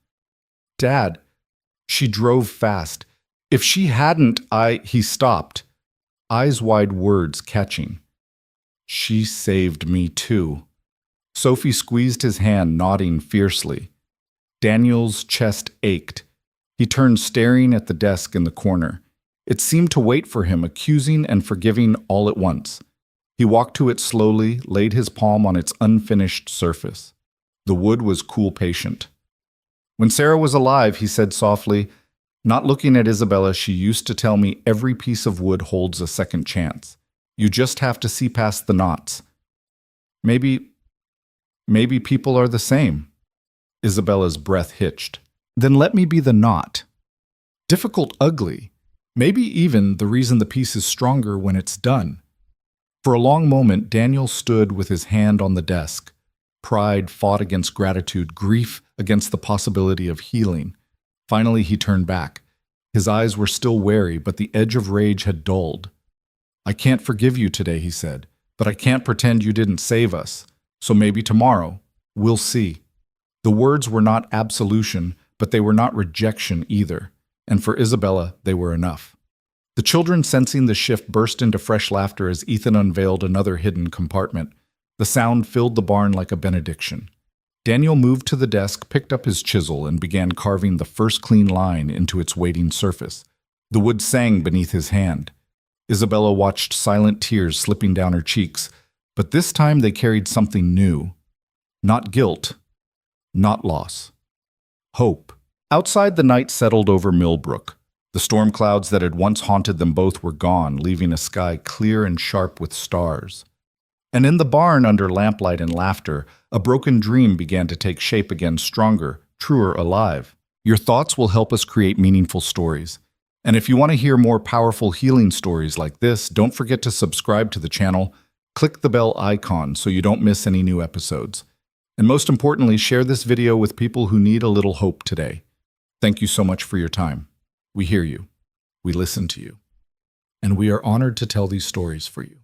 "Dad." She drove fast. "If she hadn't, He stopped, eyes-wide words catching. "She saved me too." Sophie squeezed his hand, nodding fiercely. Daniel's chest ached. He turned, staring at the desk in the corner. It seemed to wait for him, accusing and forgiving all at once. He walked to it slowly, laid his palm on its unfinished surface. The wood was cool, patient. "When Sarah was alive," he said softly, not looking at Isabella, "she used to tell me every piece of wood holds a second chance. You just have to see past the knots. Maybe people are the same." Isabella's breath hitched. "Then let me be the knot. Difficult, ugly. Maybe even the reason the piece is stronger when it's done. For a long moment, Daniel stood with his hand on the desk. Pride fought against gratitude, grief against the possibility of healing. Finally, he turned back. His eyes were still wary, but the edge of rage had dulled. "I can't forgive you today," he said, "but I can't pretend you didn't save us. So maybe tomorrow, we'll see." The words were not absolution, but they were not rejection either. And for Isabella, they were enough. The children, sensing the shift, burst into fresh laughter as Ethan unveiled another hidden compartment. The sound filled the barn like a benediction. Daniel moved to the desk, picked up his chisel, and began carving the first clean line into its waiting surface. The wood sang beneath his hand. Isabella watched, silent tears slipping down her cheeks, but this time they carried something new. Not guilt, not loss. Hope. Outside, the night settled over Millbrook. The storm clouds that had once haunted them both were gone, leaving a sky clear and sharp with stars. And in the barn, under lamplight and laughter, a broken dream began to take shape again, stronger, truer, alive. Your thoughts will help us create meaningful stories. And if you want to hear more powerful healing stories like this, don't forget to subscribe to the channel, click the bell icon so you don't miss any new episodes. And most importantly, share this video with people who need a little hope today. Thank you so much for your time. We hear you, we listen to you, and we are honored to tell these stories for you.